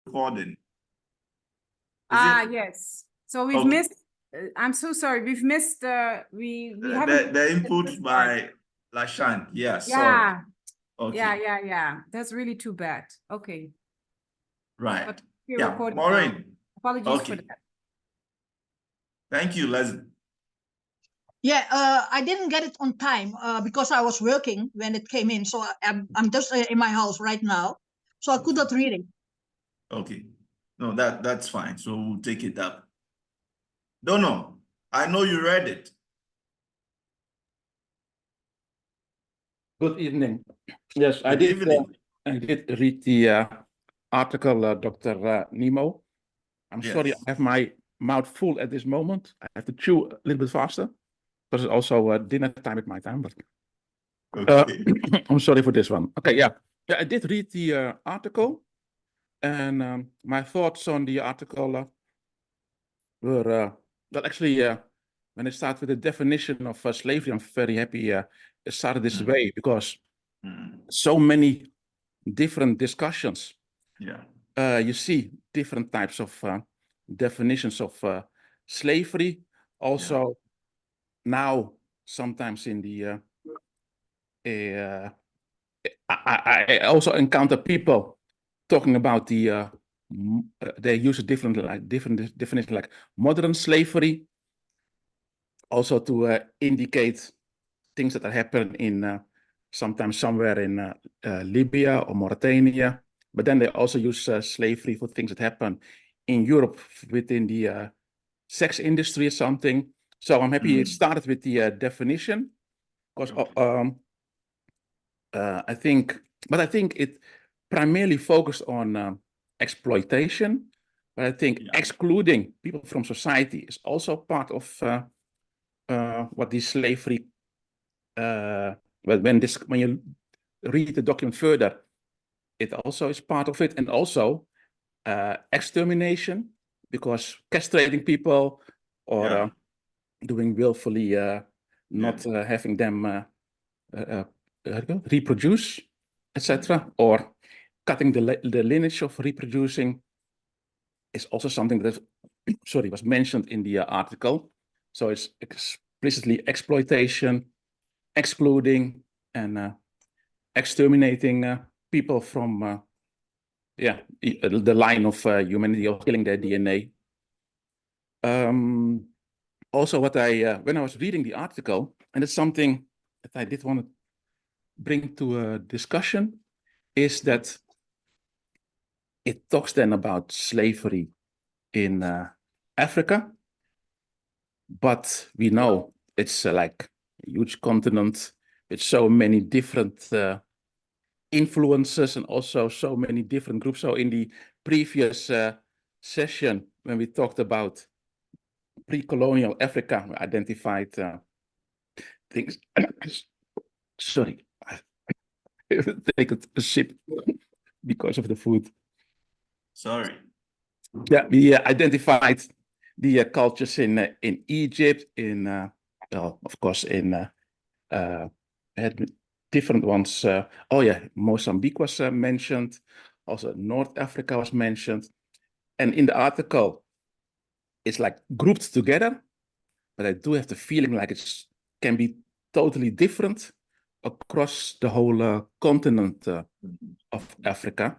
recording. Yes. So we've missed. I'm so sorry. We've missed. We haven't the input by Lashan. Yeah. Yeah. Sorry. Okay. Yeah. That's really too bad. Okay. Right. But yeah, Maureen. Apologies for that. Thank you, Leslie. Yeah, I didn't get it on time because I was working when it came in. So I'm just in my house right now. So I could not read it. Okay. No, that's fine. So we'll take it up. No. I know you read it. Good evening. Yes, I did read the article, Dr. Nemo. I'm sorry, I have my mouth full at this moment. I have to chew a little bit faster because it's also dinner time at my time. But I'm sorry for this one. Okay, yeah, I did read the article, and my thoughts on the article were well, actually, when I start with the definition of slavery, I'm very happy it started this way because so many different discussions. Yeah. You see different types of definitions of slavery. Also, now sometimes in the I also encounter people talking about the they use a different definition like modern slavery, also to indicate things that are happening in sometimes somewhere in Libya or Mauritania. But then they also use slavery for things that happen in Europe within the sex industry or something. So I'm happy it started with the definition, because I think it primarily focused on exploitation. But I think excluding people from society is also part of what this slavery. But when you read the document further, it also is part of it, and also extermination, because castrating people or doing willfully not having them reproduce, etc., or cutting the lineage of reproducing is also something that was mentioned in the article. So it's explicitly exploitation, excluding, and exterminating people from the line of humanity, of killing their DNA. Also, what when I was reading the article, and it's something that I did want to bring to a discussion, is that it talks then about slavery in Africa, but we know it's like a huge continent with so many different influences and also so many different groups. So in the previous session, when we talked about pre-colonial Africa, we identified things. Sorry, I take a sip because of the food. Sorry. Yeah, we identified the cultures in Egypt, of course, in different ones. Mozambique was mentioned. Also, North Africa was mentioned. And in the article, it's like grouped together, but I do have the feeling like it can be totally different across the whole continent of Africa.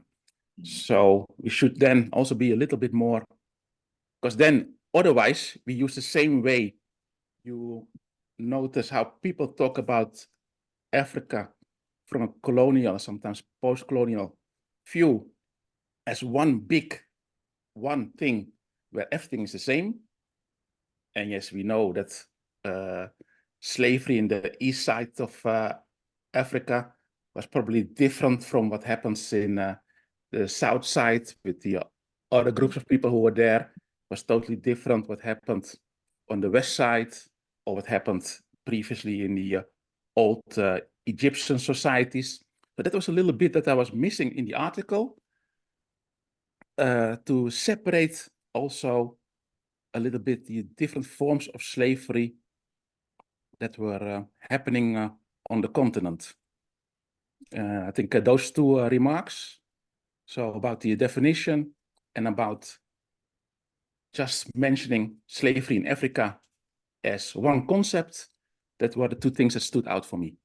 So we should then also be a little bit more, because then otherwise we use the same way. You notice how people talk about Africa from a colonial, sometimes post-colonial view as one thing where everything is the same. And yes, we know that slavery in the east side of Africa was probably different from what happens in the south side with the other groups of people who were there. It was totally different what happened on the west side, or what happened previously in the old Egyptian societies. But that was a little bit that I was missing in the article, to separate also a little bit the different forms of slavery that were happening on the continent. I think those two remarks, so about the definition and about just mentioning slavery in Africa as one concept. That were the two things that stood out for me.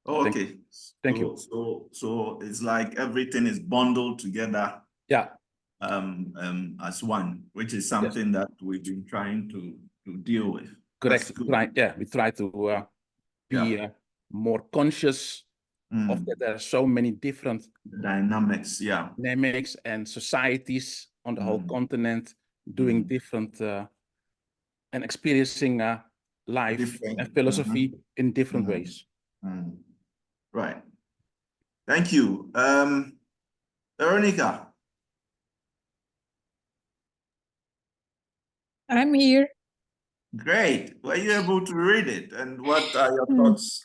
Okay. Thank you. So it's like everything is bundled together. Yeah. As one, which is something that we've been trying to deal with. Correct. We try to be more conscious of that there are so many different dynamics, dynamics and societies on the whole continent doing different and experiencing life and philosophy in different ways. Right. Thank you. Veronica. I'm here. Great. Were you able to read it? And what are your thoughts?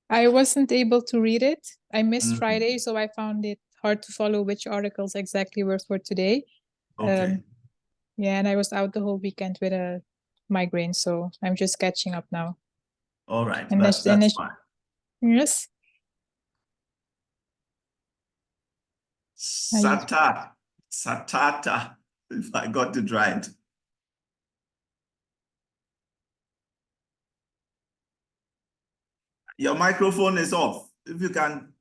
I wasn't able to read it. I missed Friday, so I found it hard to follow which articles exactly were for today. Okay. Yeah, and I was out the whole weekend with a migraine, so I'm just catching up now. All right. And That's fine. Yes. Satata, if I got it right. Your microphone is off. If you can.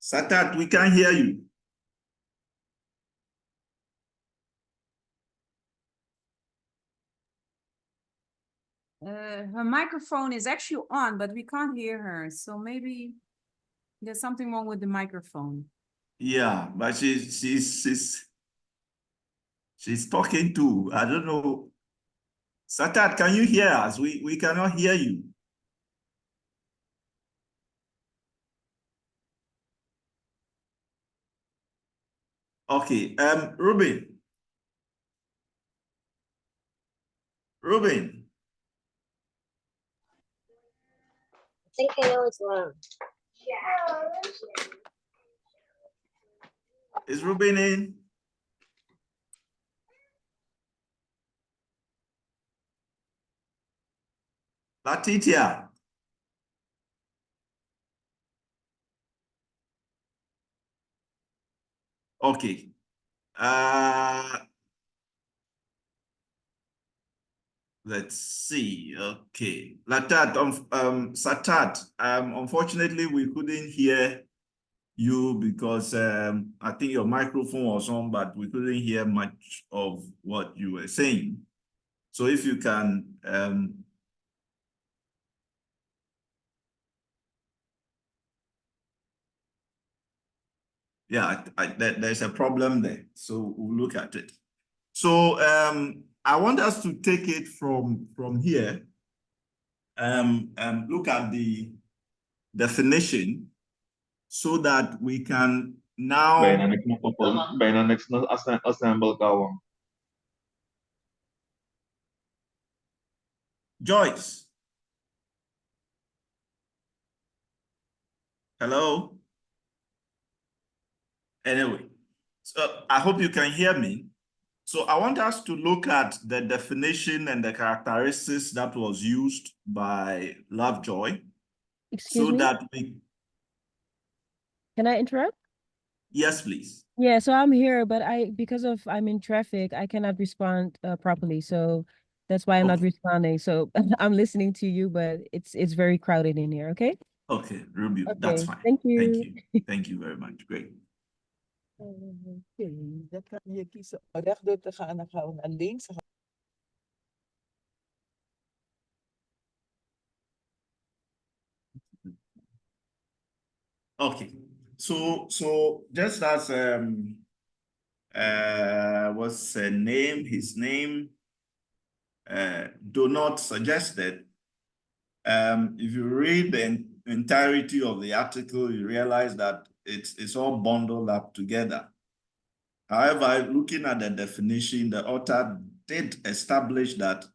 Satat, we can't hear you. Her microphone is actually on, but we can't hear her. So maybe there's something wrong with the microphone. Yeah, but she's talking too. I don't know. Satat, can you hear us? We cannot hear you. Okay, Ruben. I think I know it's wrong. Is Ruben in? Latitia. Okay. Let's see. Okay. Satat, unfortunately, we couldn't hear you because I think your microphone was on, but we couldn't hear much of what you were saying. So if you can, there's a problem there. So we'll look at it. So I want us to take it from here. Look at the definition so that we can now. Bijna niks assemble gawang. Joyce. Hello. Anyway, so I hope you can hear me. So I want us to look at the definition and the characteristics that was used by Lovejoy. Excuse me? That we. Can I interrupt? Yes, please. Yeah, so I'm here, but because I'm in traffic, I cannot respond properly. So that's why I'm not responding. So I'm listening to you, but it's very crowded in here. Okay. Okay, Rubio, Okay, that's fine. thank you. Thank you. Thank you very much. Great. Dan kan je kiezen rechtdoor te gaan en dan gaan we naar links. Okay, so just as what's his name do not suggested, if you read the entirety of the article, you realize that it's all bundled up together. However, looking at the definition, the author did establish that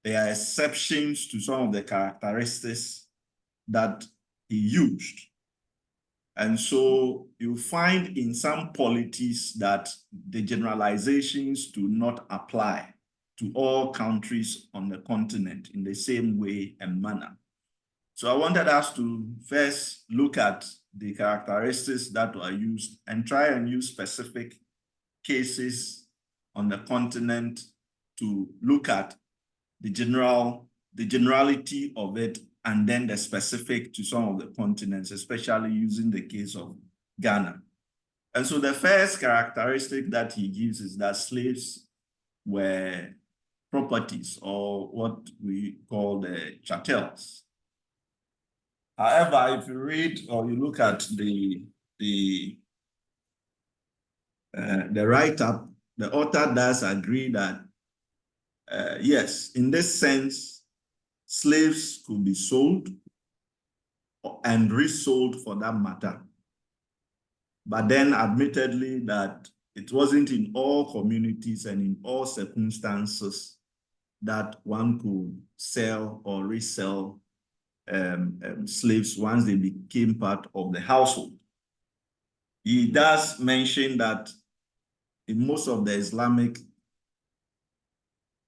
there are exceptions to some of the characteristics that he used. And so you find in some polities that the generalizations do not apply. to all countries on the continent in the same way and manner. So I wanted us to first look at the characteristics that were used and try and use specific cases on the continent to look at the generality of it, and then the specific to some of the continents, especially using the case of Ghana. And so the first characteristic that he gives is that slaves were properties, or what we call the chattels. However, if you read or you look at the write-up, the author does agree that yes, in this sense, slaves could be sold and resold for that matter. But then admittedly that it wasn't in all communities and in all circumstances that one could sell or resell slaves once they became part of the household. He does mention that in most of the Islamic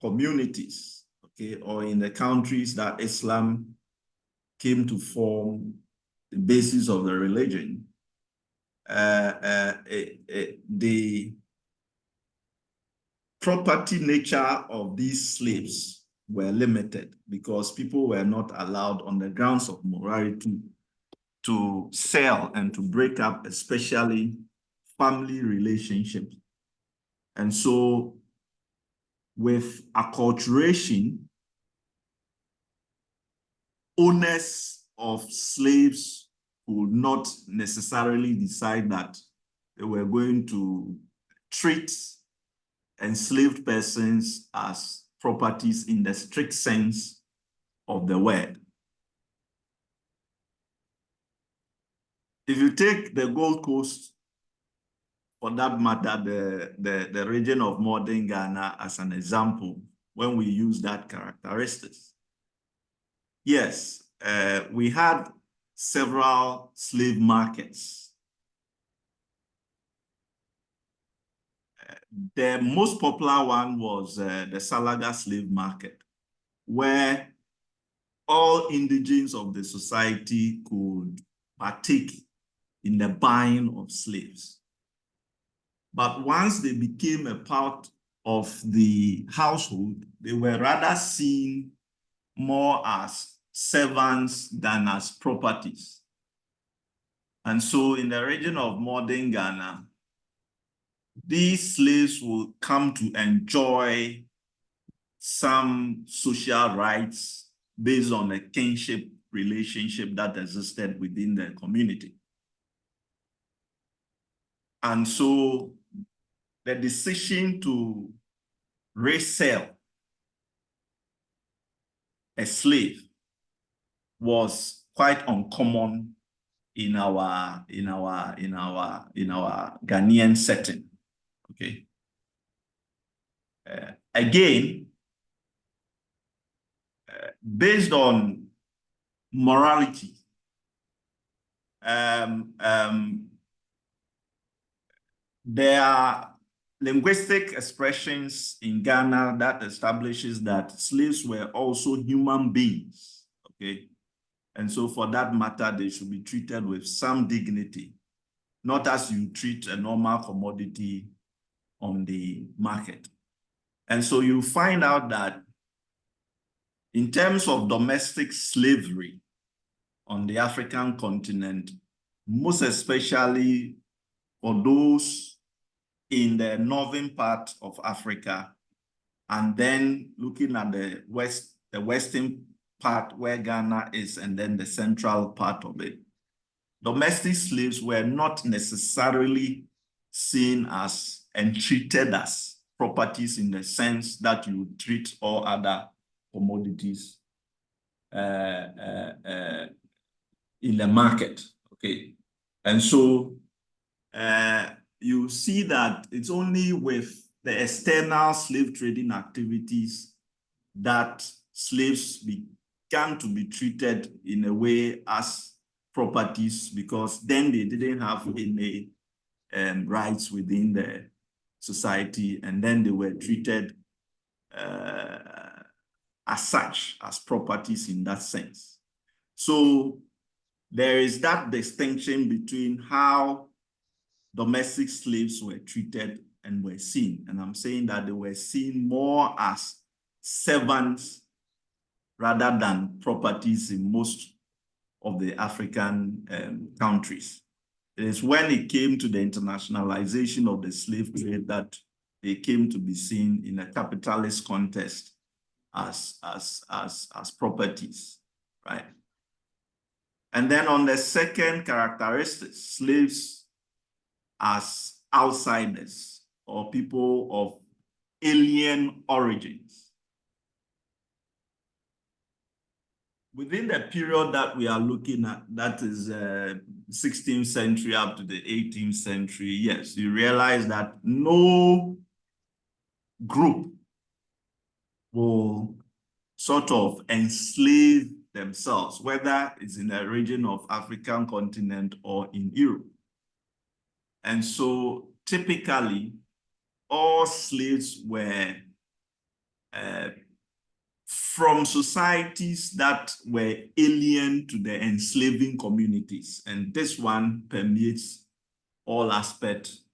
communities, okay, or in the countries that Islam came to form the basis of the religion, the property nature of these slaves were limited because people were not allowed on the grounds of morality to sell and to break up, especially family relationships. And so with acculturation, owners of slaves would not necessarily decide that they were going to treat enslaved persons as properties in the strict sense of the word. If you take the Gold Coast, for that matter, the region of modern Ghana as an example, when we use that characteristics, yes, we had several slave markets. The most popular one was the Salaga slave market, where all indigents of the society could partake in the buying of slaves. But once they became a part of the household, they were rather seen more as servants than as properties. And so in the region of modern Ghana, these slaves will come to enjoy some social rights based on a kinship relationship that existed within the community. And so the decision to resell a slave was quite uncommon in our Ghanaian setting. Okay. Again, based on morality, there are linguistic expressions in Ghana that establishes that slaves were also human beings, okay? And so for that matter, they should be treated with some dignity, not as you treat a normal commodity on the market. And so you find out that in terms of domestic slavery on the African continent, most especially for those in the northern part of Africa, and then looking at the western part where Ghana is, and then the central part of it, domestic slaves were not necessarily seen as and treated as properties in the sense that you would treat all other commodities in the market, okay? And so you see that it's only with the external slave trading activities that slaves began to be treated in a way as properties, because then they didn't have any rights within the society, and then they were treated as such, as properties in that sense. So there is that distinction between how domestic slaves were treated and were seen. And I'm saying that they were seen more as servants rather than properties in most of the African countries. It is when it came to the internationalization of the slave trade that they came to be seen in a capitalist context as properties, right? And then on the second characteristic, slaves as outsiders or people of alien origins. Within the period that we are looking at, that is 16th century up to the 18th century, yes, you realize that no group will sort of enslave themselves, whether it's in a region of African continent or in Europe. And so typically, all slaves were from societies that were alien to the enslaving communities. And this one permeates all aspects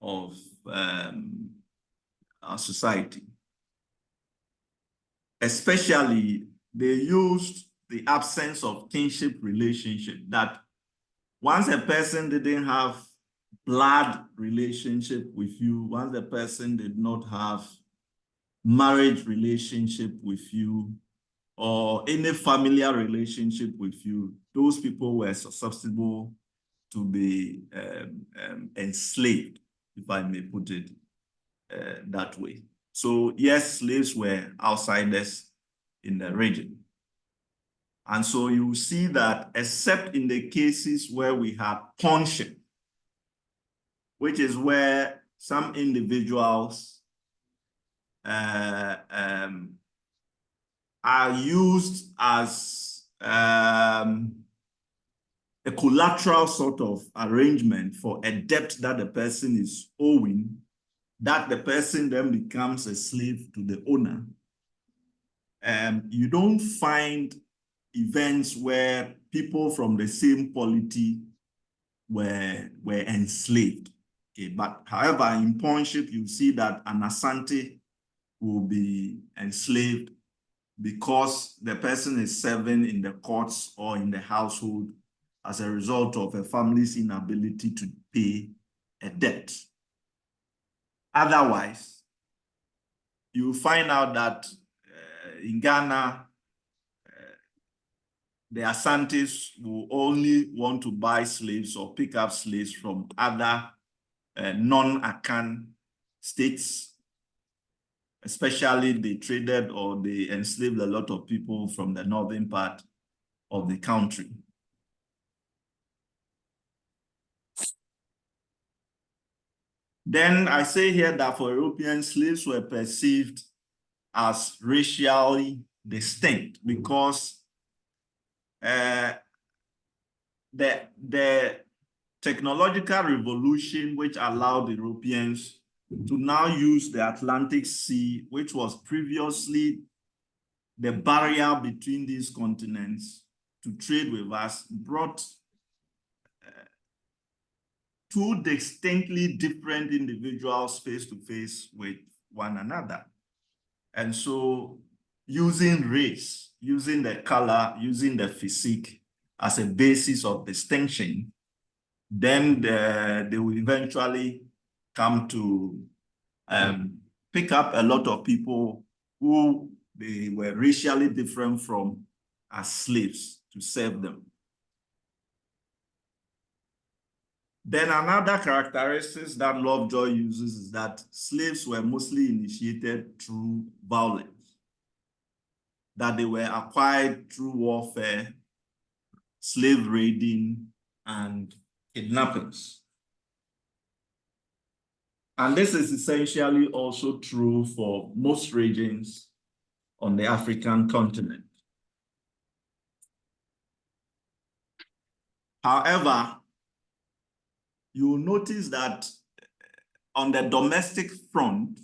of our society. Especially, they used the absence of kinship relationship, that once a person didn't have blood relationship with you, once the person did not have marriage relationship with you, or any familiar relationship with you, those people were susceptible to be enslaved, if I may put it that way. So yes, slaves were outsiders in the region. And so you see that except in the cases where we have pawnship, which is where some individuals are used as a collateral sort of arrangement for a debt that the person is owing, that the person then becomes a slave to the owner. You don't find events where people from the same polity were enslaved. Okay, but however, in pawnship, you see that an Asante will be enslaved because the person is serving in the courts or in the household as a result of a family's inability to pay a debt. Otherwise, you find out that in Ghana, the Asantes will only want to buy slaves or pick up slaves from other non-Akan states. Especially they traded or they enslaved a lot of people from the northern part of the country. Then I say here that for Europeans, slaves were perceived as racially distinct because the technological revolution which allowed the Europeans to now use the Atlantic Sea, which was previously the barrier between these continents, to trade with us, brought two distinctly different individuals face to face with one another. And so using race, using the color, using the physique as a basis of distinction, then they will eventually come to pick up a lot of people who they were racially different from as slaves to serve them. Then another characteristic that Lovejoy uses is that slaves were mostly initiated through violence, that they were acquired through warfare, slave raiding, and kidnappings. And this is essentially also true for most regions on the African continent. However, you will notice that on the domestic front,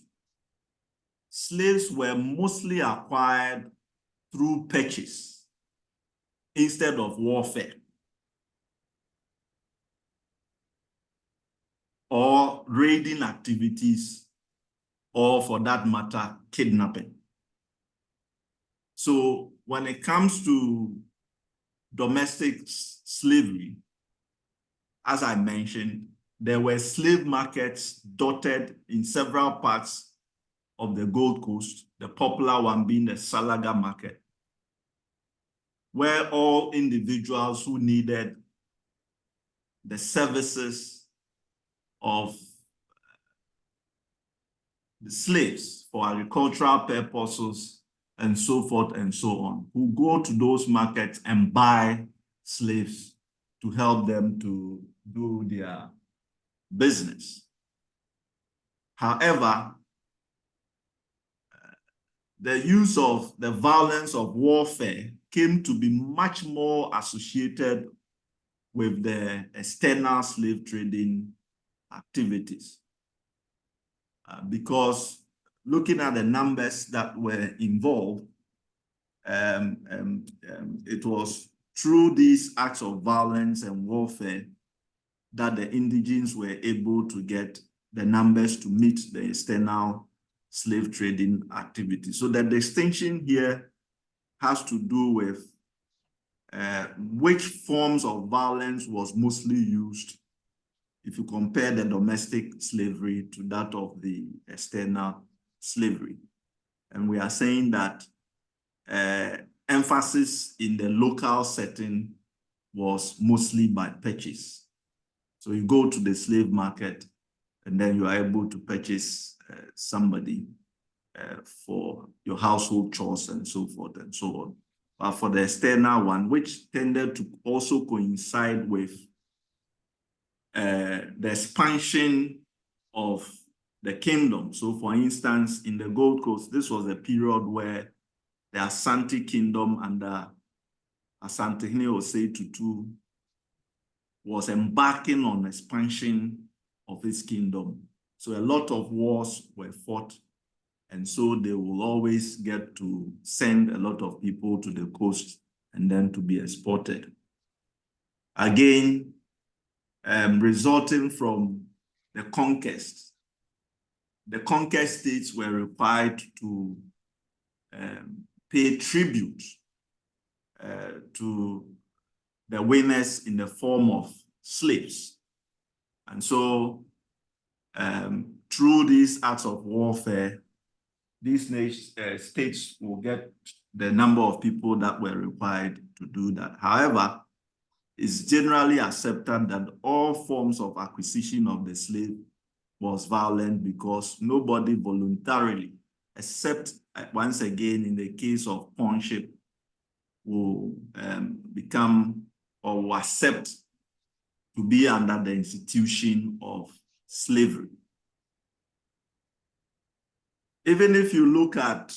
slaves were mostly acquired through purchase instead of warfare or raiding activities, or for that matter, kidnapping. So when it comes to domestic slavery, as I mentioned, there were slave markets dotted in several parts of the Gold Coast, the popular one being the Salaga market, where all individuals who needed the services of the slaves for agricultural purposes and so forth and so on, who go to those markets and buy slaves to help them to do their business. However, the use of the violence of warfare came to be much more associated with the external slave trading activities. Because looking at the numbers that were involved, it was through these acts of violence and warfare that the indigenes were able to get the numbers to meet the external slave trading activity. So the distinction here has to do with which forms of violence was mostly used if you compare the domestic slavery to that of the external slavery. And we are saying that emphasis in the local setting was mostly by purchase. So you go to the slave market and then you are able to purchase somebody for your household chores and so forth and so on. But for the external one, which tended to also coincide with the expansion of the kingdom. So for instance, in the Gold Coast, this was a period where the Asante kingdom under Asantehene Osei Tutu was embarking on expansion of his kingdom. So a lot of wars were fought, and so they will always get to send a lot of people to the coast and then to be exported. Again, resulting from the conquest states were required to pay tribute to the winners in the form of slaves. And so through these acts of warfare, these states will get the number of people that were required to do that. However, it's generally accepted that all forms of acquisition of the slave was violent because nobody voluntarily, except once again in the case of pawnship, will become or will accept to be under the institution of slavery. Even if you look at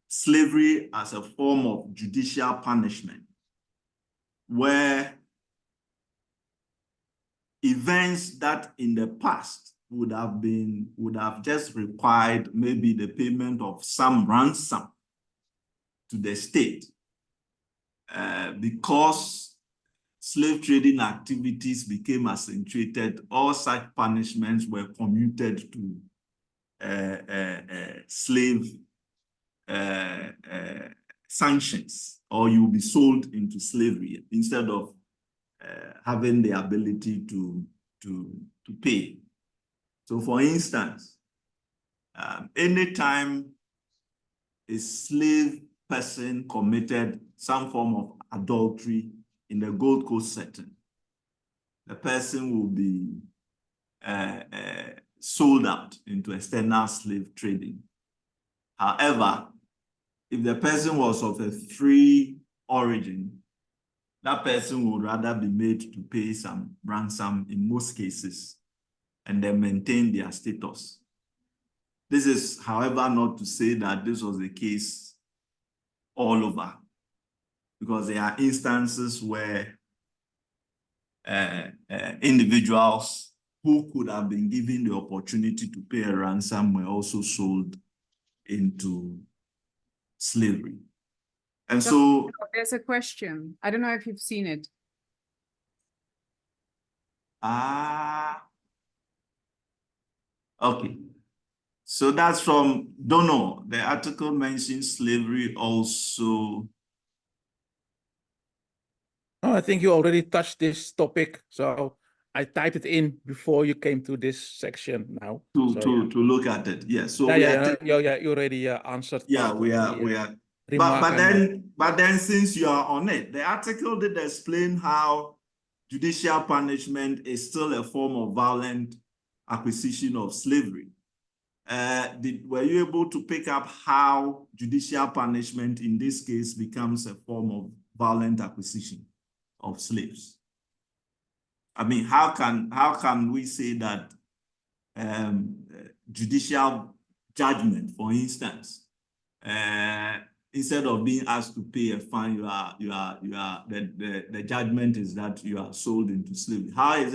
slavery as a form of judicial punishment, where events that in the past would have just required maybe the payment of some ransom to the state, because slave trading activities became accentuated, all such punishments were commuted to slave sanctions, or you'll be sold into slavery instead of having the ability to pay. So for instance, anytime a slave person committed some form of adultery in the Gold Coast setting, the person will be sold out into external slave trading. However, if the person was of a free origin, that person would rather be made to pay some ransom in most cases and then maintain their status. This is, however, not to say that this was the case all over, because there are instances where individuals who could have been given the opportunity to pay a ransom were also sold into slavery. And so, There's a question. I don't know if you've seen it. okay. So that's from Dono. The article mentions slavery also. Oh, I think you already touched this topic, so I typed it in before you came to this section now. To look at it. Yes. So Yeah, you already answered. Yeah, part we of are the, we are. remark But then since you are on it, the article did explain how judicial punishment is still a form of violent acquisition of slavery. Were you able to pick up how judicial punishment in this case becomes a form of violent acquisition of slaves? I mean, how can we say that judicial judgment, for instance, instead of being asked to pay a fine, the judgment is that you are sold into slavery. How is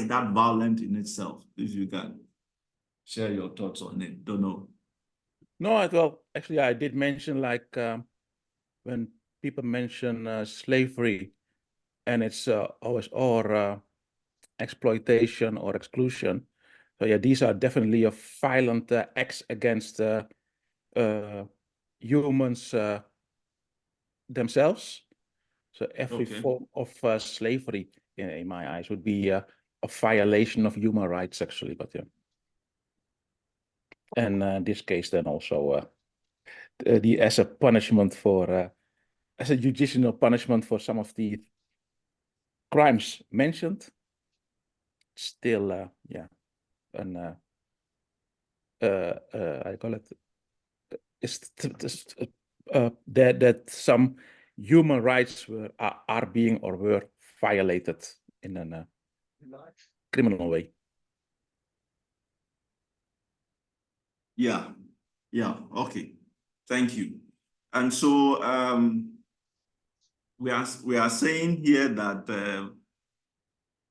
that violent in itself? If you can share your thoughts on it. Don't know. No, well, actually, I did mention like when people mention slavery, and it's always or exploitation or exclusion. So yeah, these are definitely a violent acts against humans themselves. So every form of slavery, in my eyes, would be a violation of human rights, actually. But yeah, and in this case, then also as a punishment for, as a judicial punishment for some of the crimes mentioned, still, yeah, and I call it is that some human rights are being or were violated in a criminal way. Yeah, okay. Thank you. And so we are saying here that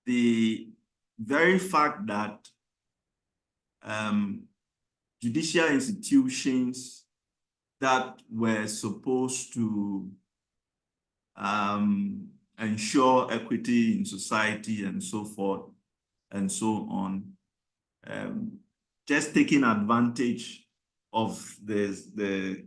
the very fact that judicial institutions that were supposed to ensure equity in society and so forth and so on, just taking advantage of the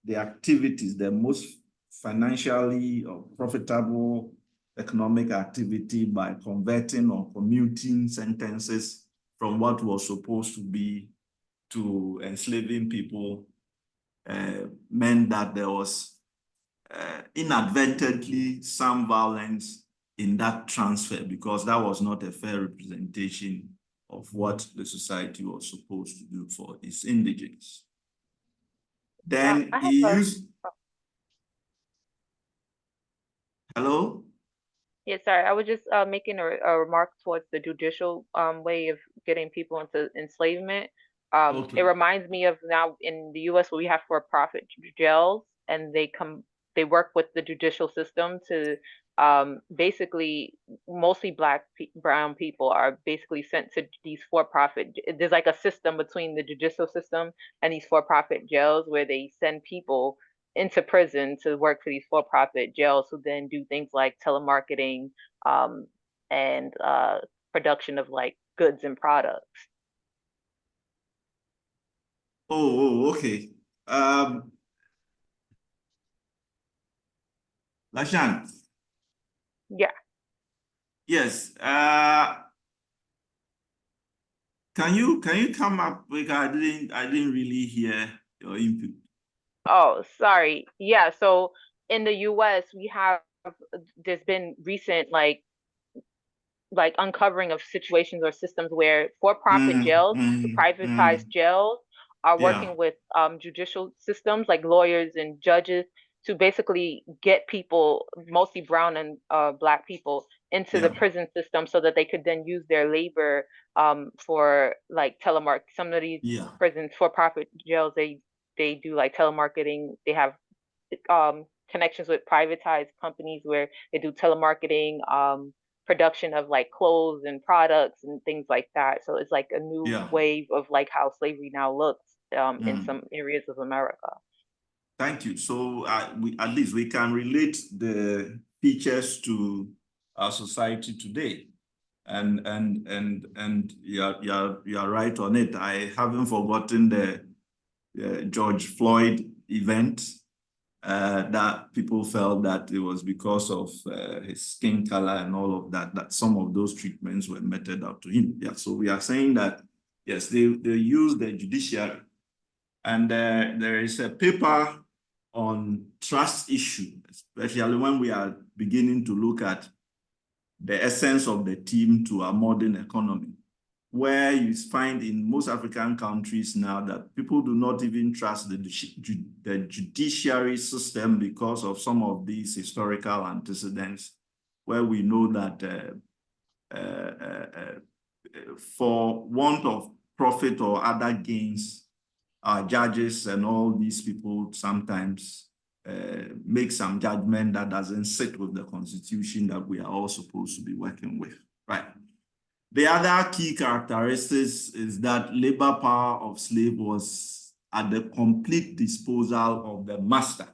activities, the most financially or profitable economic activity by converting or commuting sentences from what was supposed to be to enslaving people meant that there was inadvertently some violence in that transfer, because that was not a fair representation of what the society was supposed to do for its indigents. Then he used. Hello? Yeah, sorry. I was just making a remark towards the judicial way of getting people into enslavement. Okay. It reminds me of now in the U.S. where we have for-profit jails, and they work with the judicial system to basically mostly brown people are basically sent to these for-profit. There's like a system between the judicial system and these for-profit jails where they send people into prison to work for these for-profit jails who then do things like telemarketing and production of like goods and products. Okay. Lashan. Yeah. Yes. Can you come up? Because I didn't really hear your input. Oh, sorry. Yeah. So in the U.S., there's been recent like uncovering of situations or systems where for-profit jails, the privatized jails, are working with judicial systems like lawyers and judges to basically get people, mostly brown and black people, into the prison system so that they could then use their labor for like telemark. Some of these prisons, for-profit jails, they do like telemarketing. They have connections with privatized companies where they do telemarketing, production of like clothes and products and things like that. So it's like a new Yeah. wave of like how slavery now looks in Mm. some areas of America. Thank you. So we at least we can relate the features to our society today. And you're right on it. I haven't forgotten the George Floyd event that people felt that it was because of his skin color and all of that, that some of those treatments were meted out to him. Yeah, so we are saying that, yes, they use the judiciary. And there is a paper on trust issue, especially when we are beginning to look at the essence of the team to a modern economy, where you find in most African countries now that people do not even trust the judiciary system because of some of these historical antecedents, where we know that for want of profit or other gains, our judges and all these people sometimes make some judgment that doesn't sit with the constitution that we are all supposed to be working with, right? The other key characteristics is that labor power of slave was at the complete disposal of the master.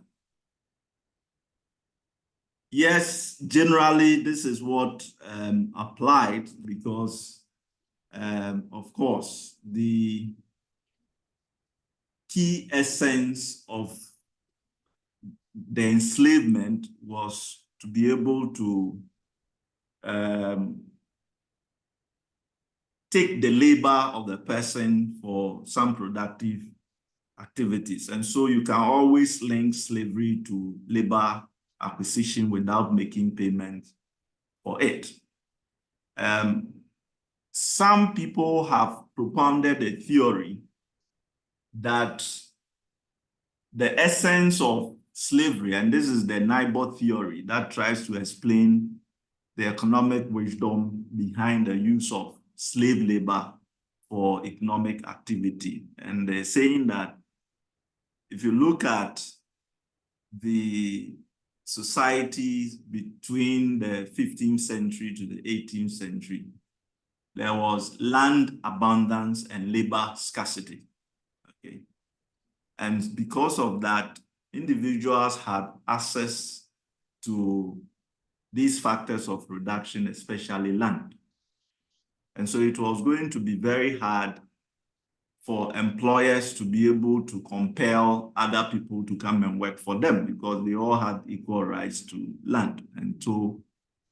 Yes, generally this is what applied because, of course, the key essence of the enslavement was to be able to take the labor of the person for some productive activities. And so you can always link slavery to labor acquisition without making payment for it. Some people have propounded a theory that the essence of slavery, and this is the Nibor theory that tries to explain the economic wisdom behind the use of slave labor for economic activity. And they're saying that if you look at the societies between the 15th century to the 18th century, there was land abundance and labor scarcity, okay? And because of that, individuals had access to these factors of production, especially land. And so it was going to be very hard for employers to be able to compel other people to come and work for them because they all had equal rights to land. And so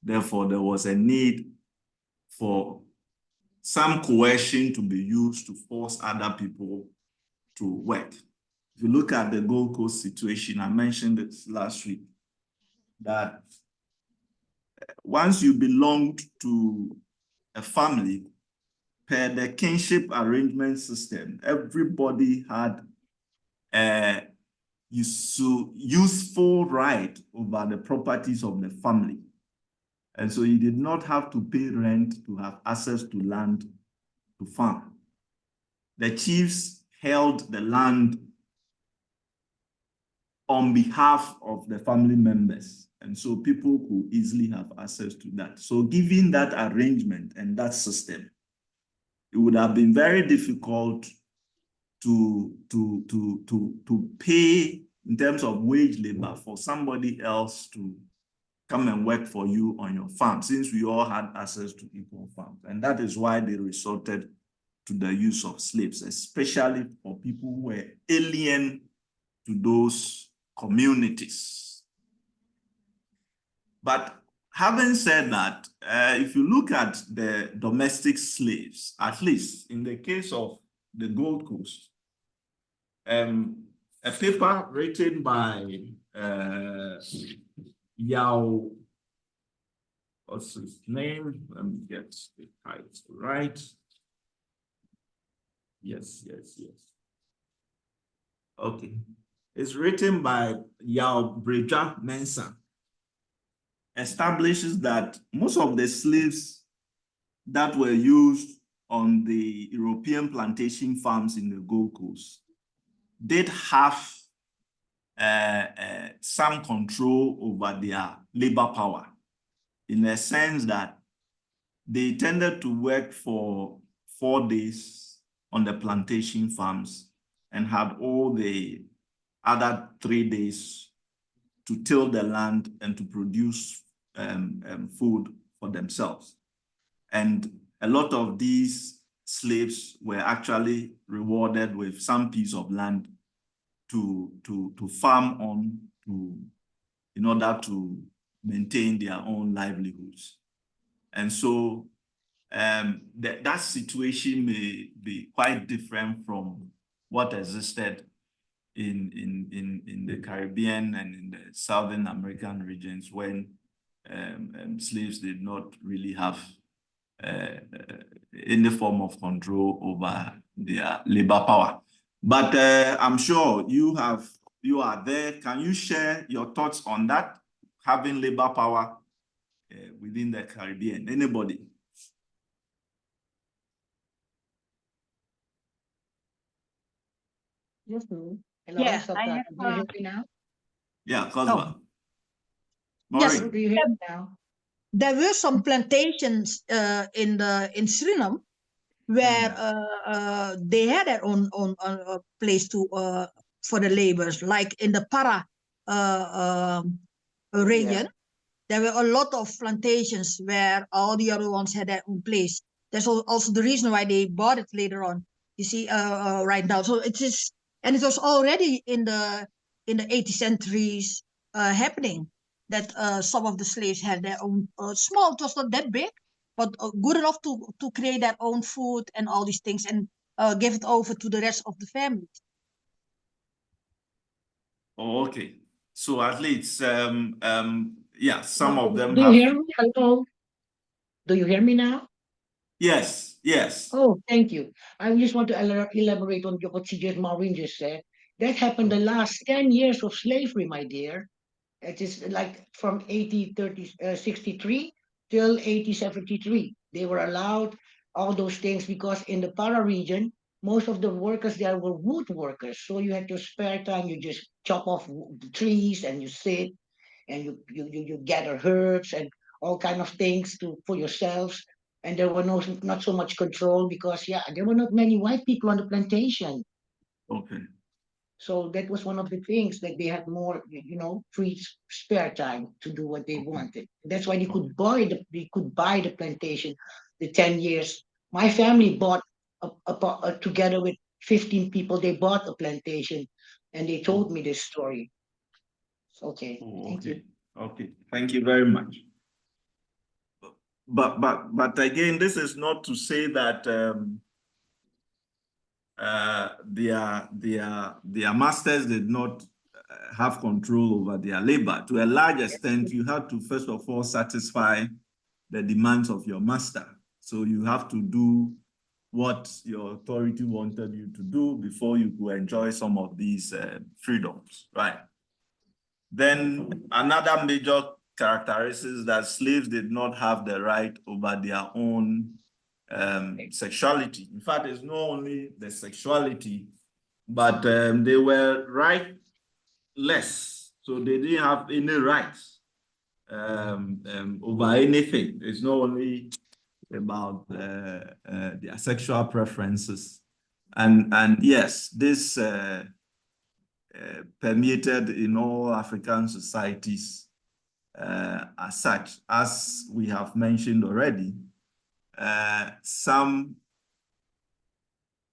therefore there was a need for some coercion to be used to force other people to work. If you look at the Gold Coast situation, I mentioned it last week, that once you belonged to a family, per the kinship arrangement system, everybody had a useful right over the properties of the family. And so you did not have to pay rent to have access to land to farm. The chiefs held the land on behalf of the family members. And so people could easily have access to that. So given that arrangement and that system, it would have been very difficult to pay in terms of wage labor for somebody else to come and work for you on your farm, since we all had access to equal farms. And that is why they resorted to the use of slaves, especially for people who were alien to those communities. But having said that, if you look at the domestic slaves, at least in the case of the Gold Coast, a paper written by Yao, what's his name? Let me get the title right. Yes. Okay. It's written by Yao Breja Mensah. Establishes that most of the slaves that were used on the European plantation farms in the Gold Coast did have some control over their labor power, in the sense that they tended to work for 4 days on the plantation farms and had all the other 3 days to till the land and to produce food for themselves. And a lot of these slaves were actually rewarded with some piece of land to farm on in order to maintain their own livelihoods. And so that situation may be quite different from what existed in the Caribbean and in the Southern American regions when slaves did not really have any form of control over their labor power. But I'm sure you are there. Can you share your thoughts on that, having labor power within the Caribbean? Anybody? Yes, hello. Yeah, Stop I that. have, Do you hear me now? Yeah, Cosma. Yes. Maureen. Do you hear me now? There were some plantations in Suriname where they had their own place to for the laborers, like in the Para region. There were a lot of plantations where all the other ones had their own place. That's also the reason why they bought it later on. You see, right now. So it is, and it was already in the 80th centuries happening that some of the slaves had their own small. It was not that big, but good enough to create their own food and all these things and give it over to the rest of the family. Oh, okay. So at least yeah, some of them Do you have. hear me? Hello? Do you hear me now? Yes, yes. Oh, thank you. I just want to elaborate on what Maureen just said. That happened the last 10 years of slavery, my dear. It is like from 1863 till 1873. They were allowed all those things because in the Para region, most of the workers there were wood workers. So you had your spare time, you just chop off the trees and you sit and you gather herbs and all kind of things for yourselves. And there were not so much control because there were not many white people on the plantation. Okay. So that was one of the things that they had more, free spare time to do what they wanted. That's why they could buy the plantation, the 10 years. My family bought together with 15 people. They bought a plantation, and they told me this story. Okay, thank you. Okay, thank you very much. But again, this is not to say that their masters did not have control over their labor. To a large extent, you have to first of all satisfy the demands of your master. So you have to do what your authority wanted you to do before you could enjoy some of these freedoms, right? Then another major characteristic is that slaves did not have the right over their own sexuality. In fact, it's not only the sexuality, but they were rightless. So they didn't have any rights over anything. It's not only about their sexual preferences. And yes, this permeated in all African societies as such. As we have mentioned already, some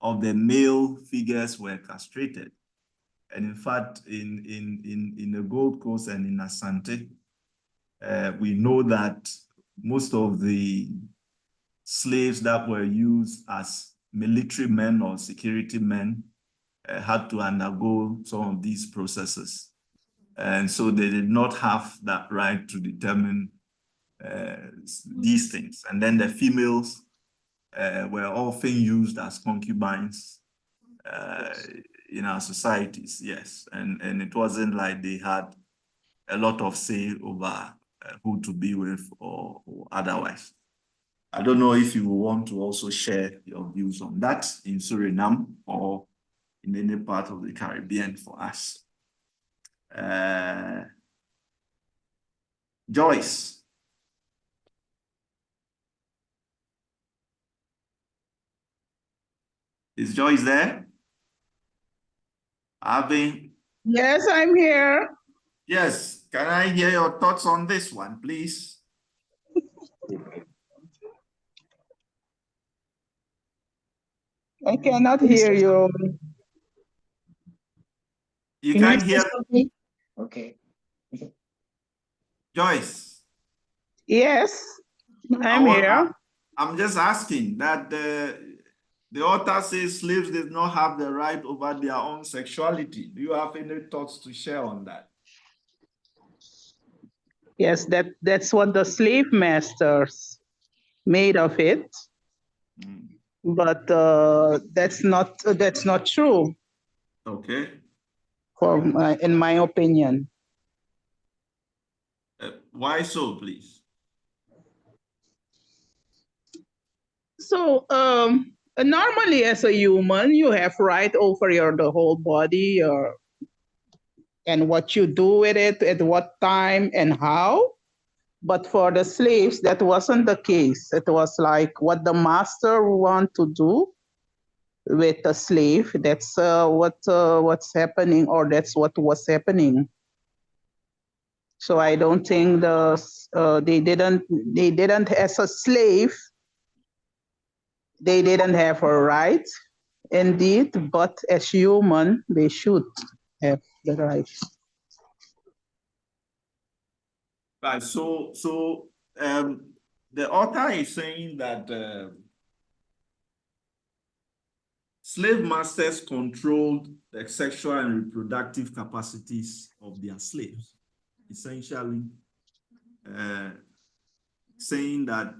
of the male figures were castrated. And in fact, in the Gold Coast and in Asante, we know that most of the slaves that were used as military men or security men had to undergo some of these processes. And so they did not have that right to determine these things. And then the females were often used as concubines in our societies, yes. And it wasn't like they had a lot of say over who to be with or otherwise. I don't know if you want to also share your views on that in Suriname or in any part of the Caribbean for us. Joyce. Is Joyce there? Abby? Yes, I'm here. Yes. Can I hear your thoughts on this one, please? I cannot hear you. You Can I can't say hear something? Okay. Joyce. Yes, I I'm want, here. I'm just asking that the author says slaves did not have the right over their own sexuality. Do you have any thoughts to share on that? Yes, that's what the slave masters made of it. But that's not true Okay. in my opinion. Why so, please? So normally as a human, you have right over the whole body and what you do with it, at what time and how. But for the slaves, that wasn't the case. It was like what the master want to do with the slave. That's what's happening, or that's what was happening. So I don't think they didn't as a slave. They didn't have a right, indeed, but as human, they should have the right. Right. So the author is saying that slave masters controlled the sexual and reproductive capacities of their slaves, essentially saying that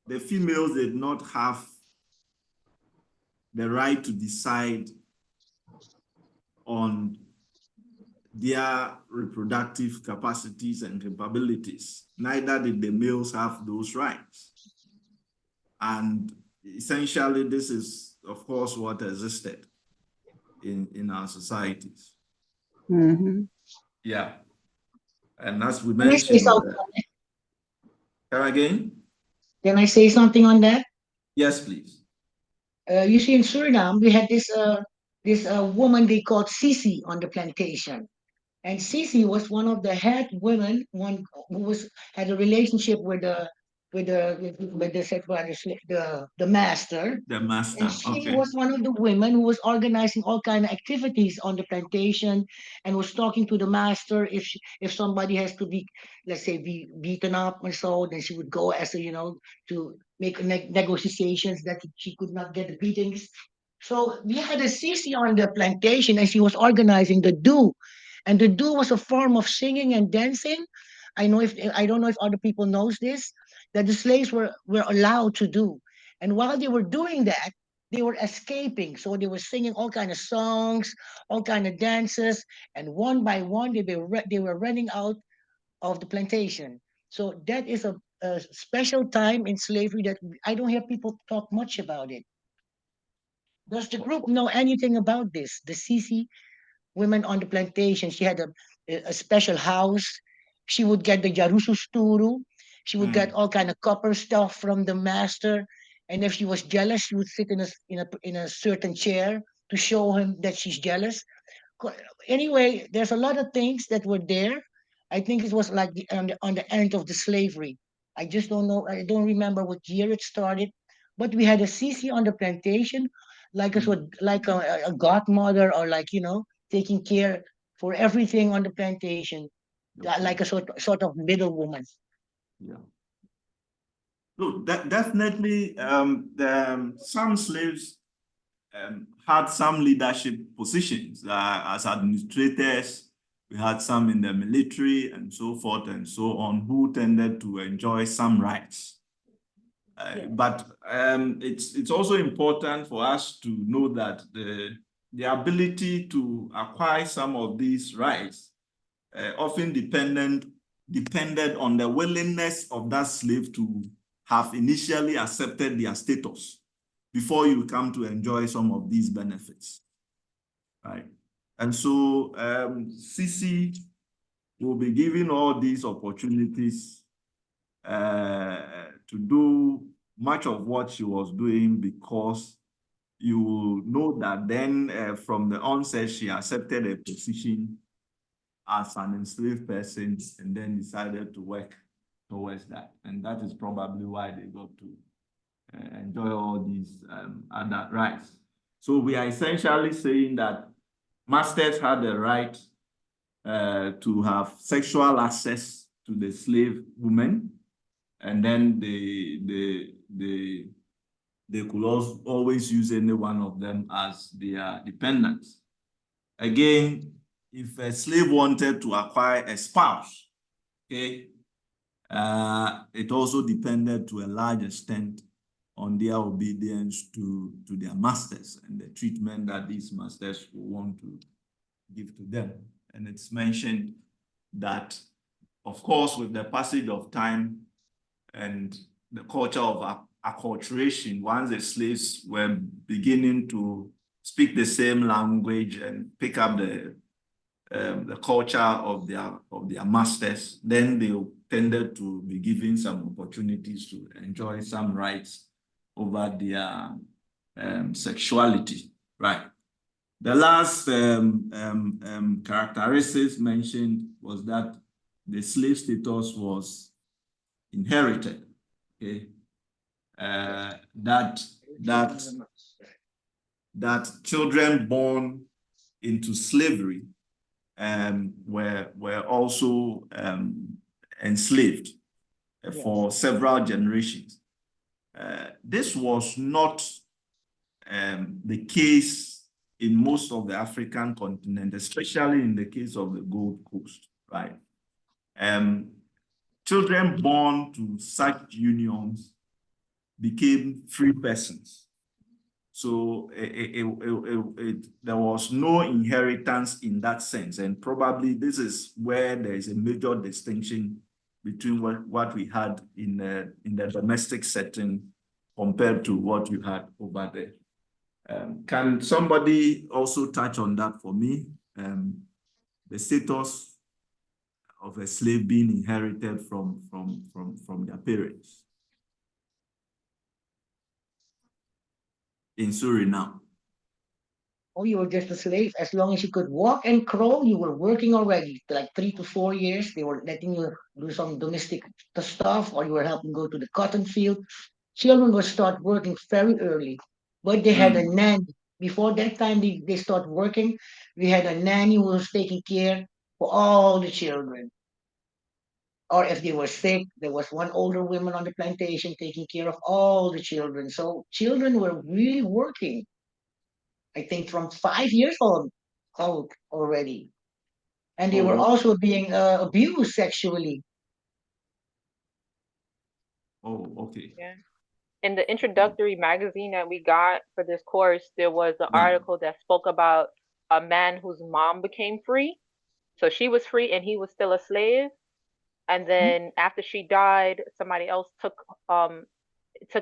the females did not have the right to decide on their reproductive capacities and capabilities. Neither did the males have those rights. And essentially, this is, of course, what existed in our societies. Mm-hmm. Yeah. And as we Can I say mentioned, something on that? come again? Can I say something on that? Yes, please. You see, in Suriname, we had this woman they called Sisi on the plantation. And Sisi was one of the head women, one who had a relationship with the master. The master. And she Okay. was one of the women who was organizing all kind of activities on the plantation and was talking to the master if somebody has to be, let's say, be beaten up or so, then she would go as a, to make negotiations that she could not get the beatings. So we had a Sisi on the plantation and she was organizing the do. And the do was a form of singing and dancing. I don't know if other people knows this, that the slaves were allowed to do. And while they were doing that, they were escaping. So they were singing all kind of songs, all kind of dances, and one by one they were running out of the plantation. So that is a special time in slavery that I don't hear people talk much about it. Does the group know anything about this? The Sisi women on the plantation. She had a special house. She would get the jarusu. She would get all kind of copper stuff from the master. And if she was jealous, she would sit in a certain chair to show him that she's jealous. Anyway, there's a lot of things that were there. I think it was like on the end of the slavery. I just don't know. I don't remember what year it started, but we had a Sisi on the plantation, like a godmother, or like taking care for everything on the plantation, like a sort of middle woman. Yeah. Look, definitely some slaves had some leadership positions as administrators. We had some in the military and so forth and so on who tended to enjoy some rights. But it's also important for us to know that the ability to acquire some of these rights often depended on the willingness of that slave to have initially accepted their status before you come to enjoy some of these benefits, right? And so Sisi will be given all these opportunities to do much of what she was doing because you will know that then from the onset, she accepted a position as an enslaved person and then decided to work towards that. And that is probably why they got to enjoy all these other rights. So we are essentially saying that masters had the right to have sexual access to the slave women, and then they could also always use any one of them as their dependents. Again, if a slave wanted to acquire a spouse, okay, it also depended to a large extent on their obedience to their masters and the treatment that these masters will want to give to them. And it's mentioned that, of course, with the passage of time and the culture of acculturation, once the slaves were beginning to speak the same language and pick up the culture of their masters, then they tended to be given some opportunities to enjoy some rights over their sexuality, right? The last characteristics mentioned was that the slave status was inherited. Okay, that children born into slavery were also enslaved for several generations. This was not the case in most of the African continent, especially in the case of the Gold Coast, right? Children born to such unions became free persons. So there was no inheritance in that sense. And probably this is where there is a major distinction between what we had in the domestic setting compared to what you had over there. Can somebody also touch on that for me? The status of a slave being inherited from their parents in Suriname. Oh, you were just a slave. As long as you could walk and crawl, you were working already. Like 3 to 4 years, they were letting you do some domestic stuff, or you were helping go to the cotton field. Children would start working very early, but they had a nanny. Before that time, they start working. We had a nanny who was taking care for all the children. Or if they were sick, there was one older woman on the plantation taking care of all the children. So children were really working. I think from 5 years old already. And they were also being abused sexually. Oh, okay. Yeah. In the introductory magazine that we got for this course, there was an article that spoke about a man whose mom became free. So she was free and he was still a slave. And then after she died, somebody else took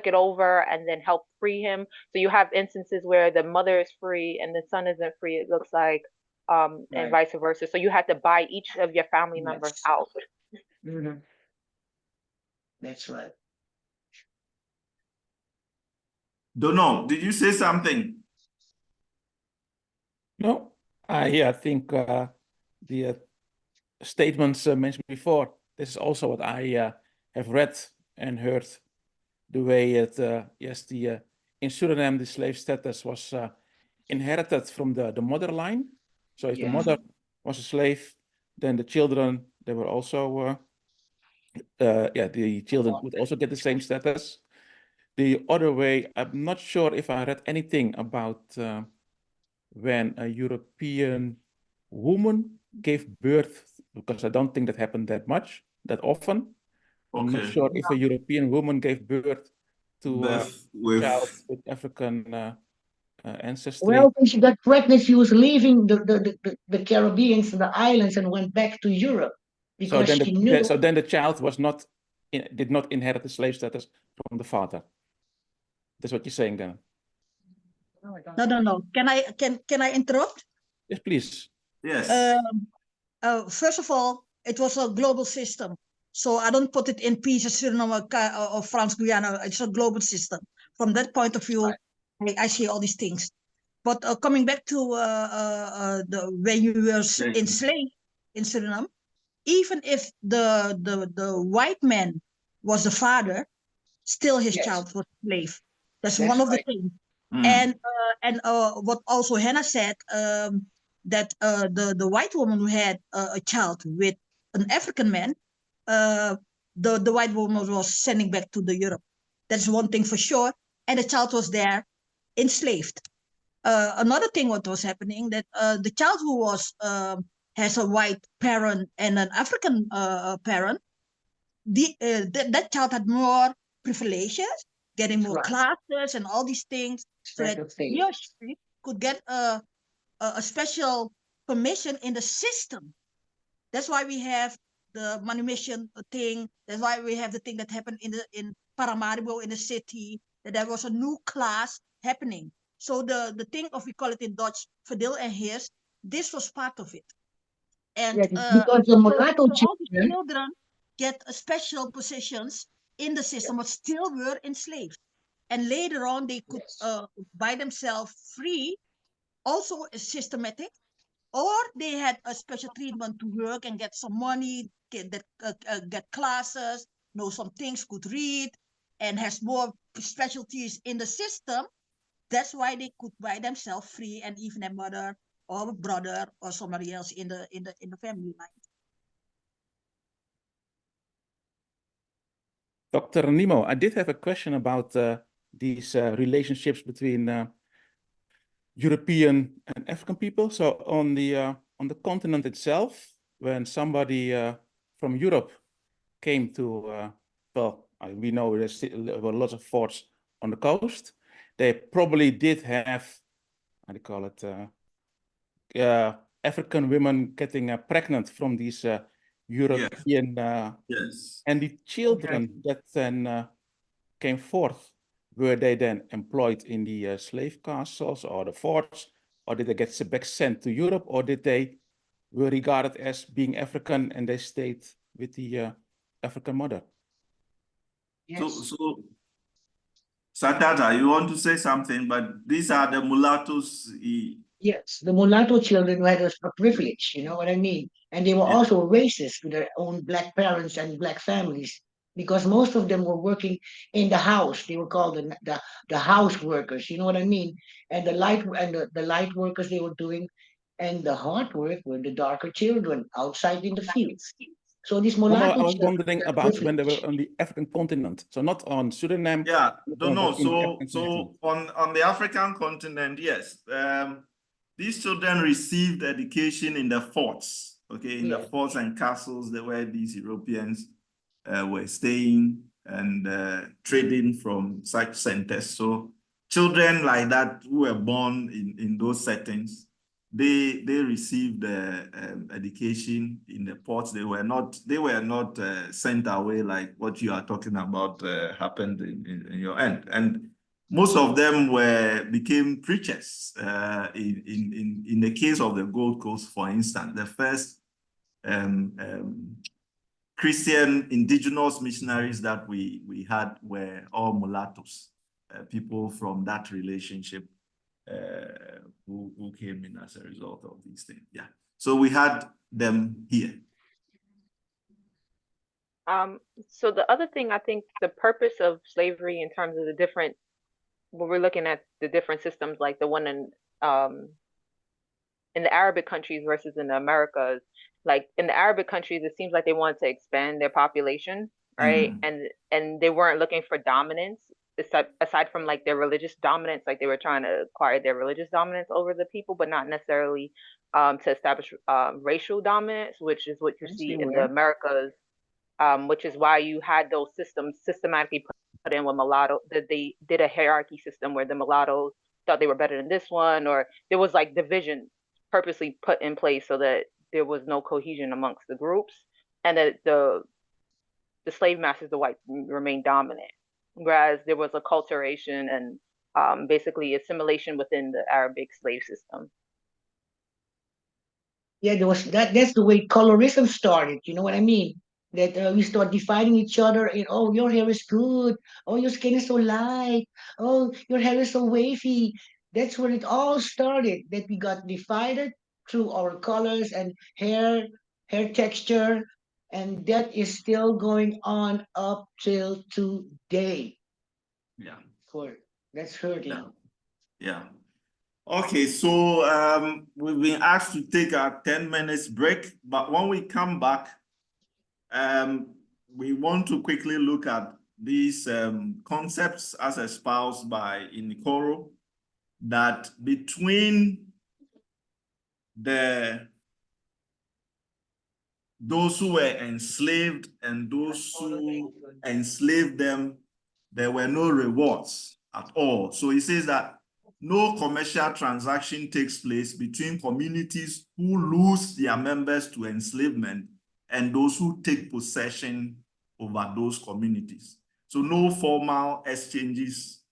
it over and then helped free him. So you have instances where the mother is free and the son isn't free, it looks like, and vice versa. So you had to buy each of your family members out. Mm-hmm. That's right. Donald, did you say something? No, I think the statements mentioned before, this is also what I have read and heard, the way it, yes, in Suriname, the slave status was inherited from the mother line. So if the mother was a slave, then the children, they were also, the children would also get the same status. The other way, I'm not sure if I read anything about when a European woman gave birth, because I don't think that happened that often. I'm not sure if a European woman gave birth to a child with African ancestry. Well, when she got pregnant, she was leaving the Caribbeans, the islands, and went back to Europe because she knew. So then the child did not inherit the slave status from the father. That's what you're saying then. No. Can I interrupt? Yes, please. Yes. First of all, it was a global system. So I don't put it in pieces, Suriname or France, Guyana. It's a global system. From that point of view, I see all these things. But coming back to the when you were enslaved in Suriname, even if the white man was the father, still his Yes. child was slave. That's That's one of the right. things. Mm. And what also Hannah said, that the white woman who had a child with an African man, the white woman was sending back to the Europe. That's one thing for sure. And the child was there enslaved. Another thing what was happening, that the child who was has a white parent and an African parent, that child had more privileges, getting That's more right. classes and all these things, so that Special thing. he or she could get a special permission in the system. That's why we have the manumission thing. That's why we have the thing that happened in Paramaribo in the city, that there was a new class happening. So the thing of, we call it in Dutch, verdeel en heers, this was part of it. And Yeah, because the mulatto so all these children, children get special positions in the system, but still were enslaved. And later on, they could yes, buy themselves free, also systematic, or they had a special treatment to work and get some money, get classes, know some things, could read, and has more specialties in the system. That's why they could buy themselves free, and even a mother or a brother or somebody else in the family line. Dr. Nemo, I did have a question about these relationships between European and African people. So on the continent itself, when somebody from Europe came to, we know there were lots of forts on the coast. They probably did have, how do you call it, African women getting pregnant from these European, Yes. and the children that then came forth, were they then employed in the slave castles or the forts, or did they get back sent to Europe, or did they were regarded as being African and they stayed with the African mother? yes. So Satata, you want to say something, but these are the mulattoes. Yes, the mulatto children had a privilege, you know what I mean? And they were Yeah. also racist to their own black parents and black families, because most of them were working in the house. They were called the house workers, you know what I mean? And the light workers they were doing, and the hard work were the darker children outside in the fields. So these No, mulatto I was children wondering had about when they privilege. were on the African continent, so not on Suriname. Yeah, don't know. But in the African So continent. on the African continent, yes, these children received education in the forts. Okay, in the Yeah. forts and castles, where these Europeans were staying and trading from such centers. So children like that who were born in those settings, they received education in the ports. They were not sent away like what you are talking about happened in your end. And most of them became preachers. In the case of the Gold Coast, for instance, the first Christian indigenous missionaries that we had were all mulattoes, people from that relationship who came in as a result of these things. Yeah. So we had them here. So the other thing, I think the purpose of slavery in terms of the different, when we're looking at the different systems, like the one in the Arabic countries versus in the Americas, like in the Arabic countries, it seems like they wanted to expand their population, right? And they weren't looking for dominance, aside from like their religious dominance, like they were trying to acquire their religious dominance over the people, but not necessarily to establish racial dominance, which is what you Yes, see they in the were. Americas, which is why you had those systems systematically put in with mulatto, that they did a hierarchy system where the mulattoes thought they were better than this one, or there was like division purposely put in place so that there was no cohesion amongst the groups, and that the slave masters, the whites, remained dominant, whereas there was acculturation and basically assimilation within the Arabic slave system. Yeah, there was that's the way colorism started, you know what I mean? that we start dividing each other in, oh, your hair is good, oh, your skin is so light, oh, your hair is so wavy. That's where it all started, that we got divided through our colors and hair texture, and that is still going on up till today. Yeah. That's hurting. Yeah. Okay, so we've been asked to take a 10 minutes break, but when we come back, we want to quickly look at these concepts as espoused by Inikoro, that between those who were enslaved and those who enslaved them, there were no rewards at all. So he says that no commercial transaction takes place between communities who lose their members to enslavement and those who take possession over those communities. So no formal exchanges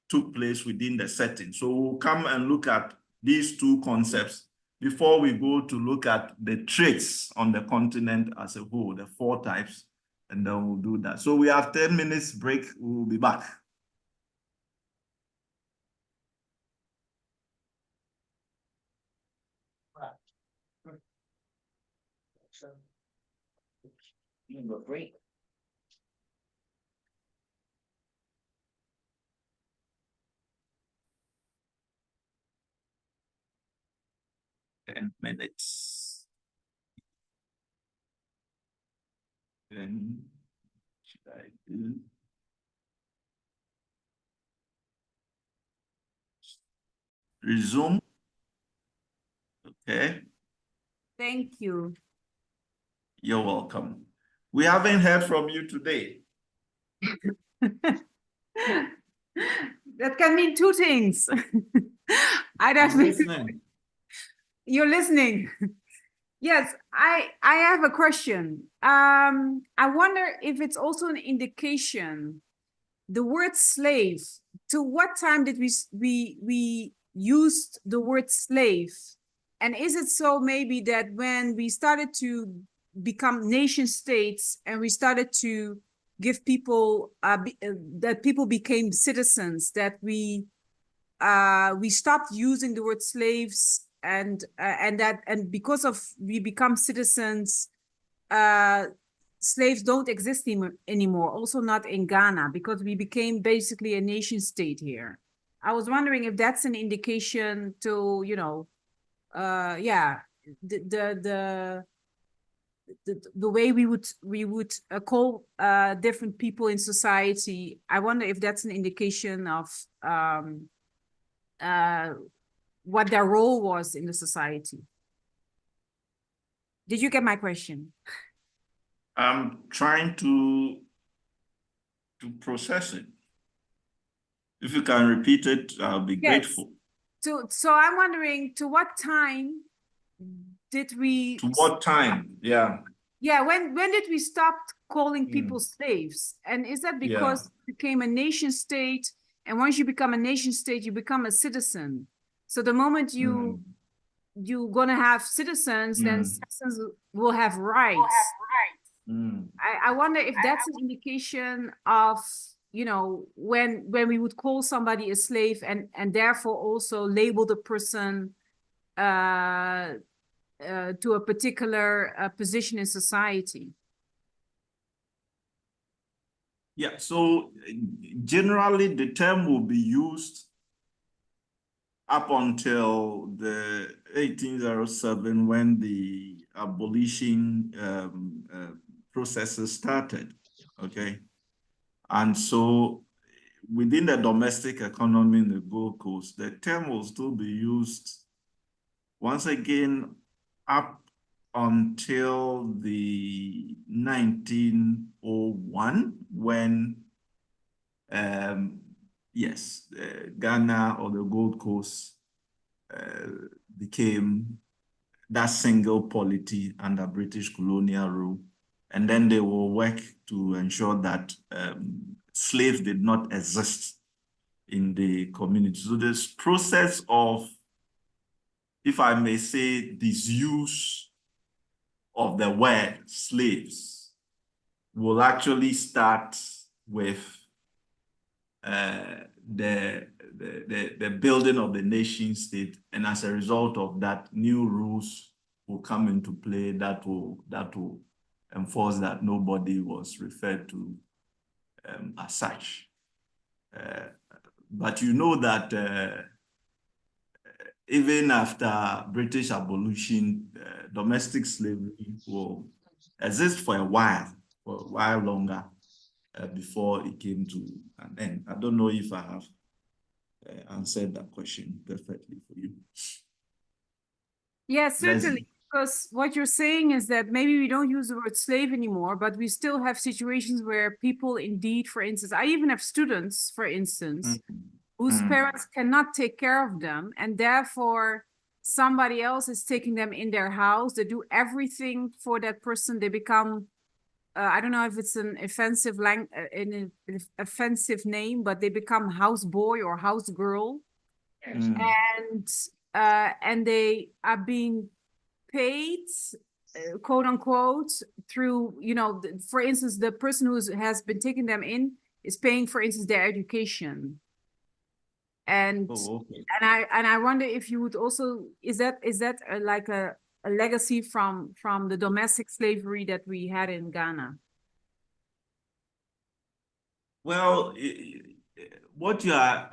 took place within the setting. So we'll come and look at these two concepts before we go to look at the traits on the continent as a whole, the 4 types, and then we'll do that. So we have 10 minutes break. We'll be back. Break. Minutes. Then should I do? Resume. Okay. Thank you. You're welcome. We haven't heard from you today. That can mean 2 things. I don't I'm listening. You're listening. Yes, I have a question. I wonder if it's also an indication, the word slave, to what time did we used the word slave? And is it so maybe that when we started to become nation states and we started to give people that people became citizens, that we stopped using the word slaves, and because of we become citizens, slaves don't exist anymore, also not in Ghana, because we became basically a nation state here. I was wondering if that's an indication to, you know, yeah, the way we would call different people in society. I wonder if that's an indication of what their role was in the society. Did you get my question? I'm trying to process it. If you can repeat it, I'll be grateful. So I'm wondering, to what time did we? To what time? Yeah. Yeah, when did we stop calling people slaves? And is that because it became a nation state? And once you become a nation state, you become a citizen. So the moment you're gonna have citizens, then citizens will have rights. I wonder if that's an indication of, you know, when we would call somebody a slave and therefore also label the person to a particular position in society. Yeah, so generally the term will be used up until the 1807 when the abolition processes started, okay? And so within the domestic economy in the Gold Coast, the term will still be used once again up until the 1901 when Ghana or the Gold Coast became that single polity under British colonial rule. And then they will work to ensure that slaves did not exist in the community. So this process of, if I may say, disuse of the word slaves will actually start with the building of the nation state, and as a result of that, new rules will come into play that will enforce that nobody was referred to as such. But you know that even after British abolition, domestic slavery will exist for a while longer before it came to an end. I don't know if I have answered that question perfectly for you. Yes, certainly. Leslie. Because what you're saying is that maybe we don't use the word slave anymore, but we still have situations where people indeed, for instance, I even have students, for instance, whose parents cannot take care of them, and therefore somebody else is taking them in their house. They do everything for that person. They become, I don't know if it's an offensive offensive name, but they become house boy or house girl, and they are being paid, quote unquote, through, you know, for instance, the person who has been taking them in is paying, for instance, their education. And and I wonder if you would also, is that like a legacy from the domestic slavery that we had in Ghana? Well, what you are,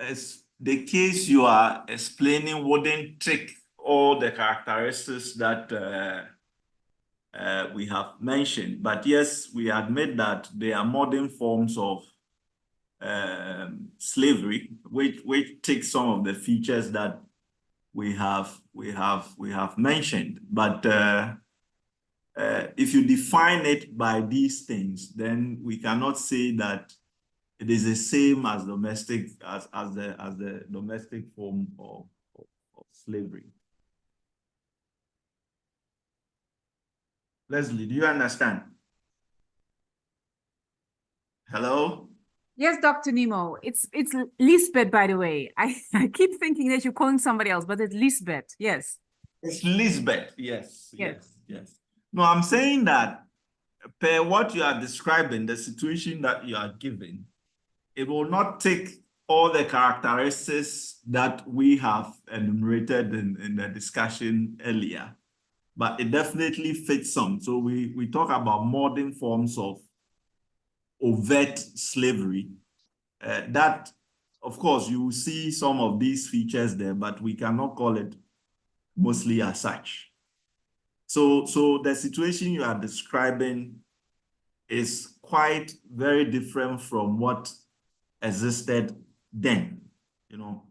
the case you are explaining wouldn't take all the characteristics that we have mentioned. But yes, we admit that there are modern forms of slavery, which take some of the features that we have mentioned. But if you define it by these things, then we cannot say that it is the same as domestic as the domestic form of slavery. Leslie, do you understand? Hello? Yes, Dr. Nemo. It's Lisbeth, by the way. I keep thinking that you're calling somebody else, but it's Lisbeth. Yes. It's Lisbeth. Yes. No, I'm saying that per what you are describing, the situation that you are giving, it will not take all the characteristics that we have enumerated in the discussion earlier, but it definitely fits some. So we talk about modern forms of overt slavery. That, of course, you will see some of these features there, but we cannot call it mostly as such. So the situation you are describing is quite very different from what existed then. You know,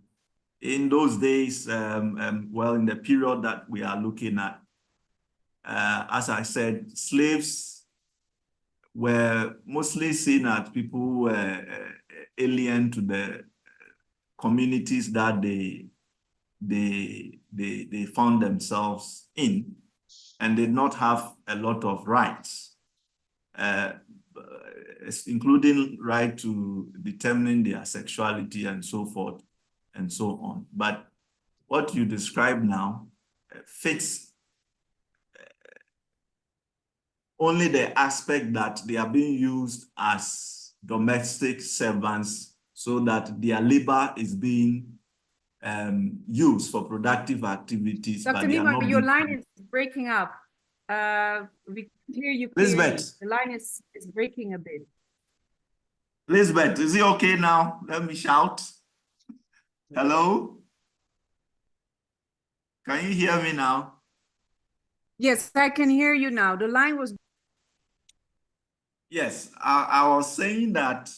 in those days, well, in the period that we are looking at, as I said, slaves were mostly seen as people who were alien to the communities that they found themselves in, and did not have a lot of rights, including right to determining their sexuality and so forth and so on. But what you describe now fits only the aspect that they are being used as domestic servants so that their labor is being used for productive activities. Dr. Nemo, your line is breaking up. We can hear you clearly. Lisbeth. The line is breaking a bit. Lisbeth, is it okay now? Let me shout. Hello? Can you hear me now? Yes, I can hear you now. The line was... Yes, I was saying that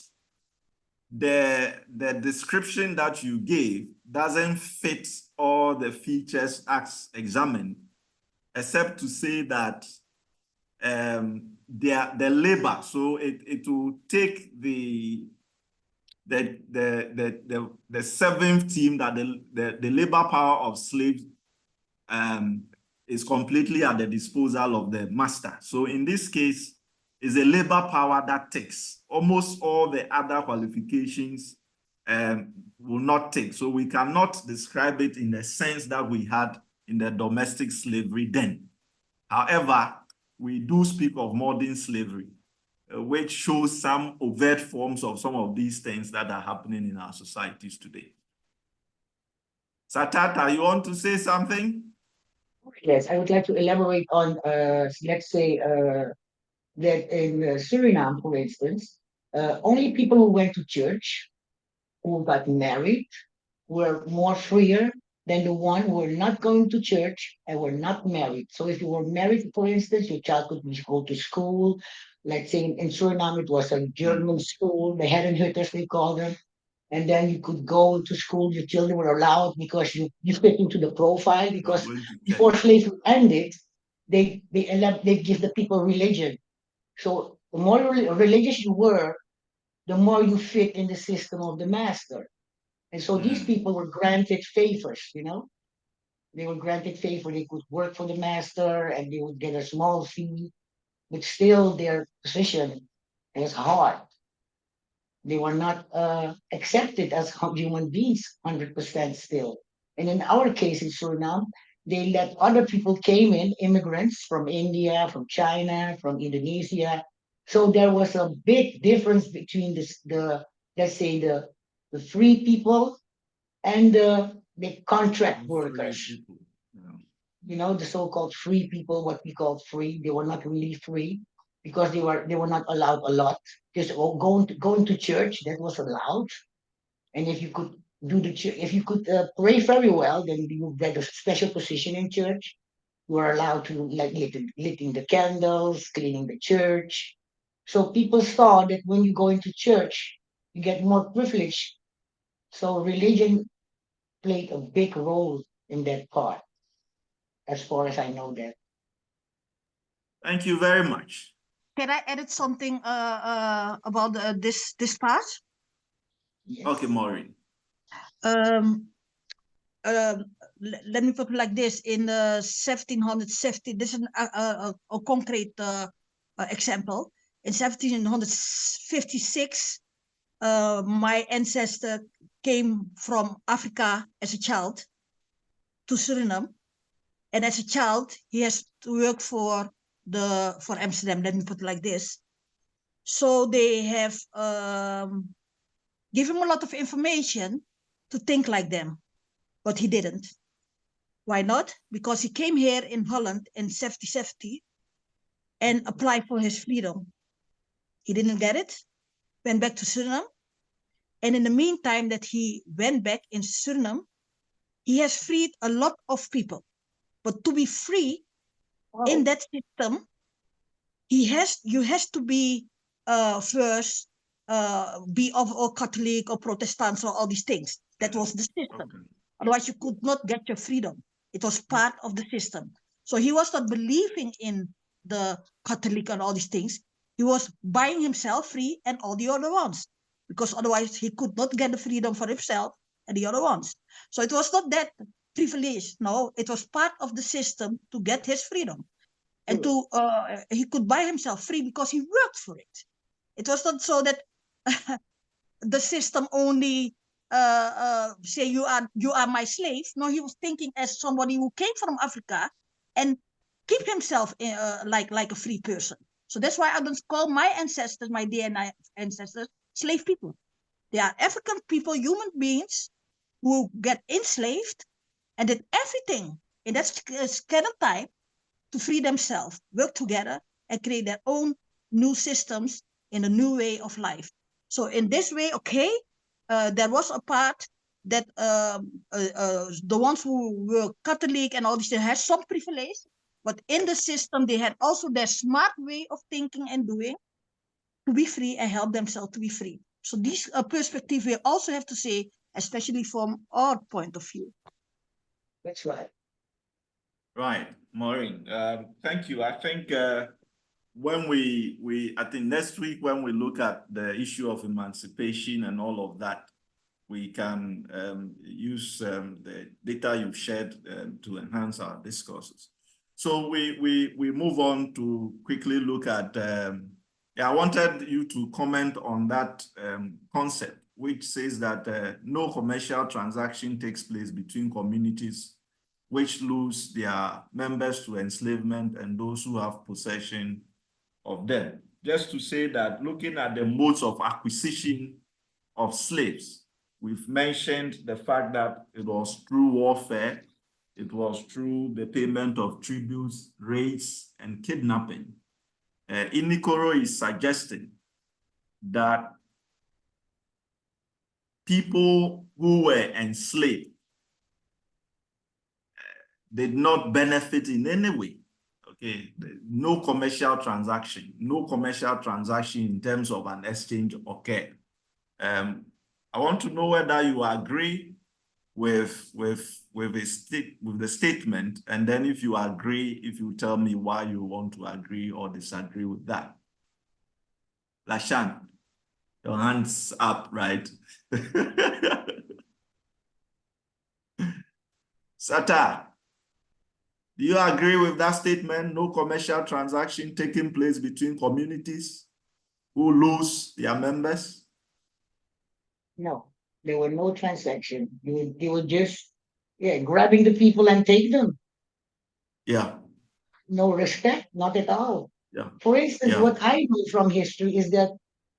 the description that you gave doesn't fit all the features as examined, except to say that the labor, so it will take the seventh team, that the labor power of slaves is completely at the disposal of the master. So in this case, is a labor power that takes. Almost all the other qualifications will not take. So we cannot describe it in the sense that we had in the domestic slavery then. However, we do speak of modern slavery. which shows some overt forms of some of these things that are happening in our societies today. Satata, you want to say something? Yes, I would like to elaborate on, let's say, that in Suriname, for instance, only people who went to church, who got married, were more freer than the one who were not going to church and were not married. So if you were married, for instance, your child could go to school. Let's say in Suriname, it was a German school, the Herrenhutters, they call them. And then you could go to school, your children were allowed because you fit into the profile, because before slavery ended, they give the people religion. So the more religious you were, the more you fit in the system of the master. And so these people were granted favors, you know. They were granted favor. They could work for the master and they would get a small fee, but still their position is hard. They were not accepted as human beings 100% still. And in our case in Suriname, they let other people came in, immigrants from India, from China, from Indonesia. So there was a big difference between the let's say the free people and the contract workers. You know, the so-called free people, what we call free, they were not really free because they were not allowed a lot. Just going to church, that was allowed, and if you could if you could pray very well, then you get a special position in church. You were allowed to like lighting the candles, cleaning the church. So people saw that when you go into church, you get more privilege. So religion played a big role in that part, as far as I know that. Thank you very much. Can I edit something about this part? Yes. Okay, Maureen. Let me put it like this. In 1770, this is a concrete example. In 1756, my ancestor came from Africa as a child to Suriname. And as a child, he has to work for Amsterdam. Let me put it like this. So they have given him a lot of information to think like them, but he didn't. Why not? Because he came here in Holland in 1770 and applied for his freedom. He didn't get it, went back to Suriname. And in the meantime that he went back in Suriname, he has freed a lot of people. But to be free in that system, you has to be first be of or Catholic or Protestant or all these things. That was the system. Okay. Otherwise, you could not get your freedom. It was part of the system. So he was not believing in the Catholic and all these things. He was buying himself free and all the other ones, because otherwise he could not get the freedom for himself and the other ones. So it was not that privilege. No, it was part of the system to get his freedom. And to he could buy himself free because he worked for it. It was not so that the system only say you are my slave. No, he was thinking as somebody who came from Africa and keep himself like a free person. So that's why I don't call my ancestors, my DNA ancestors, slave people. They are African people, human beings who get enslaved and did everything in that scatter time to free themselves, work together, and create their own new systems in a new way of life. So in this way, okay, there was a part that the ones who were Catholic and all this, they had some privilege, but in the system, they had also their smart way of thinking and doing to be free and help themselves to be free. So this perspective we also have to say, especially from our point of view. That's right. Right, Maureen. Thank you. I think when I think next week when we look at the issue of emancipation and all of that, we can use the data you've shared to enhance our discourses. So we move on to quickly look at. I wanted you to comment on that concept, which says that no commercial transaction takes place between communities which lose their members to enslavement and those who have possession of them. just to say that looking at the modes of acquisition of slaves, we've mentioned the fact that it was through warfare, it was through the payment of tributes, raids, and kidnapping. Inikoro is suggesting that people who were enslaved did not benefit in any way. Okay, no commercial transaction in terms of an exchange occurred. I want to know whether you agree with the statement, and then if you agree, if you tell me why you want to agree or disagree with that. Lashan, your hands up, right? Sata, do you agree with that statement? No commercial transaction taking place between communities who lose their members? No, there were no transaction. They were just grabbing the people and take them. Yeah. No respect, not at all. Yeah. For instance, Yeah. what I know from history is that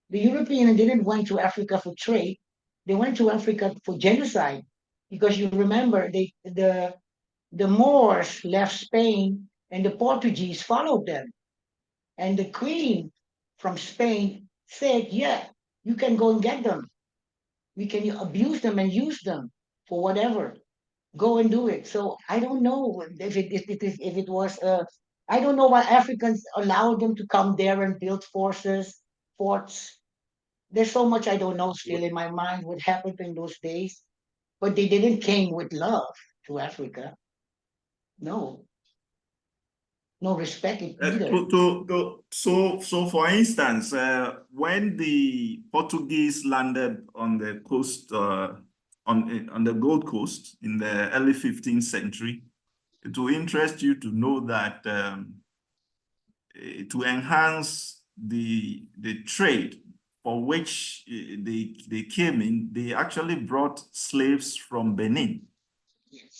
the Europeans didn't went to Africa for trade. They went to Africa for genocide. Because you remember the Moors left Spain and the Portuguese followed them. And the queen from Spain said, yeah, you can go and get them. We can abuse them and use them for whatever. Go and do it. So I don't know if it was I don't know why Africans allowed them to come there and build forts. There's so much I don't know still in my mind what happened in those days. But they didn't came with love to Africa. No. No respect either. So for instance, when the Portuguese landed on the coast, on the Gold Coast in the early 15th century, it will interest you to know that to enhance the trade for which they came in, they actually brought slaves from Benin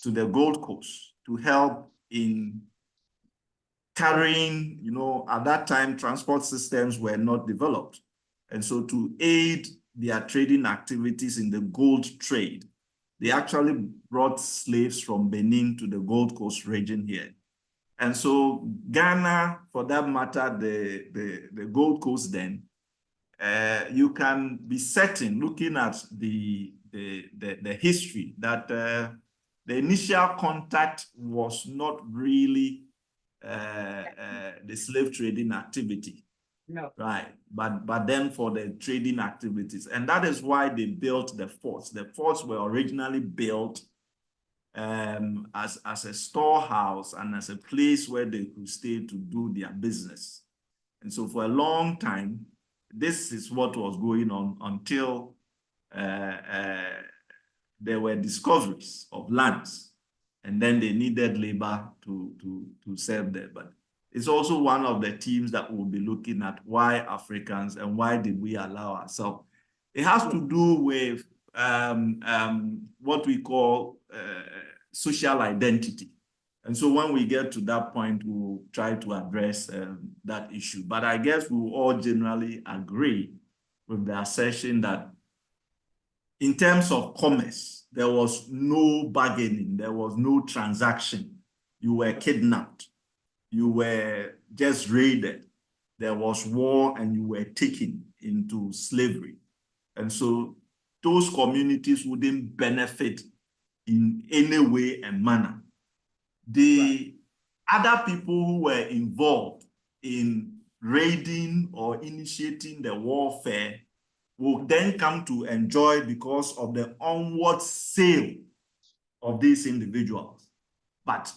to the Gold Coast to help in carrying, at that time, transport systems were not developed. And so to aid their trading activities in the gold trade, they actually brought slaves from Benin to the Gold Coast region here. And so Ghana, for that matter, the Gold Coast then, you can be certain, looking at the history, that the initial contact was not really the slave trading activity. No. Right. But then for the trading activities. And that is why they built the forts. The forts were originally built as a storehouse and as a place where they could stay to do their business. And so for a long time, this is what was going on until there were discoveries of lands. And then they needed labor to serve them. But it's also one of the themes that we'll be looking at, why Africans and why did we allow ourselves. It has to do with what we call social identity. And so when we get to that point, we'll try to address that issue. But I guess we will all generally agree with the assertion that in terms of commerce, there was no bargaining, there was no transaction. You were kidnapped, you were just raided, there was war, and you were taken into slavery. And so those communities wouldn't benefit in any way and manner. The other people who were involved in raiding or initiating the warfare will then come to enjoy because of the onward sale of these individuals. But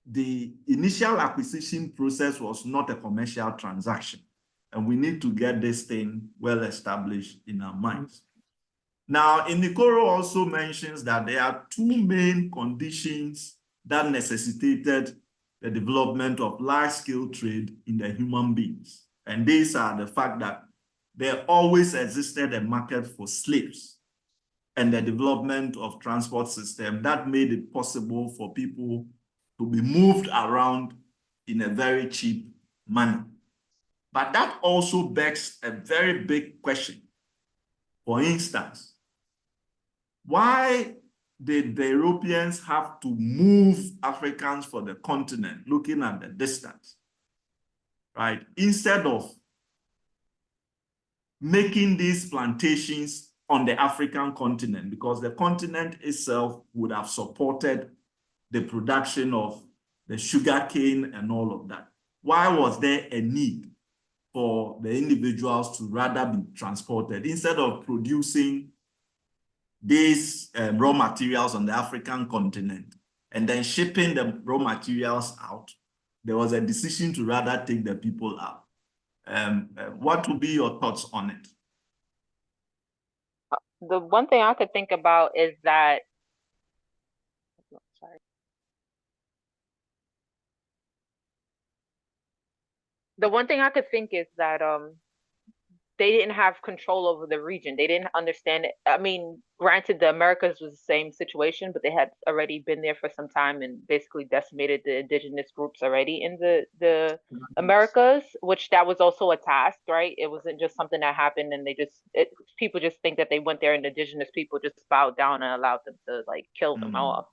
the initial acquisition process was not a commercial transaction. And we need to get this thing well established in our minds. Now, Inikoro also mentions that there are two main conditions that necessitated the development of large-scale trade in the human beings. And these are the fact that there always existed a market for slaves and the development of transport system that made it possible for people to be moved around in a very cheap manner. But that also begs a very big question. For instance, why did the Europeans have to move Africans for the continent, looking at the distance, right? Instead of making these plantations on the African continent, because the continent itself would have supported the production of the sugar cane and all of that. Why was there a need for the individuals to rather be transported instead of producing these raw materials on the African continent and then shipping the raw materials out? There was a decision to rather take the people out. What would be your thoughts on it? The one thing I could think about is that, sorry. The one thing I could think is that they didn't have control over the region. They didn't understand it. I mean, granted, the Americas was the same situation, but they had already been there for some time and basically decimated the indigenous groups already in the Americas, which that was also a task, right? It wasn't just something that happened and people just think that they went there and indigenous people just bowed down and allowed them to like kill them off.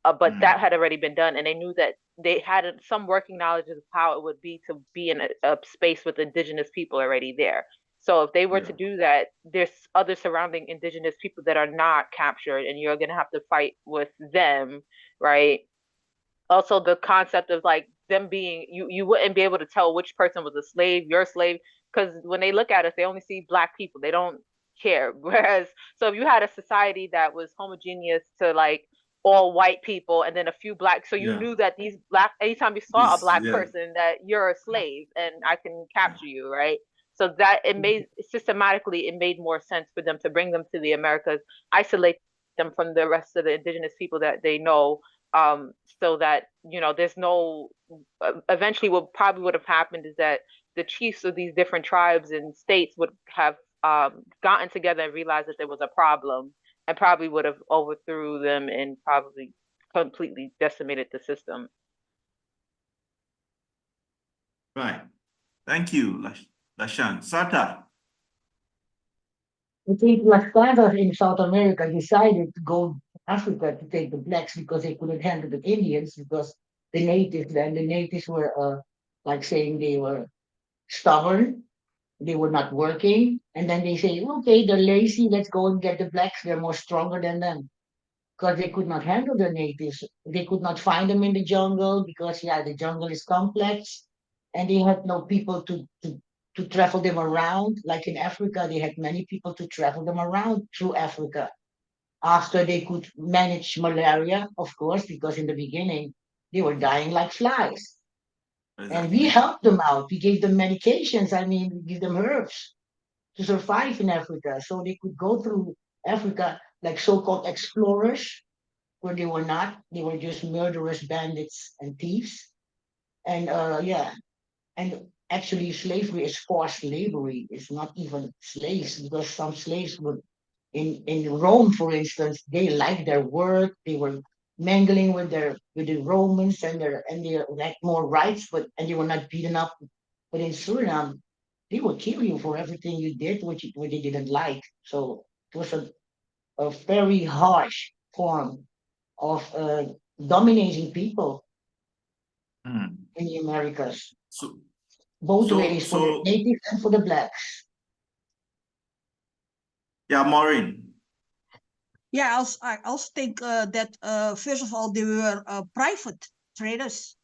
But that had already been done, and they knew that they had some working knowledge of how it would be to be in a space with indigenous people already there. So if they were to do that, there's other surrounding indigenous people that are not captured, and you're gonna have to fight with them, right? Also, the concept of like them being, you wouldn't be able to tell which person was a slave, your slave, because when they look at us, they only see Black people. They don't care. Whereas, so if you had a society that was homogeneous to like all white people and then a few Black, so you knew that these Black, anytime you saw a Black person, that you're a slave and I can capture you, right? So that it made systematically, it made more sense for them to bring them to the Americas, isolate them from the rest of the indigenous people that they know, so that, you know, there's no, eventually what probably would have happened is that the chiefs of these different tribes and states would have gotten together and realized that there was a problem, and probably would have overthrew them and probably completely decimated the system. Right. Thank you, Lashan. Sata. I think Las Casas in South America decided to go to Africa to take the Blacks because they couldn't handle the Indians, because the natives were like saying they were stubborn, they were not working, and then they say, okay, they're lazy, let's go and get the Blacks, they're more stronger than them. Because they could not handle the natives. They could not find them in the jungle because the jungle is complex, and they had no people to travel them around. Like in Africa, they had many people to travel them around through Africa. After they could manage malaria, of course, because in the beginning they were dying like flies. And we helped them out. We gave them medications. I mean, we give them herbs to survive in Africa. So they could go through Africa like so-called explorers, where they were not. They were just murderous bandits and thieves. And and actually slavery is forced slavery. It's not even slaves, because some slaves would in Rome, for instance, they liked their work. They were mingling with the Romans, and they had more rights, and they were not beaten up. But in Suriname, they would kill you for everything you did, which they didn't like. So it was a very harsh form of dominating people in the Americas. Both ways, for the natives and for the Blacks. Yeah, Maureen. Yeah, I also think that first of all, they were private traders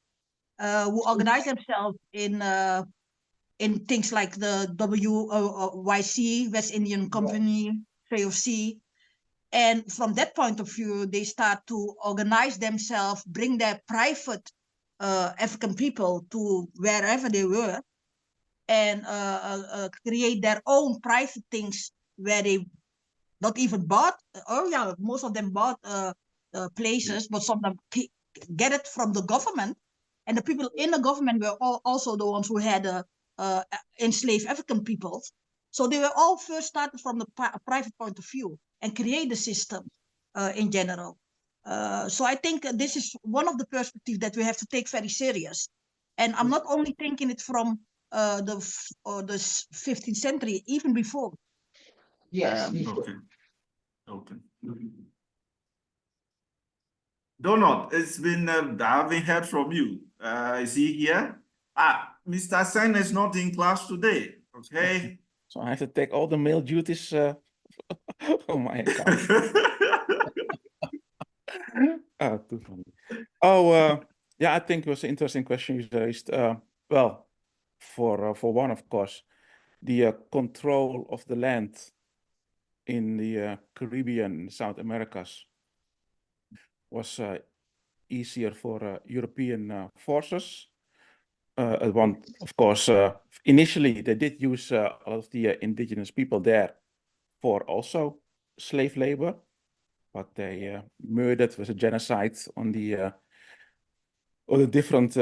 who organized themselves in things like the WYC, West Indian Company, VOC. And from that point of view, they start to organize themselves, bring their private African people to wherever they were, and create their own private things where they not even bought. Most of them bought places, but some of them get it from the government. And the people in the government were also the ones who had enslaved African people. So they were all first started from the private point of view and create the system in general. So I think this is one of the perspectives that we have to take very serious. And I'm not only thinking it from the 15th century, even before. Yes, before. Okay. Okay. Donald, it's been, I haven't heard from you. Is he here? Ah, Mr. Sen is not in class today. Okay. So I have to take all the male duties on my account. Too funny. Oh, yeah, I think it was an interesting question you raised. Well, for one, of course, the control of the land in the Caribbean, South Americas was easier for European forces. One, of course, initially they did use a lot of the indigenous people there for also slave labor, but they murdered with a genocide on the different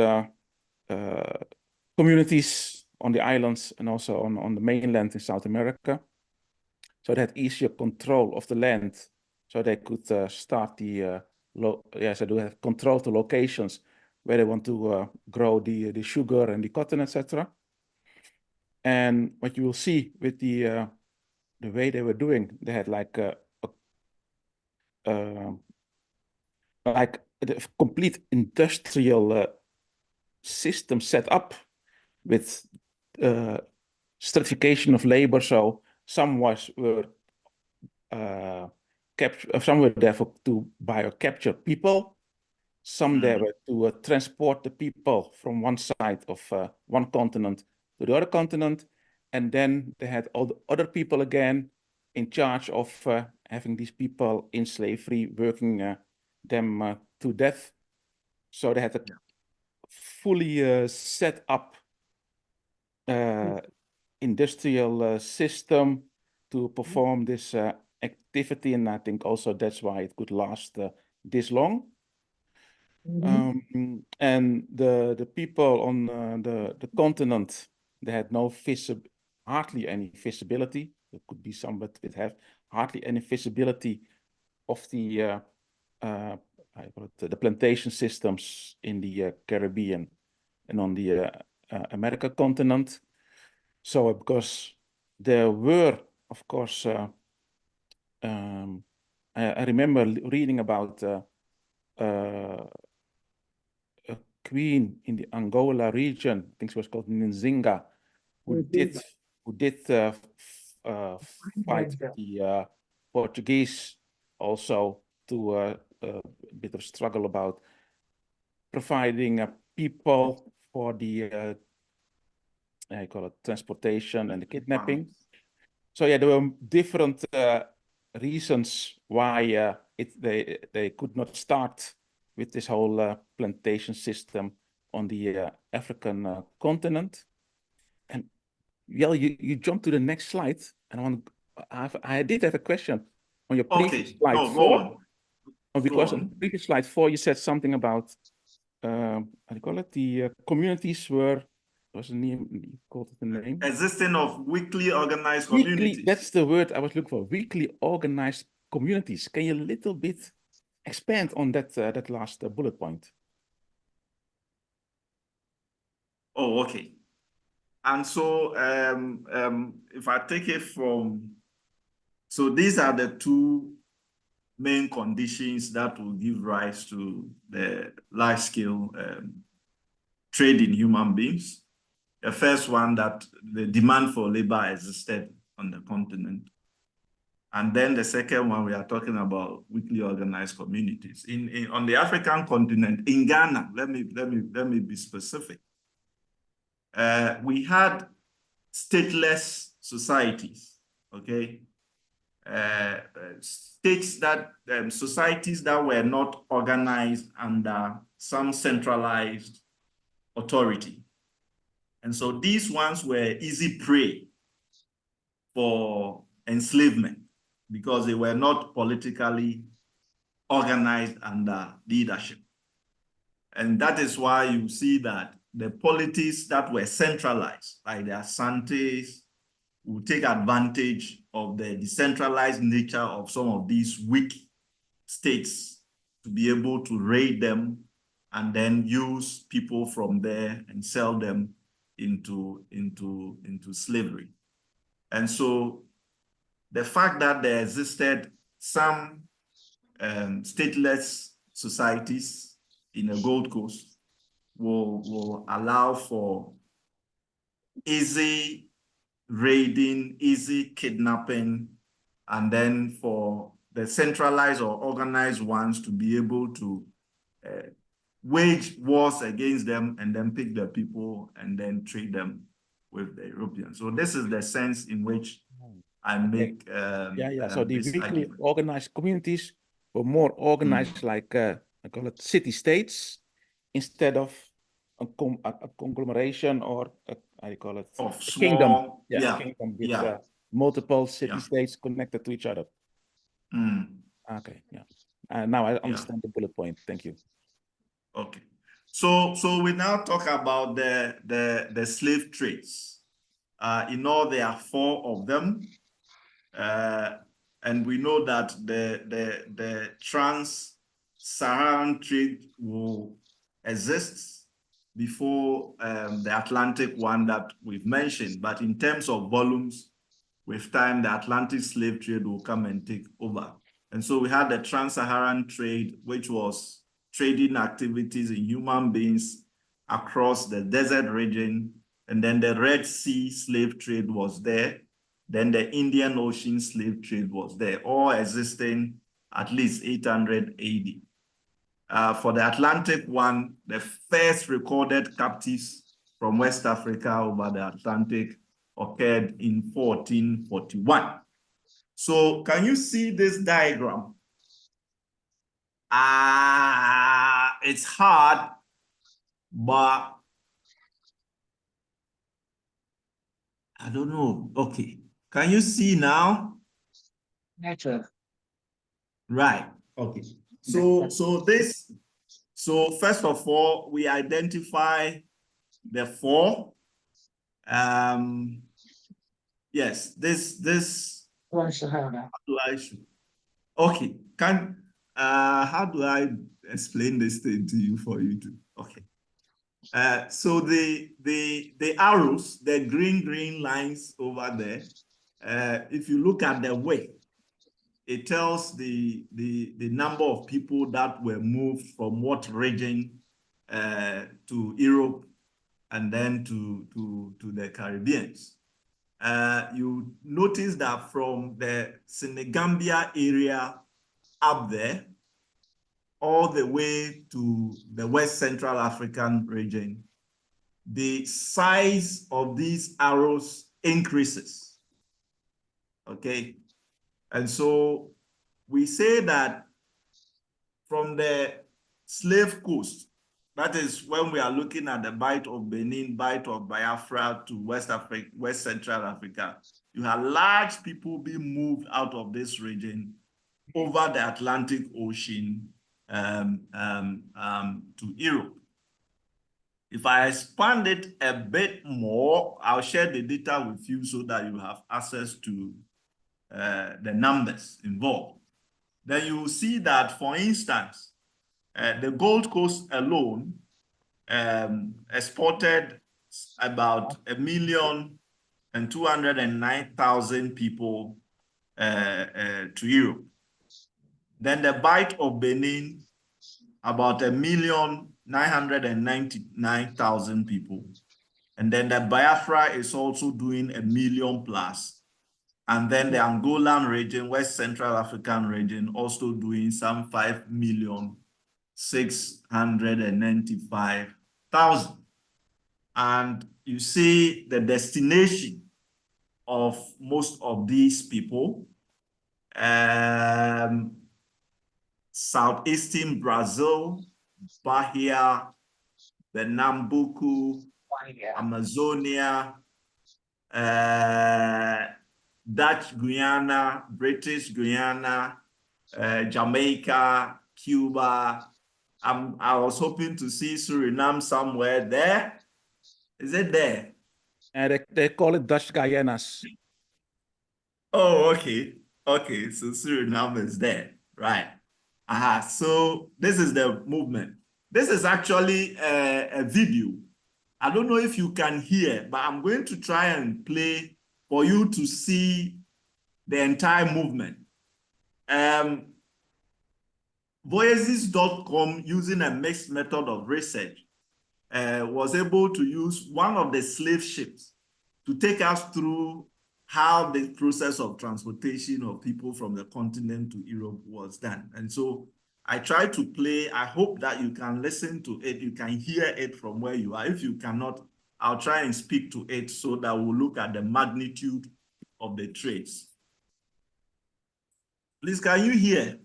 communities on the islands and also on the mainland in South America. So they had easier control of the land, so they could start the so they have control to locations where they want to grow the sugar and the cotton, etc. And what you will see with the way they were doing, they had like a complete industrial system set up with stratification of labor. So some were some were there to buy or capture people. Some there were to transport the people from one side of one continent to the other continent. And then they had all the other people again in charge of having these people in slavery, working them to death. So they had a fully set up industrial system to perform this activity. And I think also that's why it could last this long. And the people on the continent, they had hardly any visibility. There could be some, but it have hardly any visibility of the the plantation systems in the Caribbean and on the America continent. So because there were, of course, I remember reading about a queen in the Angola region, I think she was called Nzinga, who did fight the Portuguese also to a bit of struggle about providing people for the I call it transportation and the kidnapping. So yeah, there were different reasons why they could not start with this whole plantation system on the African continent. And yeah, you jump to the next slide, and I did have a question on your previous slide no, 4. Go Because on. on the previous slide 4, you said something about how do you call it? The communities were, what's the name? You called it the name? Existing of weekly organized Weekly, communities. that's the word I was looking for. Weekly organized communities. Can you a little bit expand on that that last bullet point? Oh, okay. And so if I take it from, so these are the two main conditions that will give rise to the large-scale trade in human beings. The first one, that the demand for labor existed on the continent. And then the second one, we are talking about weekly organized communities. On the African continent, in Ghana, let me be specific. We had stateless societies, okay? States that, societies that were not organized under some centralized authority. And so these ones were easy prey for enslavement because they were not politically organized under leadership. And that is why you see that the polities that were centralized, like the Asantes, will take advantage of the decentralized nature of some of these weak states to be able to raid them and then use people from there and sell them into slavery. And so the fact that there existed some stateless societies in the Gold Coast will allow for easy raiding, easy kidnapping, and then for the centralized or organized ones to be able to wage wars against them and then pick the people and then trade them with the Europeans. So this is the sense in which I make So the this weakly argument. organized communities were more organized, like I call it city-states, instead of a conglomeration or how do you call it? Of A small, kingdom. yeah, A kingdom with yeah. multiple city-states connected to each other. Okay, yeah. Now I understand the bullet point. Thank you. Okay. So we now talk about the slave trades. In all, there are 4 of them. And we know that the trans-Saharan trade will exist before the Atlantic one that we've mentioned. But in terms of volumes, with time, the Atlantic slave trade will come and take over. And so we had the trans-Saharan trade, which was trading activities in human beings across the desert region. And then the Red Sea slave trade was there. Then the Indian Ocean slave trade was there, all existing at least 800 AD. For the Atlantic one, the first recorded captives from West Africa over the Atlantic occurred in 1441. So can you see this diagram? It's hard, but I don't know. Okay. Can you see now? Better. Right. Okay. So first of all, we identify the 4. Yes, this Sahara. Okay. How do I explain this thing to you for you to okay. So the arrows, the green lines over there, if you look at the width, it tells the number of people that were moved from what region to Europe and then to the Caribbeans. You notice that from the Senegambia area up there, all the way to the West Central African region, the size of these arrows increases. Okay. And so we say that from the slave coast, that is when we are looking at the Bight of Benin, Bight of Biafra to West Central Africa, you have large people being moved out of this region over the Atlantic Ocean to Europe. If I expand it a bit more, I'll share the data with you so that you have access to the numbers involved. Then you will see that, for instance, the Gold Coast alone exported about 1,209,000 people to Europe. Then the Bight of Benin, about 1,999,000 people. And then the Biafra is also doing 1 million plus. And then the Angolan region, West Central African region, also doing some 5,695,000. And you see the destination of most of these people. Southeastern Brazil, Bahia, the Nambuku, Amazonia, Dutch Guyana, British Guyana, Jamaica, Cuba. I was hoping to see Suriname somewhere there. Is it there? And they call it Dutch Guyanas. Oh, okay. Okay, so Suriname is there, right? So this is the movement. This is actually a video I don't know if you can hear, but I'm going to try and play for you to see the entire movement. Voyages.com, using a mixed method of research, was able to use one of the slave ships to take us through how the process of transportation of people from the continent to Europe was done. And so I try to play. I hope that you can listen to it. You can hear it from where you are. If you cannot, I'll try and speak to it so that we'll look at the magnitude of the trades. Please, can you hear?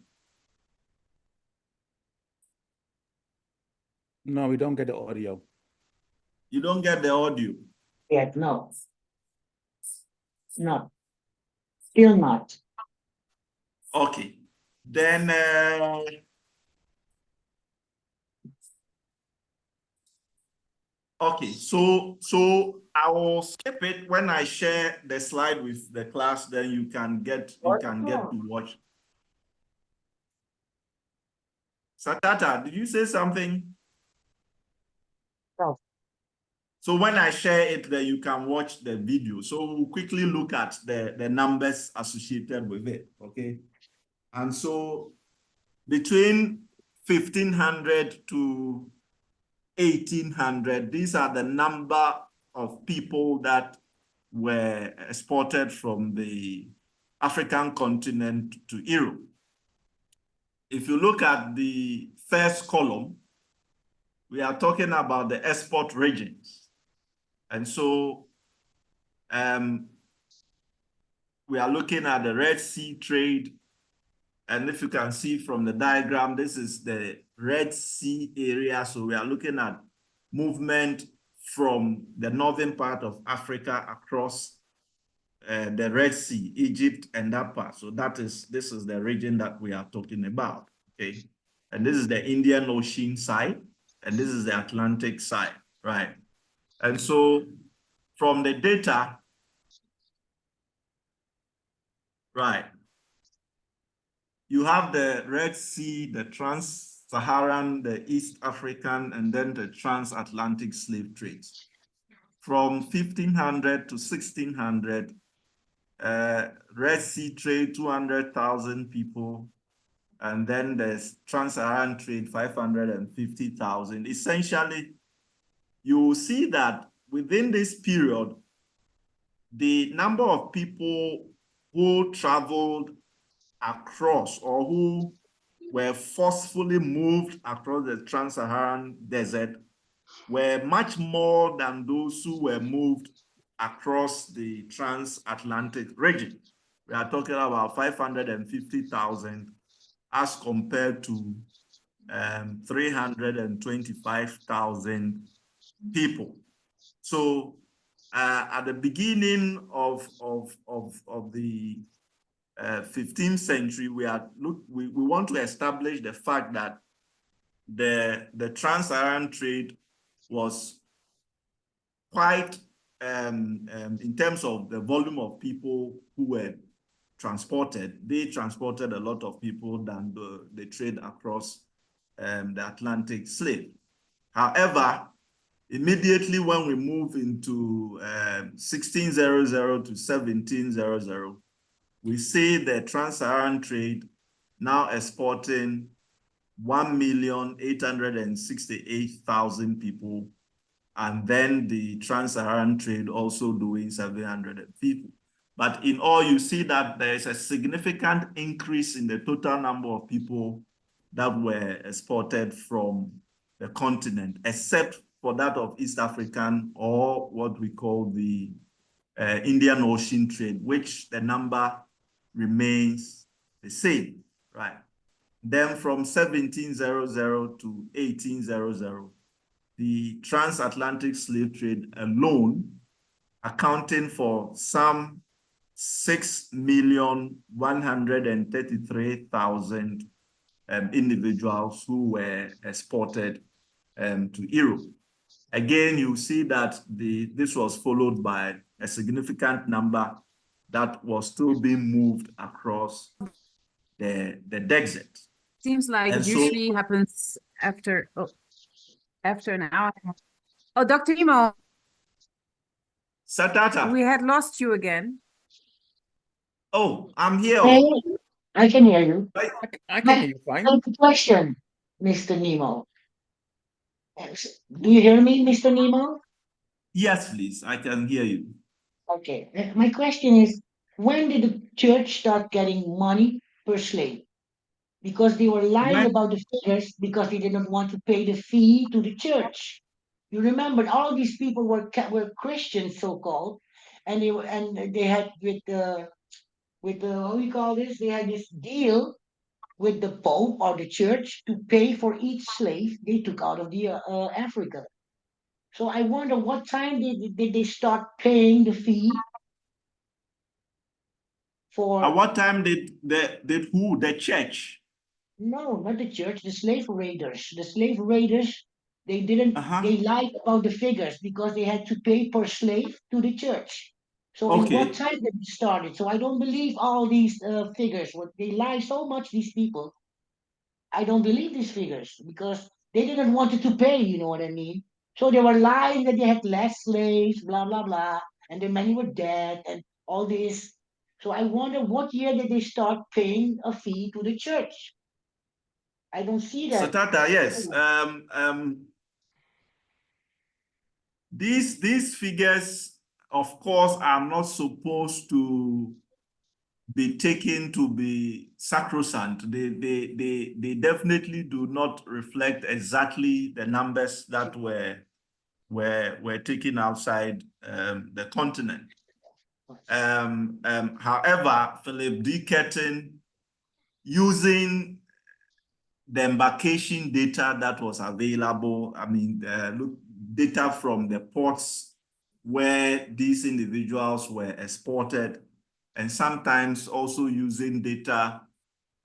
No, we don't get the audio. You don't get the audio? Yet, no. No. Still not. Okay. Then okay, so I will skip it. When I share the slide with the class, then you can get to watch. Satata, did you say something? No. So when I share it, then you can watch the video. So we'll quickly look at the numbers associated with it, okay? And so between 1500 to 1800, these are the number of people that were exported from the African continent to Europe. If you look at the first column, we are talking about the export regions. And so we are looking at the Red Sea trade. And if you can see from the diagram, this is the Red Sea area. So we are looking at movement from the northern part of Africa across the Red Sea, Egypt, and that part. So this is the region that we are talking about, okay? And this is the Indian Ocean side, and this is the Atlantic side, right? And so from the data, right, you have the Red Sea, the Trans-Saharan, the East African, and then the transatlantic slave trades. From 1500 to 1600, Red Sea trade, 200,000 people, and then there's Trans-Saharan trade, 550,000. Essentially, you will see that within this period, the number of people who traveled across or who were forcefully moved across the Trans-Saharan desert were much more than those who were moved across the transatlantic region. We are talking about 550,000 as compared to 325,000 people. So at the beginning of the 15th century, we want to establish the fact that the trans-Saharan trade was quite, in terms of the volume of people who were transported, they transported a lot of people than the trade across the Atlantic slave. However, immediately when we move into 1600 to 1700, we see the trans-Saharan trade now exporting 1,868,000 people, and then the trans-Saharan trade also doing 700 people. But in all, you see that there's a significant increase in the total number of people that were exported from the continent, except for that of East African, or what we call the Indian Ocean trade, which the number remains the same, right? Then from 1700 to 1800, the transatlantic slave trade alone accounting for some 6,133,000 individuals who were exported to Europe. Again, you see that this was followed by a significant number that was still being moved across the desert. Seems like And it so- usually happens after an hour. Oh, Dr. Imo, Satata. we had lost you again. Oh, I'm here. Hey, I can hear you. I can hear you I fine. have a question, Mr. Nemo. Do you hear me, Mr. Nemo? Yes, please. I can hear you. Okay. My question is, when did the church start getting money per slave? Because they were lying When? about the figures because they didn't want to pay the fee to the church. You remember all these people were Christians, so called, and they had with the what we call this, they had this deal with the Pope or the church to pay for each slave they took out of the Africa. So I wonder what time did they start paying the fee for? At what time did who? The church? No, not the church, the slave raiders. The slave raiders, they didn't, Uh-huh. they lied about the figures because they had to pay per slave to the church. So in what Okay. time did it started? So I don't believe all these figures. What they lie so much, these people. I don't believe these figures because they didn't want to pay. You know what I mean? So they were lying that they had less slaves, blah blah blah, and the many were dead and all this. So I wonder what year did they start paying a fee to the church? I don't see that. Satata, yes. These figures, of course, are not supposed to be taken to be sacrosanct. They definitely do not reflect exactly the numbers that were taken outside the continent. However, Philip D. Ketton, using the embarkation data that was available, I mean, look, data from the ports where these individuals were exported, and sometimes also using data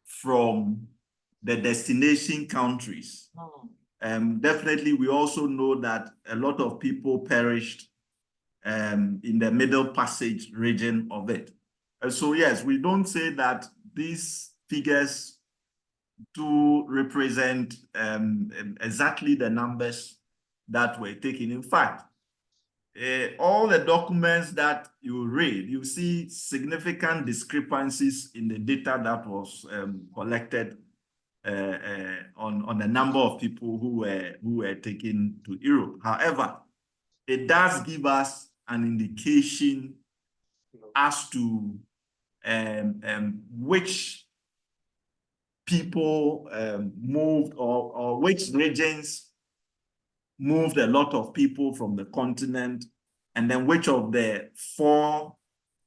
from the destination countries. Definitely, we also know that a lot of people perished in the Middle Passage region of it. So yes, we don't say that these figures to represent exactly the numbers that were taken. In fact, all the documents that you read, you see significant discrepancies in the data that was collected on the number of people who were taken to Europe. However, it does give us an indication as to which people moved or which regions moved a lot of people from the continent, and then which of the 4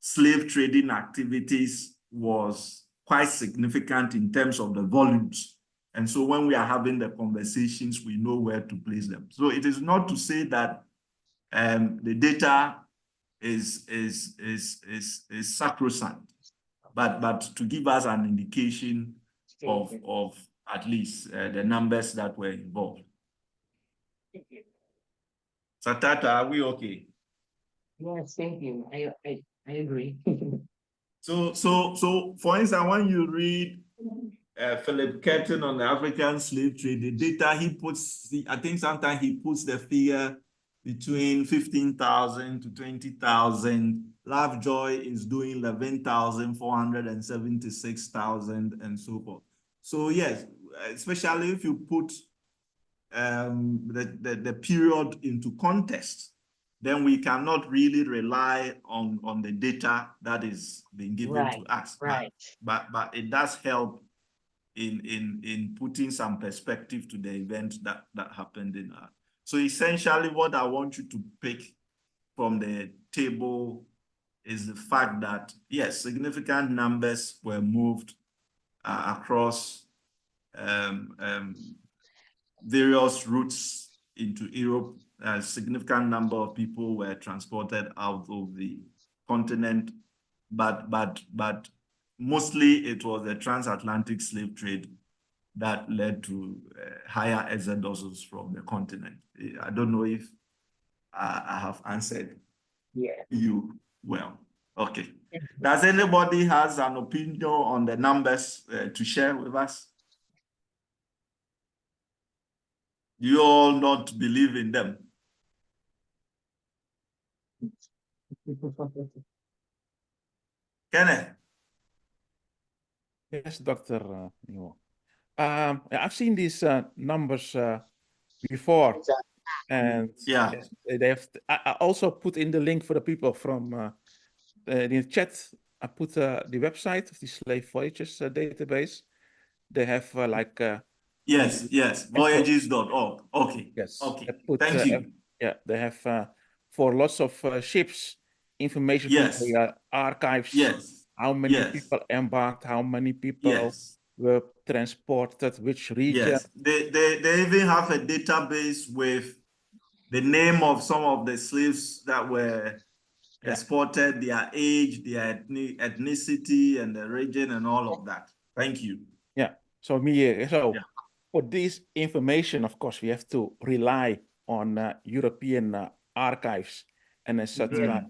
slave trading activities was quite significant in terms of the volumes. And so when we are having the conversations, we know where to place them. So it is not to say that the data is sacrosanct, but to give us an indication of at least the numbers that were involved. Satata, are we okay? Yes, thank you. I agree. So for instance, when you read Philip Ketton on the African slave trade, the data he puts, I think sometimes he puts the figure between 15,000 to 20,000. Lovejoy is doing 11,476,000 and so forth. So yes, especially if you put the period into context, then we cannot really rely on the data that is being given to us. Right. But it does help in putting some perspective to the event that happened in our. So essentially what I want you to pick from the table is the fact that, yes, significant numbers were moved across various routes into Europe. A significant number of people were transported out of the continent, but mostly it was the transatlantic slave trade that led to higher exoduses from the continent. I don't know if I have answered you well. Okay. Does anybody has an opinion on the numbers to share with us? You all not believe in them? Kenneth. Yes, Dr. Nemo. I've seen these numbers before, and Yeah. yes, they have. I also put in the link for the people from in the chat. I put the website of the Slave Voyages database. They have Yes, yes, voyages.org. Okay, yes. okay. I put Thank you. yeah, they have for lots of ships information from Yes, the archives. yes, How many yes, people embarked? How many people yes, were transported? Which region? yes. They even have a database with the name of some of the slaves that were Yeah. exported, their age, their ethnicity, and the region, and all of that. Thank you. Yeah. So for this information, of course, we have to rely on European archives. And as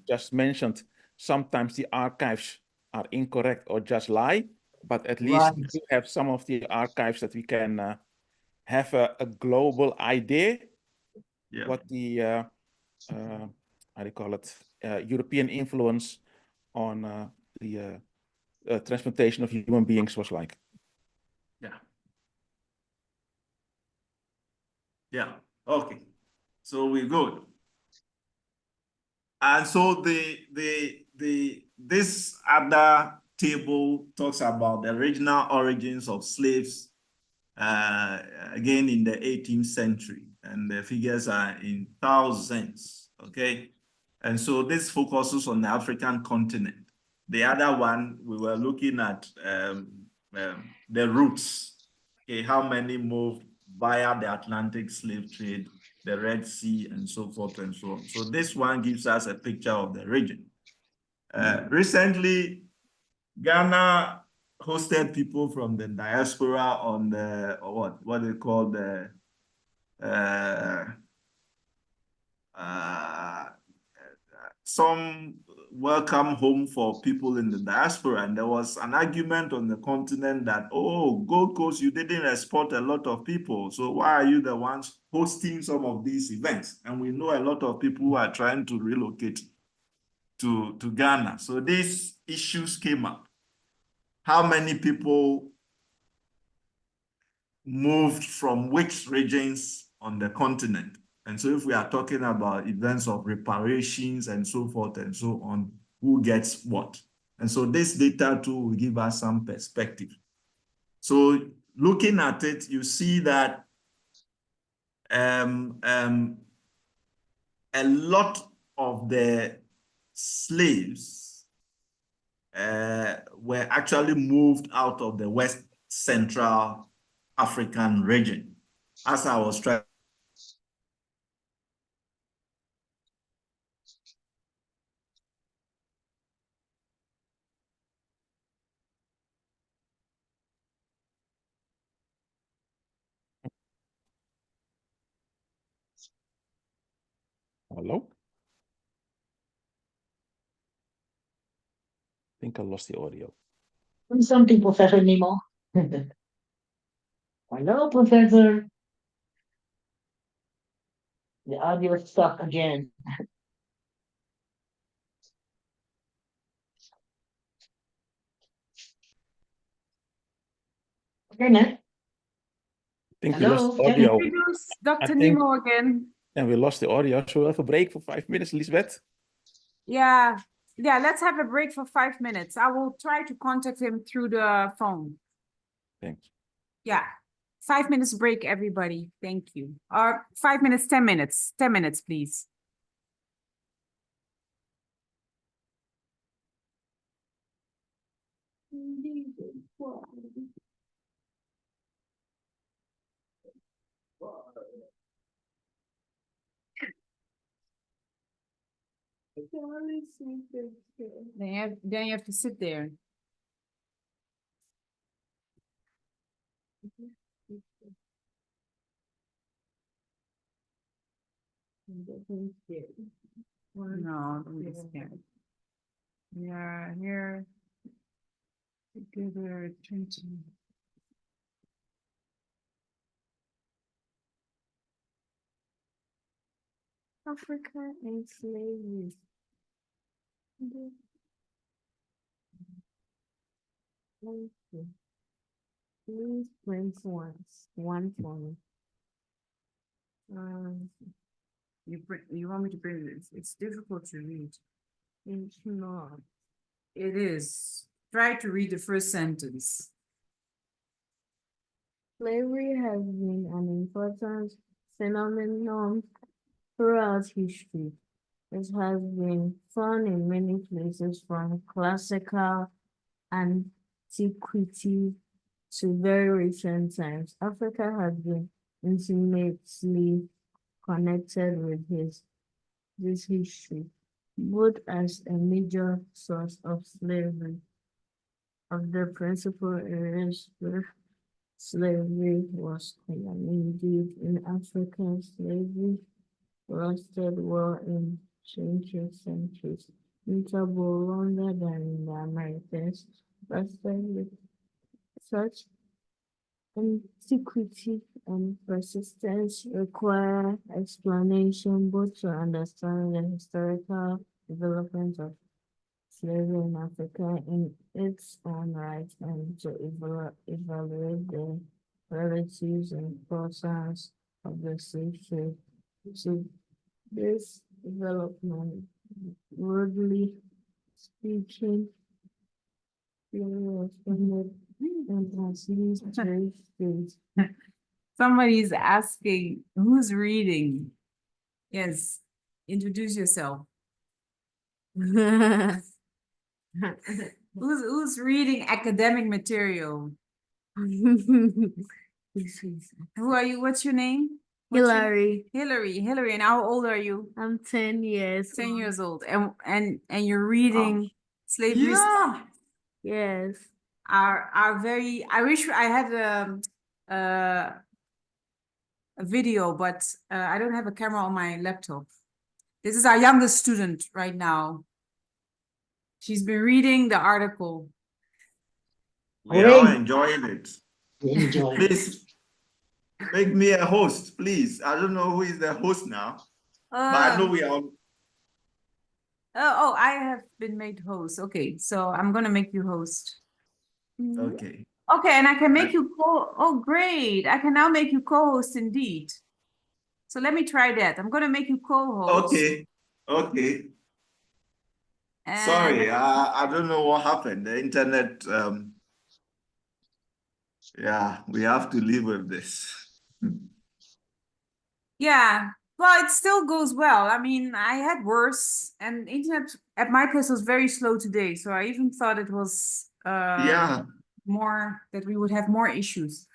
just mentioned, sometimes the archives are incorrect or just lie, but at least we do have some of the archives that we can have a global idea what the how do you call it, European influence on the transplantation of human beings was like. Yeah. Yeah. Okay. So we're good. And so this other table talks about the regional origins of slaves, again in the 18th century, and the figures are in thousands. Okay, and so this focuses on the African continent. The other one we were looking at the routes. Okay, how many moved via the Atlantic slave trade, the Red Sea, and so forth and so on. So this one gives us a picture of the region. Recently, Ghana hosted people from the diaspora on the, or what they call the some welcome home for people in the diaspora. And there was an argument on the continent that, oh, Gold Coast, you didn't export a lot of people. So why are you the ones hosting some of these events? And we know a lot of people who are trying to relocate to Ghana. So these issues came up. How many people moved from which regions on the continent? And so if we are talking about events of reparations and so forth and so on, who gets what? And so this data too will give us some perspective. So looking at it, you see that a lot of the slaves were actually moved out of the West Central African region. As I was trying. Hello? I think I lost the audio. Something, Professor Nemo. Hello, Professor. The audio is stuck again. Okay, Nat. I think we Hello, lost can audio. We lose Dr. I think- Nemo again. And we lost the audio. So we'll have a break for 5 minutes, Lisbeth. Yeah, let's have a break for 5 minutes. I will try to contact him through the phone. Thanks. Yeah, 5 minutes break, everybody. Thank you. Or 5 minutes, 10 minutes. 10 minutes, please. Then you have to sit there. No, don't be scared. We are here together, 20. Africa and slavery. Please print one for me. You want me to print it? It's difficult to read. It's not. It is. Try to read the first sentence. Slavery has been an important phenomenon throughout history. It has been found in many places from classical antiquity to very recent times. Africa has been intimately connected with this history, both as a major source of slavery, of the principal areas where slavery was common. Indeed, in Africa, slavery lasted well in 20th centuries, notable longer than in the Americas, but with such antiquity and persistence require explanation both to understand the historical development of slavery in Africa in its own right and to evaluate the relatives and causes of the slave trade. So this development, broadly speaking, somebody is asking, who's reading? Yes, introduce yourself. Who's reading academic material? Who are you? What's your name? Hillary. Hillary, and how old are you? I'm 10 years. 10 years old. And you're reading slavery. Yeah. Yes. Are very, I wish I had a video, but I don't have a camera on my laptop. This is our youngest student right now. She's been reading the article. We're all enjoying it. Enjoy. Please make me a host, please. I don't know who is the host now, but I know we are. Oh, I have been made host. Okay, so I'm gonna make you host. Okay. Okay, and I can make you oh, great. I can now make you co-host indeed. So let me try that. I'm gonna make you co-host. Okay. Okay. And Sorry, I don't know what happened. The internet, yeah, we have to live with this. yeah, well, it still goes well. I mean, I had worse, and internet at my place was very slow today. So I even thought it was Yeah. more that we would have more issues.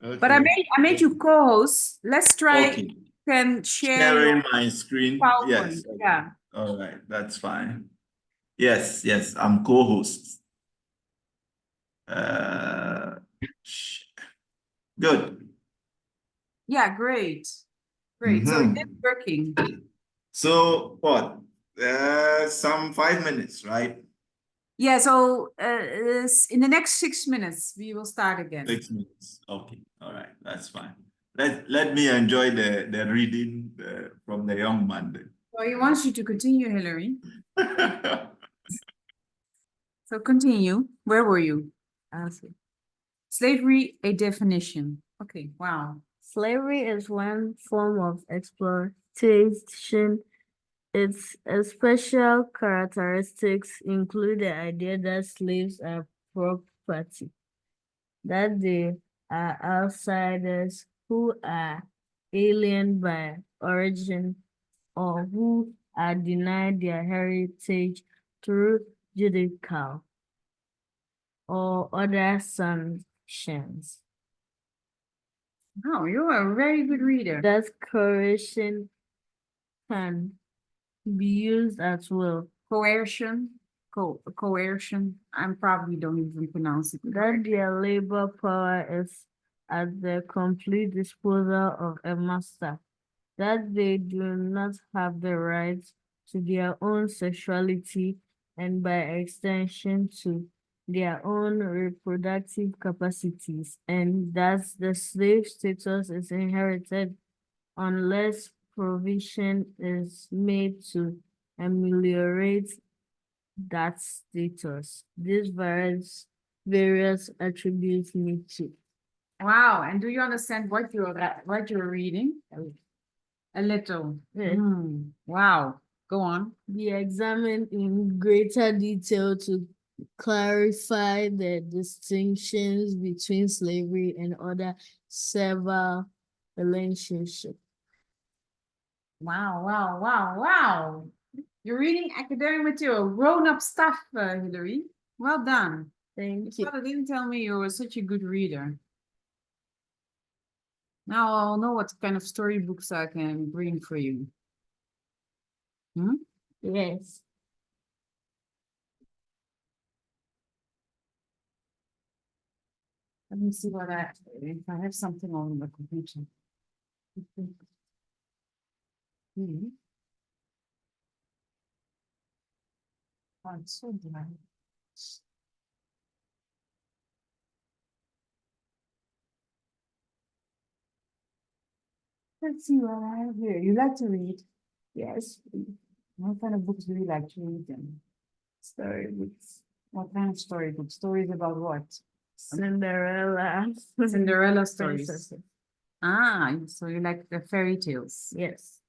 Okay. But I made you co-host. Let's try. Okay. You can share your Sharing my screen. PowerPoint. Yes. Okay. Yeah. All right. That's fine. Yes. Yes. I'm co-host. Good. Yeah, great. Great. So Mhm. it's working. So what? Some 5 minutes, right? Yeah, so in the next 6 minutes, we will start again. 6 minutes. Okay. All right. That's fine. Let me enjoy the reading from the young man then. So he wants you to continue, Hillary. So continue. Where were you? Slavery, a definition. Okay, wow. Slavery is one form of exploitation. Its special characteristics include the idea that slaves are property, that they are outsiders who are alien by origin, or who are denied their heritage through judicial or other sanctions. Oh, you're a very good reader. That coercion can be used as well. Coercion, coercion. I probably don't even pronounce it. That their labor power is at the complete disposal of a master. That they do not have the right to their own sexuality and by extension to their own reproductive capacities, and that the slave status is inherited unless provision is made to ameliorate that status. These various attributes need to. Wow, and do you understand what you're reading? A little. Yes. Wow, go on. Be examined in greater detail to clarify the distinctions between slavery and other several relationships. Wow, wow, wow, wow. You're reading academic material, grown-up stuff, Hilary. Well done. Thank Your you. father didn't tell me you were such a good reader. Now I'll know what kind of storybooks I can bring for you. Yes. Let me see if I have something on the computer. Oh, it's so dry. Let's see what I have here. You like to read? Yes. What kind of books do you like to read then? Storybooks. What kind of storybooks? Stories about what? Cinderella. Cinderella stories. Princesses. Ah, so you like the fairy tales. Yes.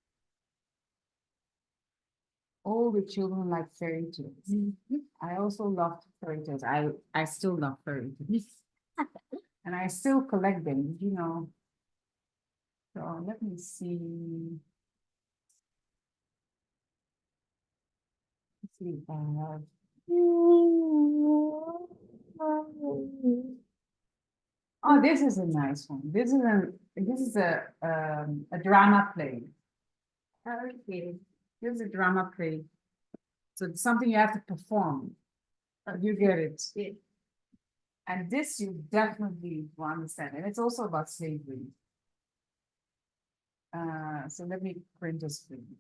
All the children like fairy tales. I also love fairy tales. I still love fairy tales. And I still collect them, you know. So let me see. Let's see if I have. Oh, this is a nice one. This is a drama play. Okay. Here's a drama play. So it's something you have to perform. You get it. And this you definitely will understand. And it's also about slavery. So let me print this for you.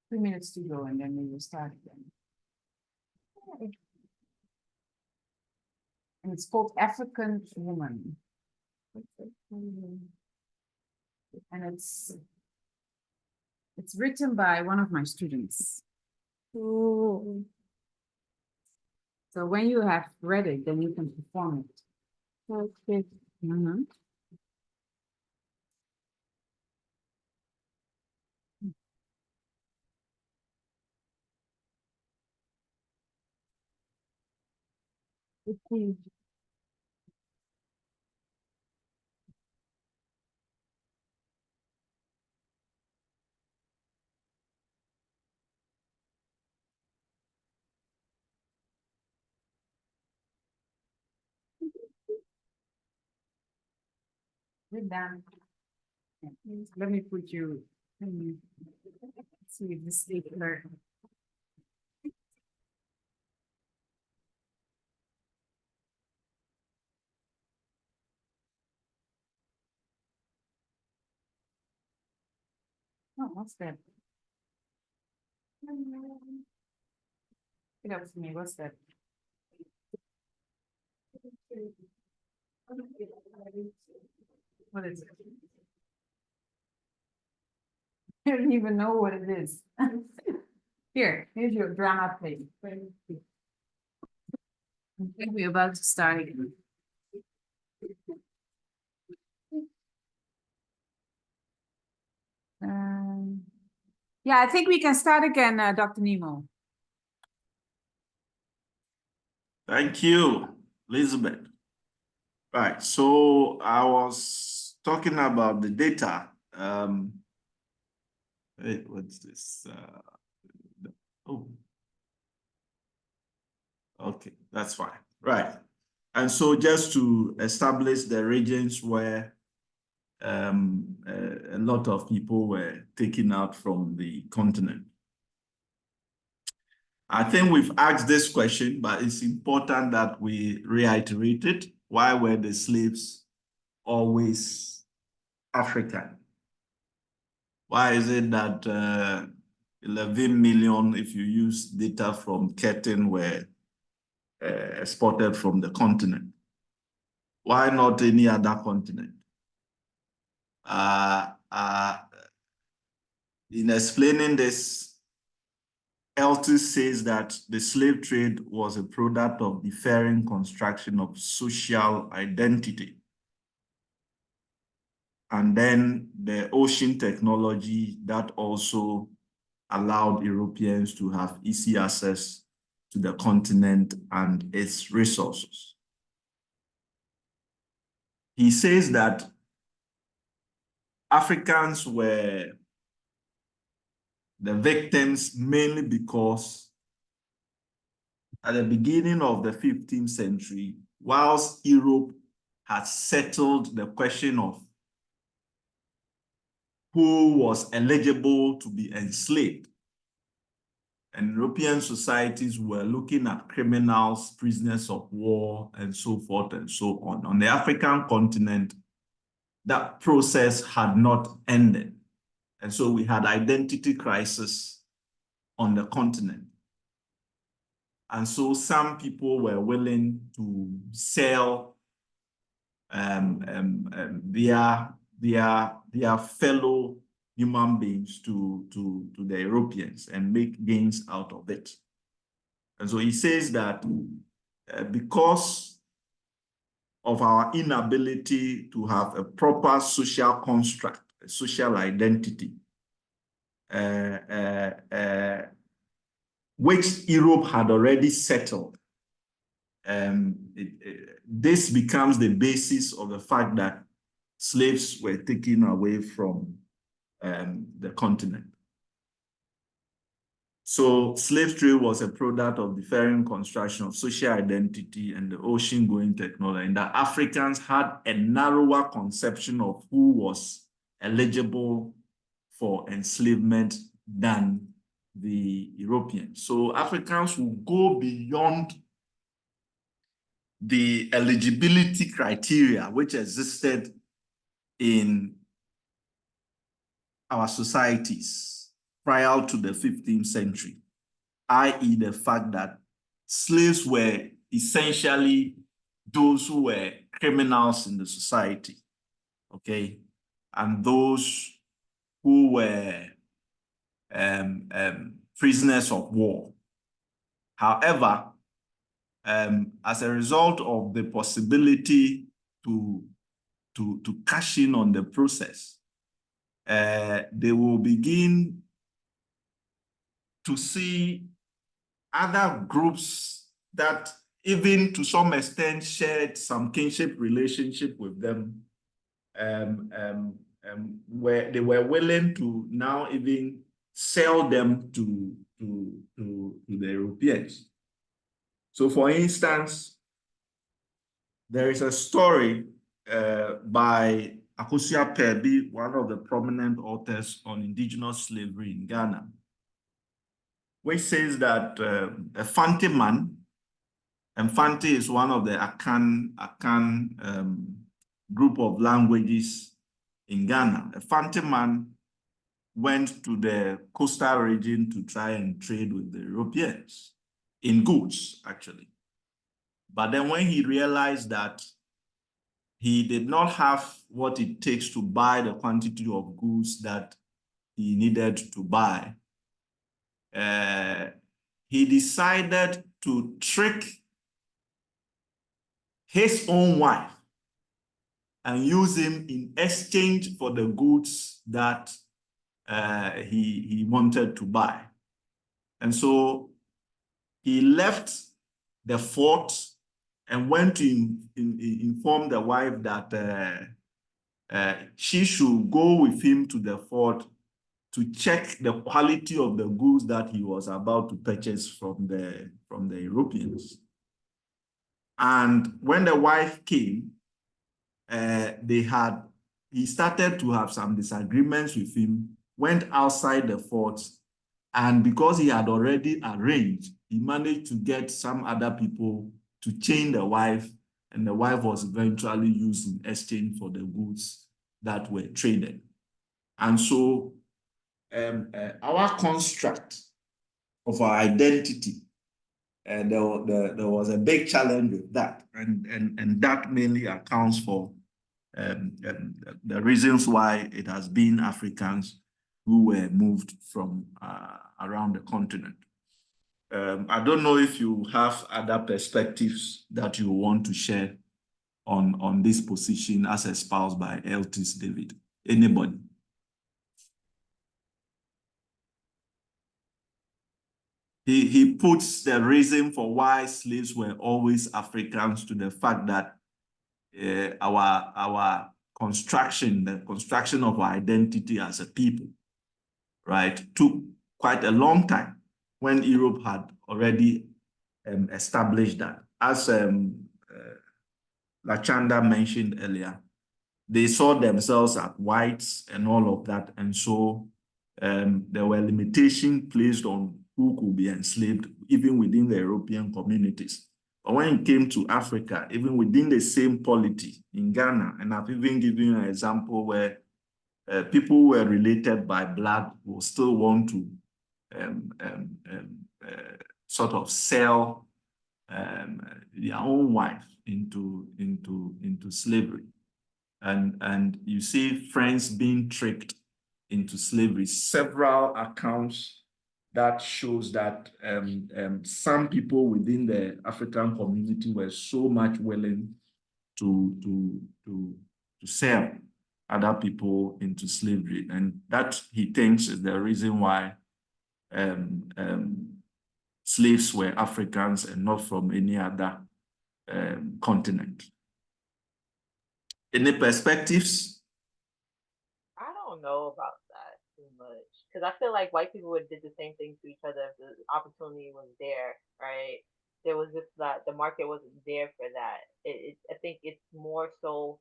3 minutes to go and then we will start again. And it's called African Woman. And it's written by one of my students. Oh. So when you have read it, then you can perform it. Okay. Okay. We're done. Let me put you. Let's see if the stapler. Oh, what's that? Get up to me. What's that? What is it? I don't even know what it is. Here's your drama play. I think we're about to start again. Yeah, I think we can start again, Dr. Nemo. Thank you, Elizabeth. Right, so I was talking about the data. Wait, what's this? Oh, okay, that's fine. Right, and so just to establish the regions where a lot of people were taken out from the continent. I think we've asked this question, but it's important that we reiterate it. Why were the slaves always African? Why is it that 11 million, if you use data from Ketin, were exported from the continent? Why not any other continent? In explaining this, Eltis says that the slave trade was a product of differing construction of social identity. And then the ocean technology that also allowed Europeans to have easy access to the continent and its resources. He says that Africans were the victims mainly because at the beginning of the 15th century, whilst Europe had settled the question of who was eligible to be enslaved, and European societies were looking at criminals, prisoners of war, and so forth and so on. On the African continent, that process had not ended. And so we had identity crisis on the continent. And so some people were willing to sell their fellow human beings to the Europeans and make gains out of it. And so he says that because of our inability to have a proper social construct, a social identity, which Europe had already settled, this becomes the basis of the fact that slaves were taken away from the continent. So slave trade was a product of differing construction of social identity and the ocean-going technology, and that Africans had a narrower conception of who was eligible for enslavement than the Europeans. So Africans will go beyond the eligibility criteria which existed in our societies prior to the 15th century, i.e. the fact that slaves were essentially those who were criminals in the society, okay? And those who were prisoners of war. However, as a result of the possibility to cash in on the process, they will begin to see other groups that even to some extent shared some kinship relationship with them, where they were willing to now even sell them to the Europeans. So for instance, there is a story by Akosua Pebi, one of the prominent authors on indigenous slavery in Ghana, which says that a Fante man, and Fante is one of the Akan group of languages in Ghana. A Fante man went to the coastal region to try and trade with the Europeans in goods, actually. But then when he realized that he did not have what it takes to buy the quantity of goods that he needed to buy, he decided to trick his own wife and use him in exchange for the goods that he wanted to buy. And so he left the fort and went to inform the wife that she should go with him to the fort to check the quality of the goods that he was about to purchase from the Europeans. And when the wife came, he started to have some disagreements with him, went outside the fort, and because he had already arranged, he managed to get some other people to chain the wife, and the wife was eventually used in exchange for the goods that were traded. And so our construct of our identity, there was a big challenge with that, and that mainly accounts for the reasons why it has been Africans who were moved from around the continent. I don't know if you have other perspectives that you want to share on this position as espoused by Eltis David. Anybody? He puts the reason for why slaves were always Africans to the fact that our construction, the construction of our identity as a people, right, took quite a long time when Europe had already established that. As Lachanda mentioned earlier, they saw themselves as whites and all of that, and so there were limitations placed on who could be enslaved, even within the European communities. But when it came to Africa, even within the same polity in Ghana, and I've even given you an example where people who were related by blood will still want to sort of sell their own wife into slavery. And you see friends being tricked into slavery. Several accounts that shows that some people within the African community were so much willing to sell other people into slavery, and that he thinks is the reason why slaves were Africans and not from any other continent. Any perspectives? I don't know about that too much because I feel like white people would did the same thing to each other if the opportunity was there, right? There was just that the market wasn't there for that. I think it's more so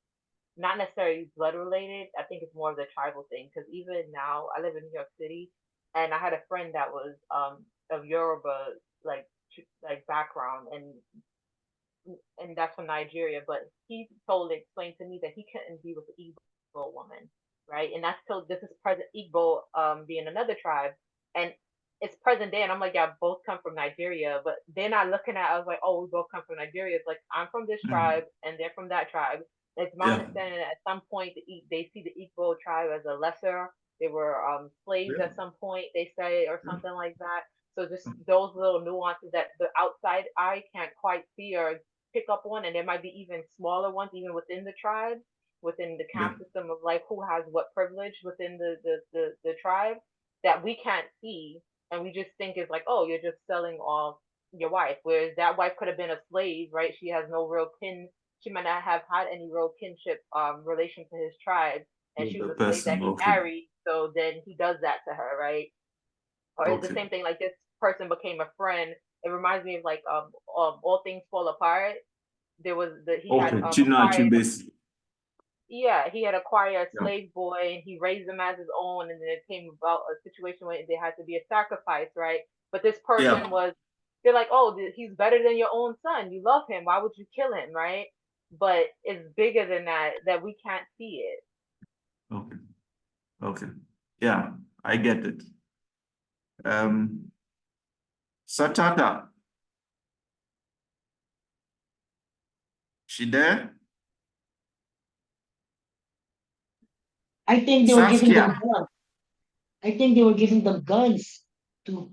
not necessarily blood related. I think it's more of the tribal thing because even now I live in New York City, and I had a friend that was of Yoruba like background, and that's from Nigeria, but he explained to me that he couldn't be with the Igbo woman, right? And that's still this is present Igbo being another tribe, and it's present day, and I'm like, yeah, both come from Nigeria, but they're not looking at us like, oh, we both come from Nigeria. It's like I'm from this tribe and they're from that tribe. It's my understanding that at some point they see the Igbo tribe as a lesser. They were slaves at some point, they say, or something like that. So just those little nuances that the outside eye can't quite see or pick up on, and there might be even smaller ones even within the tribe, within the caste system of like who has what privilege within the tribe that we can't see, and we just think it's like, oh, you're just selling off your wife, whereas that wife could have been a slave, right? She has no real kin, she might not have had any real kinship relation to his tribe, and she was a slave that he married, so then he does that to her, right? Or it's the same thing, like this person became a friend. It reminds me of like All Things Fall Apart. There was he had acquired, he had acquired a slave boy and he raised him as his own, and then it came about a situation where there had to be a sacrifice, right? But this person was, they're like, oh, he's better than your own son. You love him. Why would you kill him, right? But it's bigger than that we can't see it. Okay. Yeah, I get it. Satata. She there? I think they were giving them guns. I think they were giving them guns to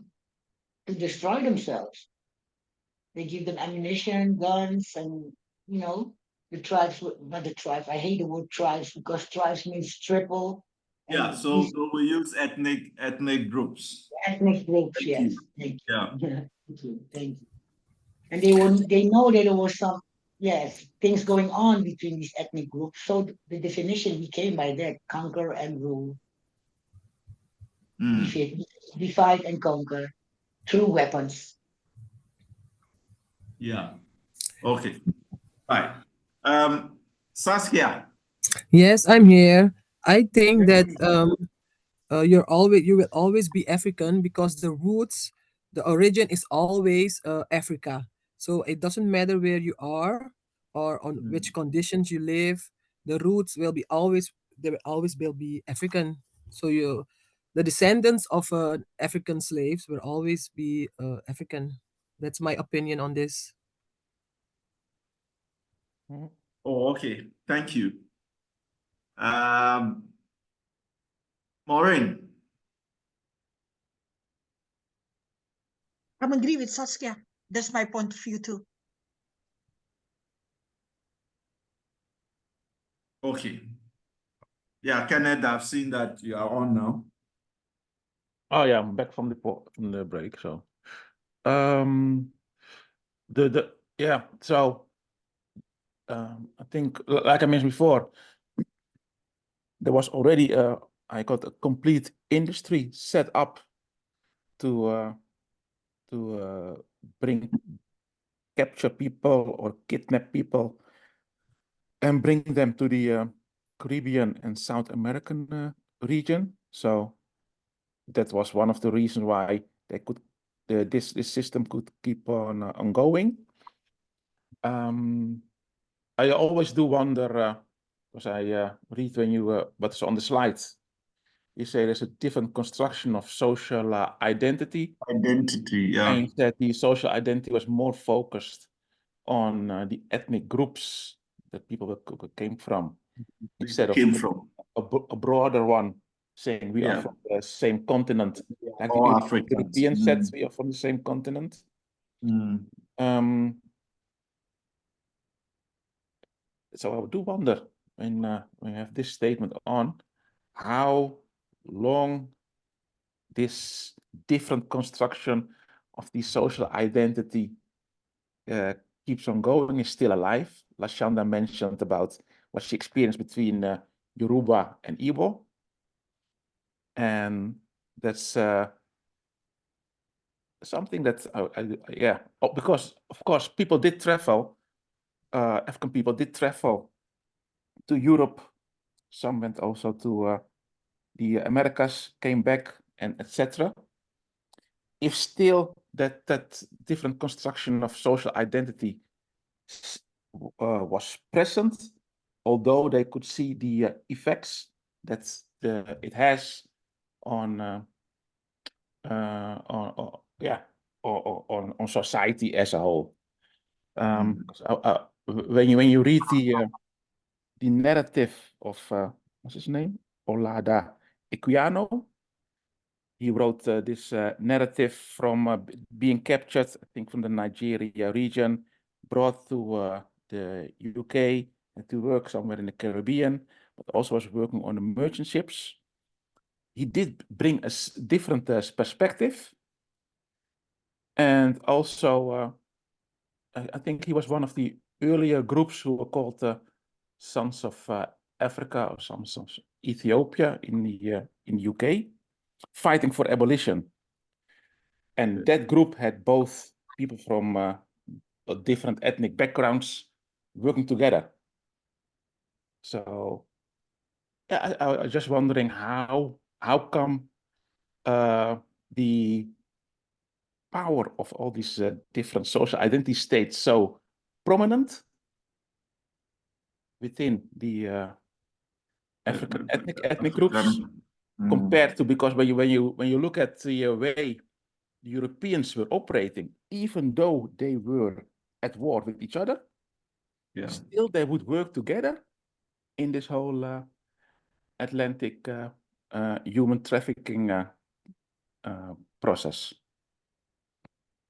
destroy themselves. They give them ammunition, guns, and the tribes. Not the tribes. I hate the word tribes because tribes means triple. Yeah, so we use ethnic groups. Ethnic groups, yes. Thank you. Yeah. Thank you. And they know that there was some things going on between these ethnic groups. So the definition became by that: conquer and rule. Divide and conquer through weapons. Yeah. Okay. Right. Saskia. Yes, I'm here. I think that you will always be African because the roots, the origin is always Africa. So it doesn't matter where you are or on which conditions you live, the roots will be always they will be African. So the descendants of African slaves will always be African. That's my opinion on this. Oh, okay. Thank you. Maureen. I'm agree with Saskia. That's my point of view too. Okay. Yeah, Kenneth, I've seen that you are on now. Oh yeah, I'm back from the break. So, yeah. So, I think, like I mentioned before, there was already I got a complete industry set up to capture people or kidnap people and bring them to the Caribbean and South American region. So that was one of the reasons why they could this system could keep on going. I always do wonder because I read when you what's on the slides. You say there's a different construction of social identity. Identity, yeah. And you said the social identity was more focused on the ethnic groups that people came from, instead of a broader one saying we are from the same continent, like all the Africans. European says we are from the same continent. So I do wonder when we have this statement on how long this different construction of the social identity keeps on going, is still alive. Lashanda mentioned about what she experienced between Yoruba and Igbo. And that's something that, yeah, because of course people did travel, African people did travel to Europe. Some went also to the Americas, came back, and etc. If still that different construction of social identity was present, although they could see the effects that it has on society as a whole. When you read the narrative of what's his name, Olada Equiano, he wrote this narrative from being captured, I think, from the Nigeria region, brought to the UK and to work somewhere in the Caribbean, but also was working on the merchant ships. He did bring a different perspective. And also, I think he was one of the earlier groups who were called Sons of Africa or Sons of Ethiopia in the UK, fighting for abolition. And that group had both people from different ethnic backgrounds working together. So yeah, I was just wondering how come the power of all these different social identity states so prominent within the African ethnic groups compared to, because when you look at the way the Europeans were operating, even though they were at war with each other, still they would work together in this whole Atlantic human trafficking process.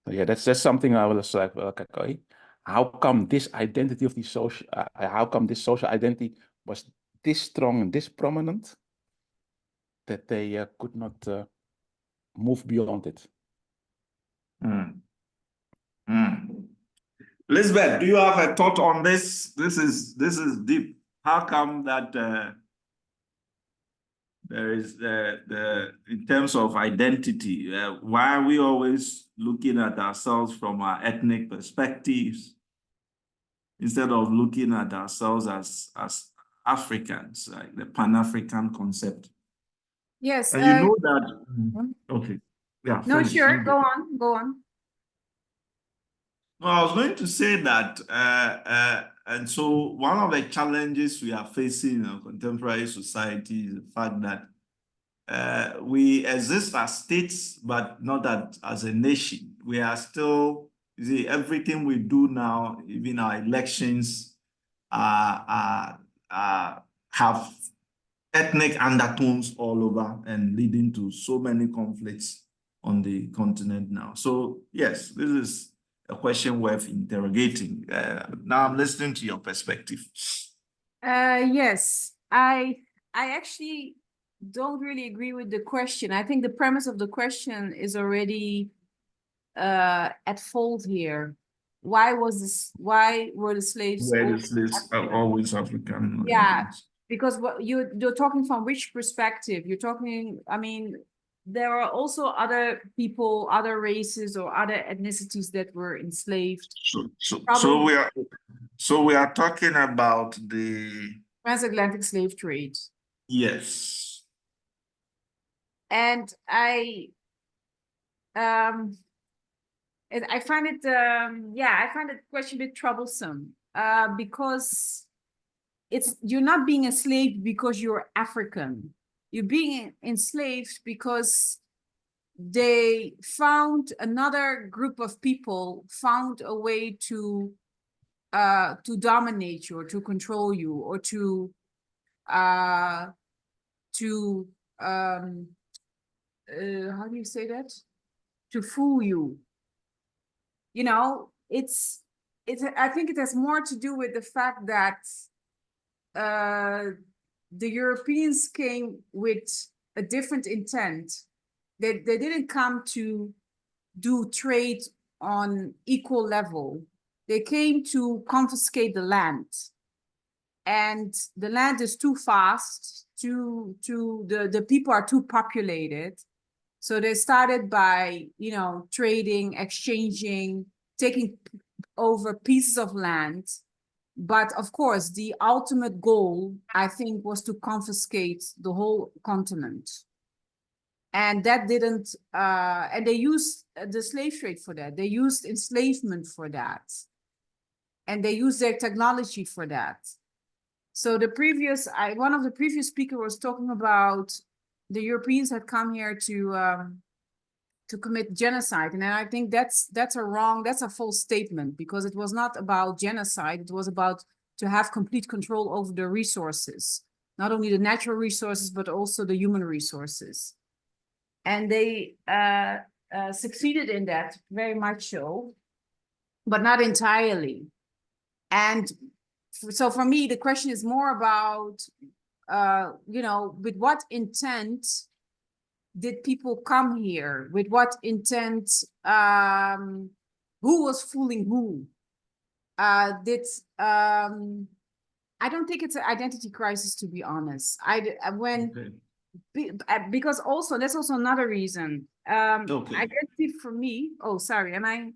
So yeah, that's something I was like, okay, how come this identity of the social, how come this social identity was this strong and this prominent that they could not move beyond it? Lisbeth, do you have a thought on this? This is deep. How come that there is in terms of identity, why are we always looking at ourselves from our ethnic perspectives instead of looking at ourselves as Africans, like the Pan-African concept? Yes. And you know that. Okay. Yeah. No, finish. sure. Go on. Go on. No, I was going to say that, and so one of the challenges we are facing in contemporary society is the fact that we exist as states, but not as a nation. We are still, you see, everything we do now, even our elections, have ethnic undertones all over and leading to so many conflicts on the continent now. So yes, this is a question worth interrogating. Now I'm listening to your perspective. Yes, I actually don't really agree with the question. I think the premise of the question is already at fault here. Why were the slaves Where the always slaves are African? always African. Yeah, because what you're talking from which perspective? You're talking, I mean, there are also other people, other races or other ethnicities that were enslaved. So we are talking about the transatlantic slave trade. yes. And I find it I find it question a bit troublesome because you're not being enslaved because you're African. You're being enslaved because they found another group of people found a way to dominate you or to control you or to how do you say that? To fool you. You know, I think it has more to do with the fact that the Europeans came with a different intent. They didn't come to do trade on equal level. They came to confiscate the land. And the land is too fast, the people are too populated. So they started by, you know, trading, exchanging, taking over pieces of land. But of course, the ultimate goal, I think, was to confiscate the whole continent. And that didn't, and they used the slave trade for that. They used enslavement for that. And they used their technology for that. So one of the previous speakers was talking about the Europeans had come here to commit genocide. And I think that's a false statement, because it was not about genocide. It was about to have complete control over the resources, not only the natural resources, but also the human resources. And they succeeded in that very much so, but not entirely. And so for me, the question is more about, you know, with what intent did people come here? With what intent? Who was fooling who? I don't think it's an identity crisis, to be honest. Because also, that's also another reason. Identity for me. Oh, sorry. Am I?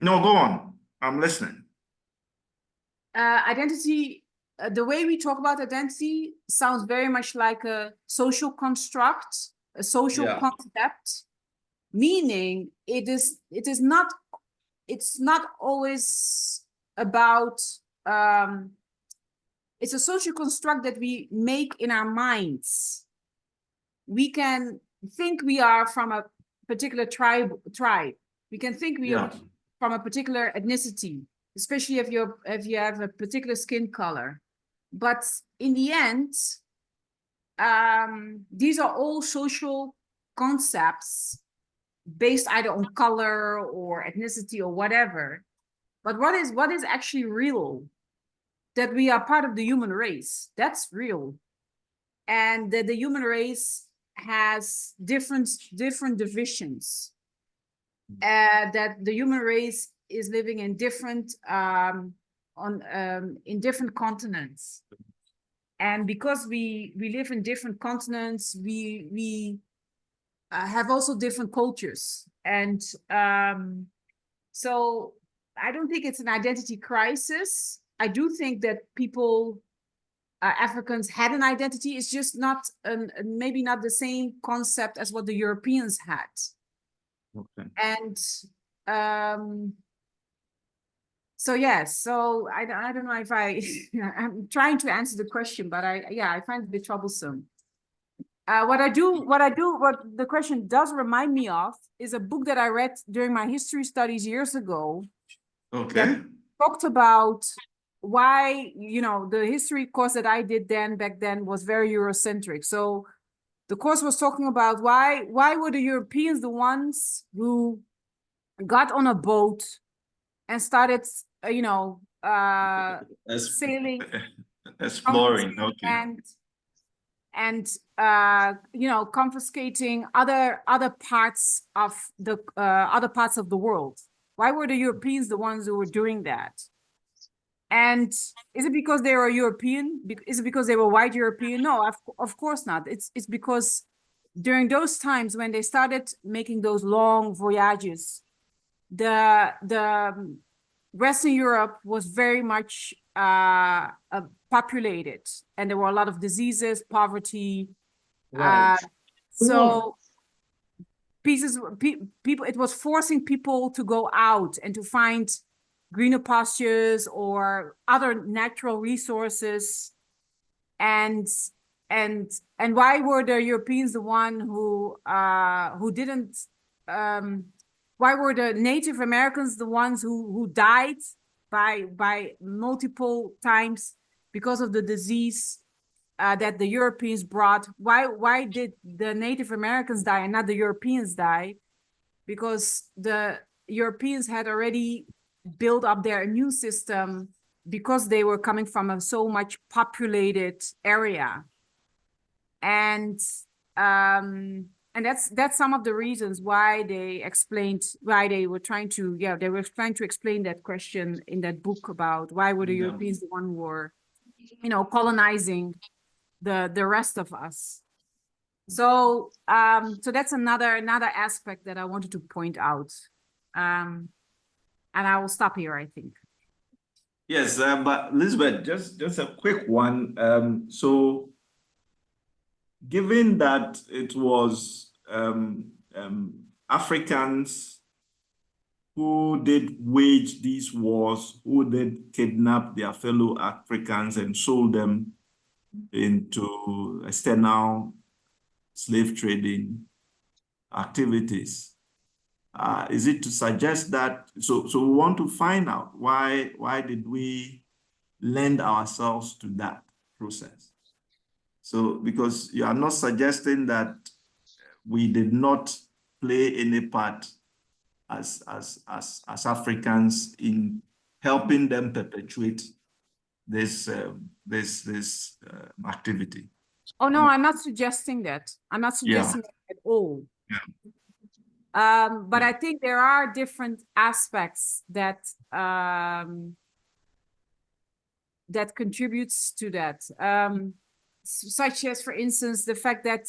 No, go on. I'm listening. Identity, the way we talk about identity sounds very much like a social construct, a social concept, meaning it's not always about, it's a social construct that we make in our minds. We can think we are from a particular tribe. We can think we are from a particular ethnicity, especially if you have a particular skin color. But in the end, these are all social concepts based either on color or ethnicity or whatever. But what is actually real? That we are part of the human race. That's real. And that the human race has different divisions. That the human race is living in different in different continents, and because we live in different continents, we have also different cultures, and so I don't think it's an identity crisis. I do think that people, Africans, had an identity. It's just not maybe not the same concept as what the Europeans had. Okay. And so yes, so I don't know if I'm trying to answer the question, but I find it a bit troublesome. What the question does remind me of is a book that I read during my history studies years ago. Okay. That talked about why, you know, the history course that I did back then was very Eurocentric. So the course was talking about why were the Europeans the ones who got on a boat and started, sailing, Exploring, okay. and confiscating other parts of the world. Why were the Europeans the ones who were doing that? And is it because they were European? Is it because they were white European? No, of course not. It's because during those times when they started making those long voyages, the Western Europe was very much populated, and there were a lot of diseases, poverty. Right. So people, it was forcing people to go out and to find greener pastures or other natural resources. And why were the Europeans the one who didn't? Why were the Native Americans the ones who died by multiple times because of the disease that the Europeans brought? Why did the Native Americans die and not the Europeans die? Because the Europeans had already built up their immune system because they were coming from a so much populated area. And that's some of the reasons why they explained why they were trying to explain that question in that book about why were the Europeans the one who were, colonizing the rest of us. So that's another aspect that I wanted to point out. And I will stop here, I think. Yes, but Elizabeth, just a quick one. So given that it was Africans who did wage these wars, who did kidnap their fellow Africans and sold them into external slave trading activities, is it to suggest that, so we want to find out why did we lend ourselves to that process? So, because you are not suggesting that we did not play any part as Africans in helping them perpetuate this activity. Oh no, I'm not suggesting that. I'm not suggesting that at all. Yeah. But I think there are different aspects that that contributes to that. Such as, for instance, the fact that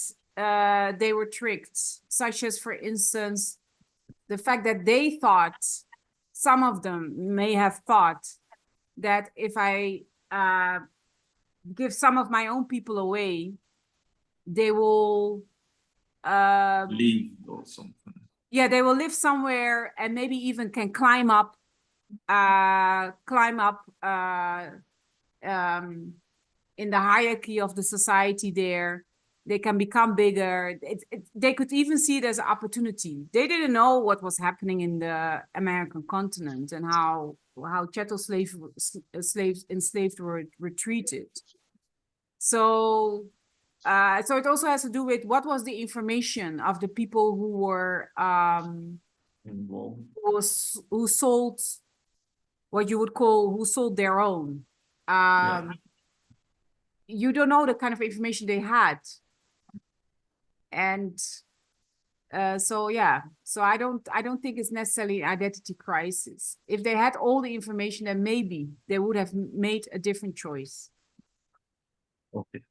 they were tricked. Such as, for instance, the fact that they thought, some of them may have thought, that if I give some of my own people away, they will leave or something. Yeah, they will live somewhere and maybe even can climb up in the hierarchy of the society there. They can become bigger. They could even see it as an opportunity. They didn't know what was happening in the American continent and how chattel slaves enslaved were treated. So it also has to do with what was the information of the people who were involved, who sold what you would call who sold their own. You don't know the kind of information they had, and so I don't think it's necessarily an identity crisis. If they had all the information, then maybe they would have made a different choice. Okay.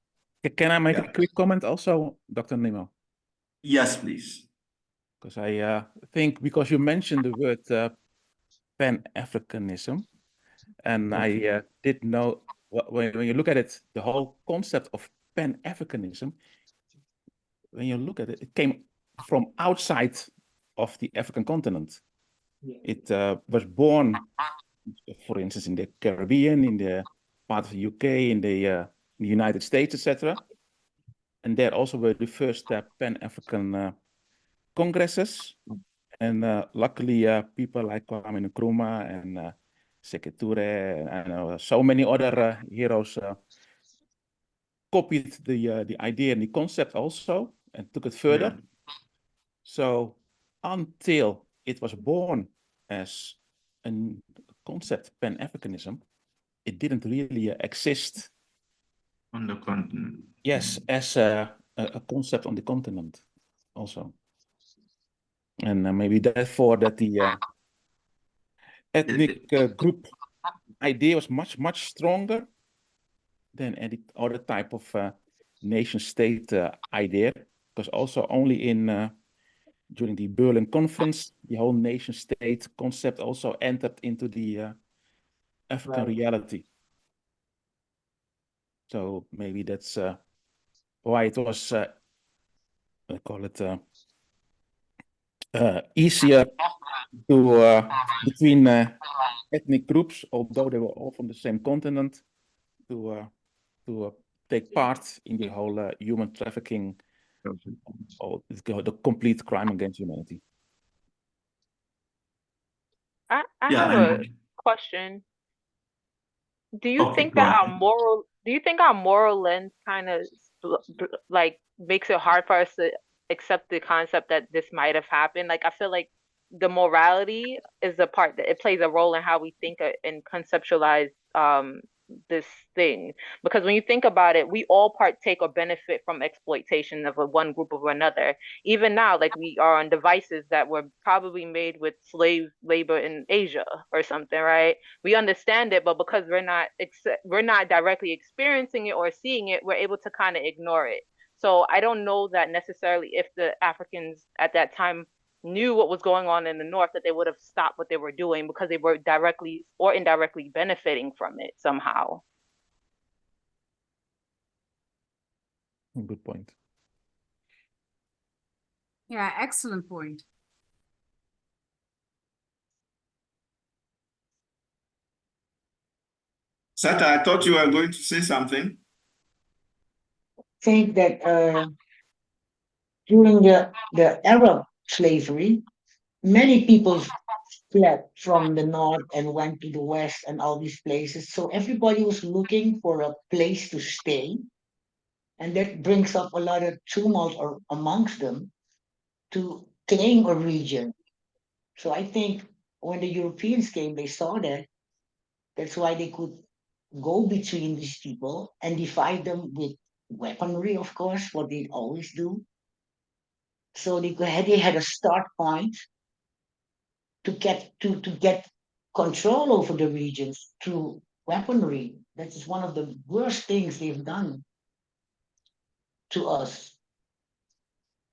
Can I make a quick comment also, Dr. Nemo? Yes, please. Because I think, because you mentioned the word Pan-Africanism, and I did know, when you look at it, the whole concept of Pan-Africanism, when you look at it, it came from outside of the African continent. It was born, for instance, in the Caribbean, in the part of the UK, in the United States, etc. And there also were the first Pan-African congresses. And luckily, people like Kwame Nkrumah and Sekou Touré and so many other heroes copied the idea and the concept also. and took it further. Yeah. So until it was born as a concept, Pan-Africanism, it didn't really exist. On the continent. Yes, as a concept on the continent also. And maybe therefore that the ethnic group idea was much stronger than any other type of nation state idea, because also only in during the Berlin conference, the whole nation state concept also entered into the African reality. So maybe that's why it was, I call it, easier to between ethnic groups, although they were all from the same continent, to take part in the whole human trafficking, or the complete crime against humanity. I Yeah, have a and question. Do you okay, think go that ahead. our moral lens kind of like makes it hard for us to accept the concept that this might have happened? Like I feel like the morality is the part that it plays a role in how we think and conceptualize this thing. Because when you think about it, we all partake or benefit from exploitation of one group or another. Even now, like we are on devices that were probably made with slave labor in Asia or something, right? We understand it, but because we're not directly experiencing it or seeing it, we're able to kind of ignore it. So I don't know that necessarily if the Africans at that time knew what was going on in the north, that they would have stopped what they were doing because they were directly or indirectly benefiting from it somehow. Good point. Yeah, excellent point. Sata, I thought you were going to say something. Think that during the Arab slavery, many people fled from the north and went to the west and all these places. So everybody was looking for a place to stay. And that brings up a lot of tumult amongst them to claim a region. So I think when the Europeans came, they saw that. That's why they could go between these people and divide them with weaponry, of course, what they always do. So they had a start point to get control over the regions through weaponry. That is one of the worst things they've done to us,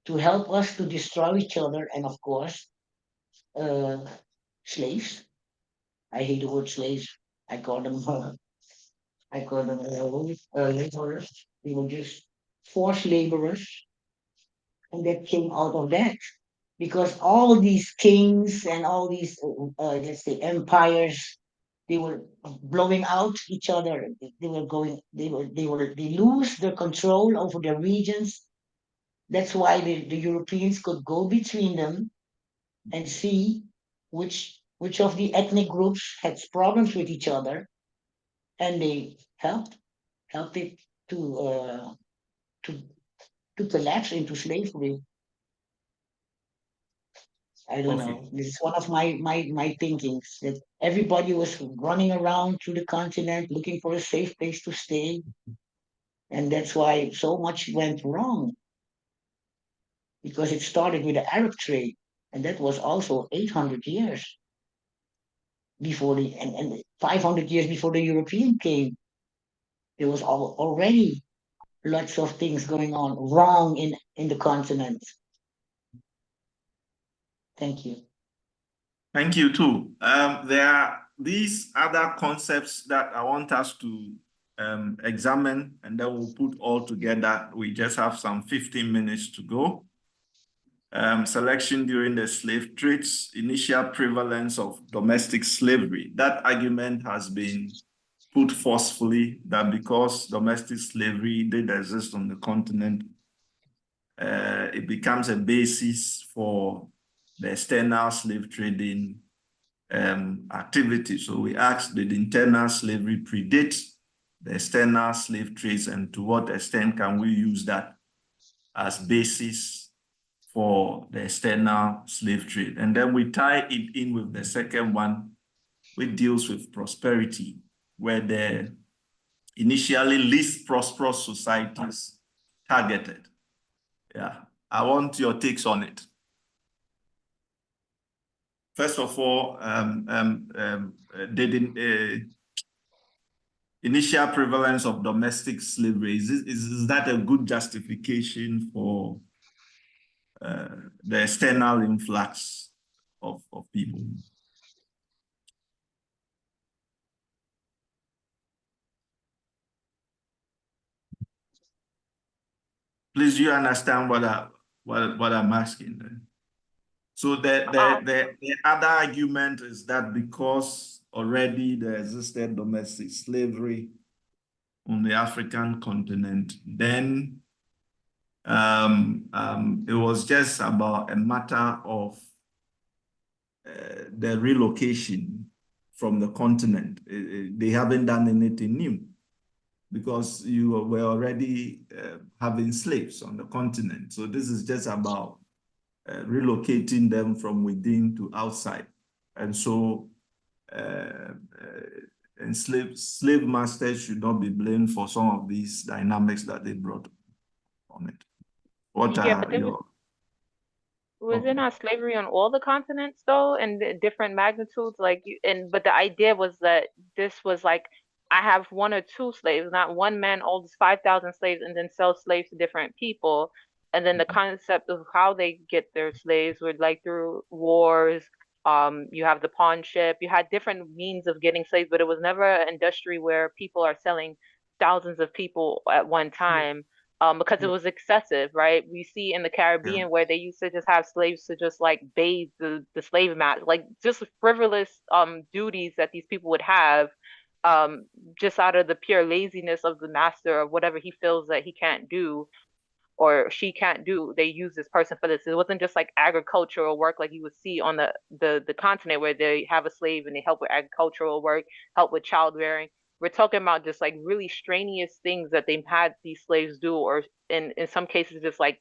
to help us to destroy each other, and of course, slaves. I hate the word slaves. I call them laborers. They were just forced laborers, and that came out of that because all these kings and all these let's say empires, they were blowing out each other. They lose their control over their regions. That's why the Europeans could go between them and see which of the ethnic groups had problems with each other, and they helped it to to collapse into slavery. I don't Okay. know. This is one of my thinkings that everybody was running around through the continent looking for a safe place to stay, and that's why so much went wrong because it started with the Arab trade, and that was also 800 years before and 500 years before the European came. There was already lots of things going on wrong in the continent. Thank you. Thank you too. There are these other concepts that I want us to examine, and then we'll put all together. We just have some 15 minutes to go. Selection during the slave trades, initial prevalence of domestic slavery. That argument has been put forcefully that because domestic slavery did exist on the continent, it becomes a basis for the external slave trading activity. So we asked, did internal slavery predate the external slave trades, and to what extent can we use that as basis for the external slave trade. And then we tie it in with the second one, which deals with prosperity, where the initially least prosperous societies targeted. Yeah, I want your takes on it. First of all, initial prevalence of domestic slavery, is that a good justification for the external influx of people? Please, do you understand what I'm asking? So the other argument is that because already there existed domestic slavery on the African continent, then it was just about a matter of the relocation from the continent. They haven't done anything new because you were already having slaves on the continent. So this is just about relocating them from within to outside. And so slave masters should not be blamed for some of these dynamics that they brought on it. What are your... Was it not slavery on all the continents though, and the different magnitudes? Like but the idea was that this was like, I have one or two slaves, not one man owns 5,000 slaves and then sells slaves to different people. And then the concept of how they get their slaves would like through wars. You have the pawn ship. You had different means of getting slaves, but it was never an industry where people are selling thousands of people at one time. Because it was excessive, right? We see in the Caribbean where they used to just have slaves to just like bathe the slave mat, like just frivolous duties that these people would have, just out of the pure laziness of the master or whatever he feels that he can't do or she can't do. They use this person for this. It wasn't just like agricultural work like you would see on the continent where they have a slave and they help with agricultural work, help with childbearing. We're talking about just like really strenuous things that they've had these slaves do, or in some cases just like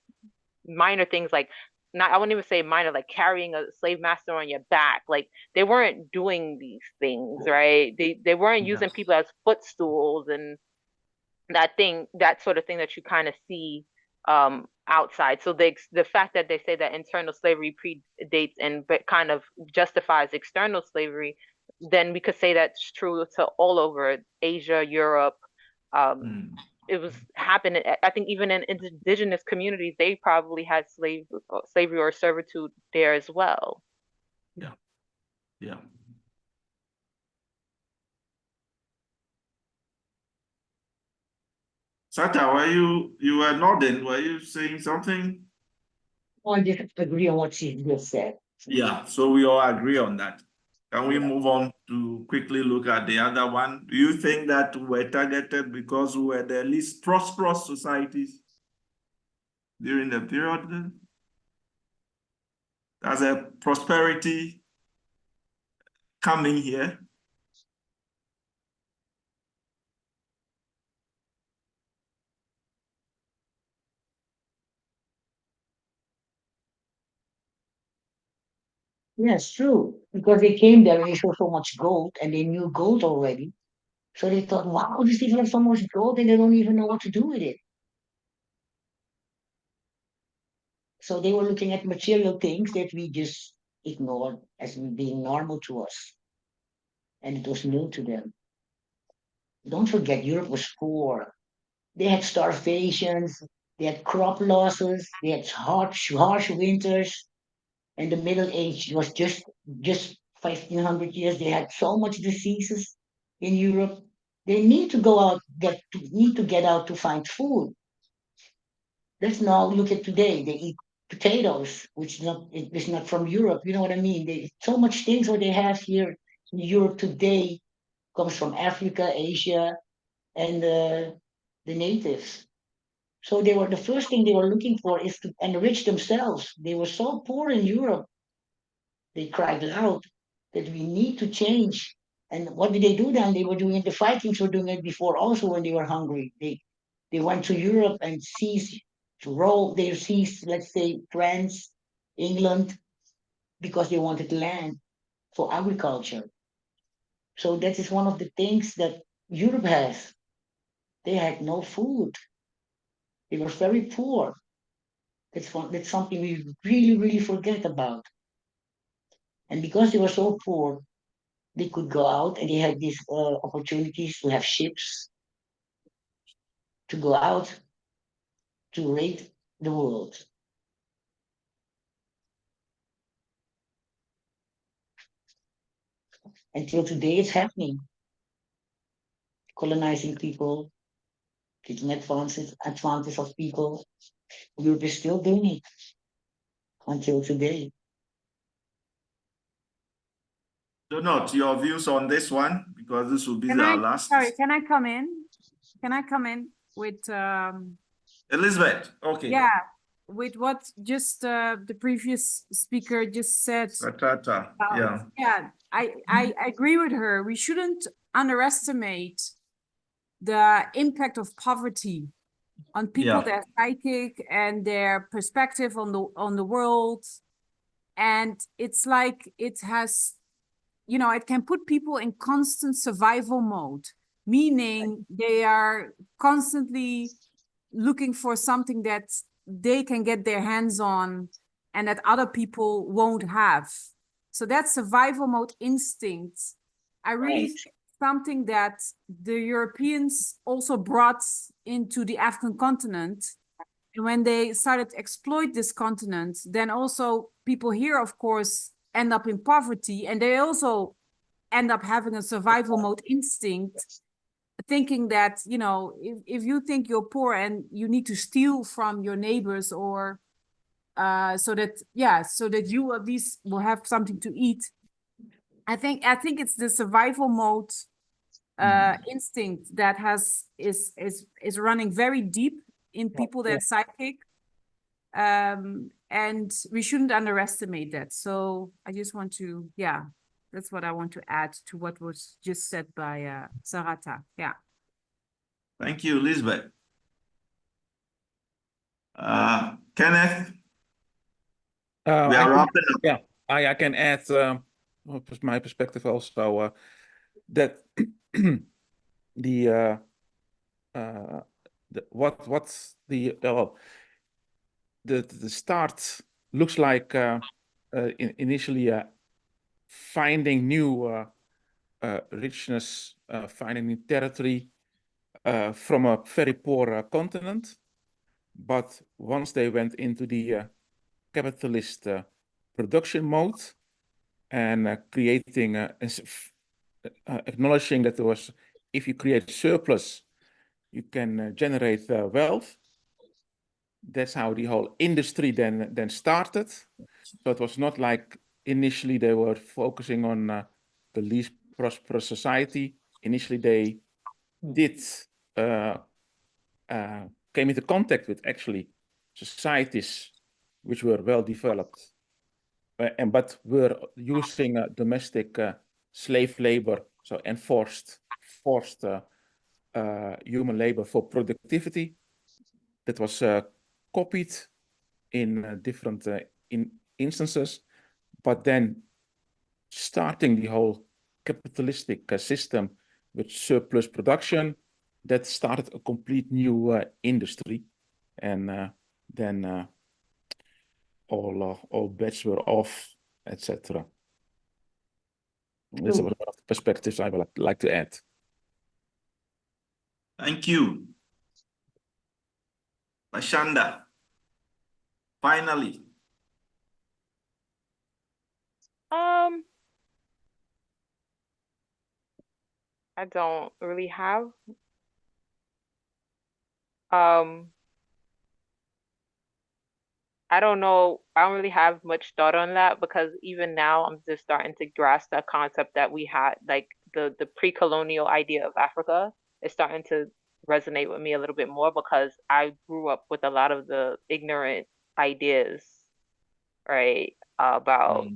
minor things, like not, I wouldn't even say minor, like carrying a slave master on your back. Like they weren't doing these things, right? They weren't using people as footstools and that sort of thing that you kind of see outside. So the fact that they say that internal slavery predates and kind of justifies external slavery, then we could say that's true to all over Asia, Europe. It was happening. I think even in indigenous communities, they probably had slavery or servitude there as well. Yeah, yeah. Sata, you were nodding. Were you saying something? I just agree on what she just said. Yeah, so we all agree on that. Can we move on to quickly look at the other one? Do you think that we're targeted because we were the least prosperous societies during the period? There's a prosperity coming here. Yes, true. Because they came there and they saw so much gold and they knew gold already. So they thought, wow, these people have so much gold and they don't even know what to do with it. So they were looking at material things that we just ignored as being normal to us. And it was new to them. Don't forget, Europe was poor. They had starvations, they had crop losses, they had harsh winters, and the Middle Age was just 1500 years. They had so much diseases in Europe. They need to go out, need to get out to find food. Let's now look at today. They eat potatoes, which is not from Europe. You know what I mean? So much things what they have here in Europe today comes from Africa, Asia, and the natives. So the first thing they were looking for is to enrich themselves. They were so poor in Europe. They cried loud that we need to change. And what did they do then? They were doing it. The Vikings were doing it before also when they were hungry. They went to Europe and seized to roll their seas, let's say France, England, because they wanted land for agriculture. So that is one of the things that Europe has. They had no food. They were very poor. That's something we really, really forget about. And because they were so poor, they could go out and they had these opportunities to have ships to go out to raid the world. Until today, it's happening. Colonizing people, taking advantage of people. Europe is still doing it until today. Do not your views on this one, because this will be Can our I, last. sorry, can I come in? Can I come in with, Elizabeth, okay. yeah, with what just the previous speaker just said? Ratata, yeah. Yeah, I agree with her. We shouldn't underestimate the impact of poverty on people, Yeah. their psychic and their perspective on the world. And it's like it has, you know, it can put people in constant survival mode, meaning they are constantly looking for something that they can get their hands on and that other people won't have. So that survival mode instinct, I really think something that the Europeans also brought into the African continent. And when they started to exploit this continent, then also people here, of course, end up in poverty, and they also end up having a survival mode instinct, thinking that, you know, if you think you're poor and you need to steal from your neighbors or so that you at least will have something to eat. I think it's the survival mode instinct that is running very deep in people that are psychic. And we shouldn't underestimate that. So I just want to, yeah, that's what I want to add to what was just said by Sarata. Yeah. Thank you, Elizabeth. Kenneth, we are wrapping up. Yeah, I can add my perspective also that what's the start looks like initially finding new richness, finding new territory from a very poor continent. But once they went into the capitalist production mode and creating, acknowledging that there was, if you create surplus, you can generate wealth. That's how the whole industry then started. So it was not like initially they were focusing on the least prosperous society. Initially they did came into contact with actually societies which were well developed, but were using domestic slave labor, so forced human labor for productivity. That was copied in different instances, but then starting the whole capitalistic system with surplus production, that started a complete new industry, and then all bets were off, etc. These are one of the perspectives I would like to add. Thank you. Lashanda, finally. I don't really have. I don't know. I don't really have much thought on that because even now I'm just starting to grasp that concept that we had, like the pre-colonial idea of Africa is starting to resonate with me a little bit more because I grew up with a lot of the ignorant ideas, right, about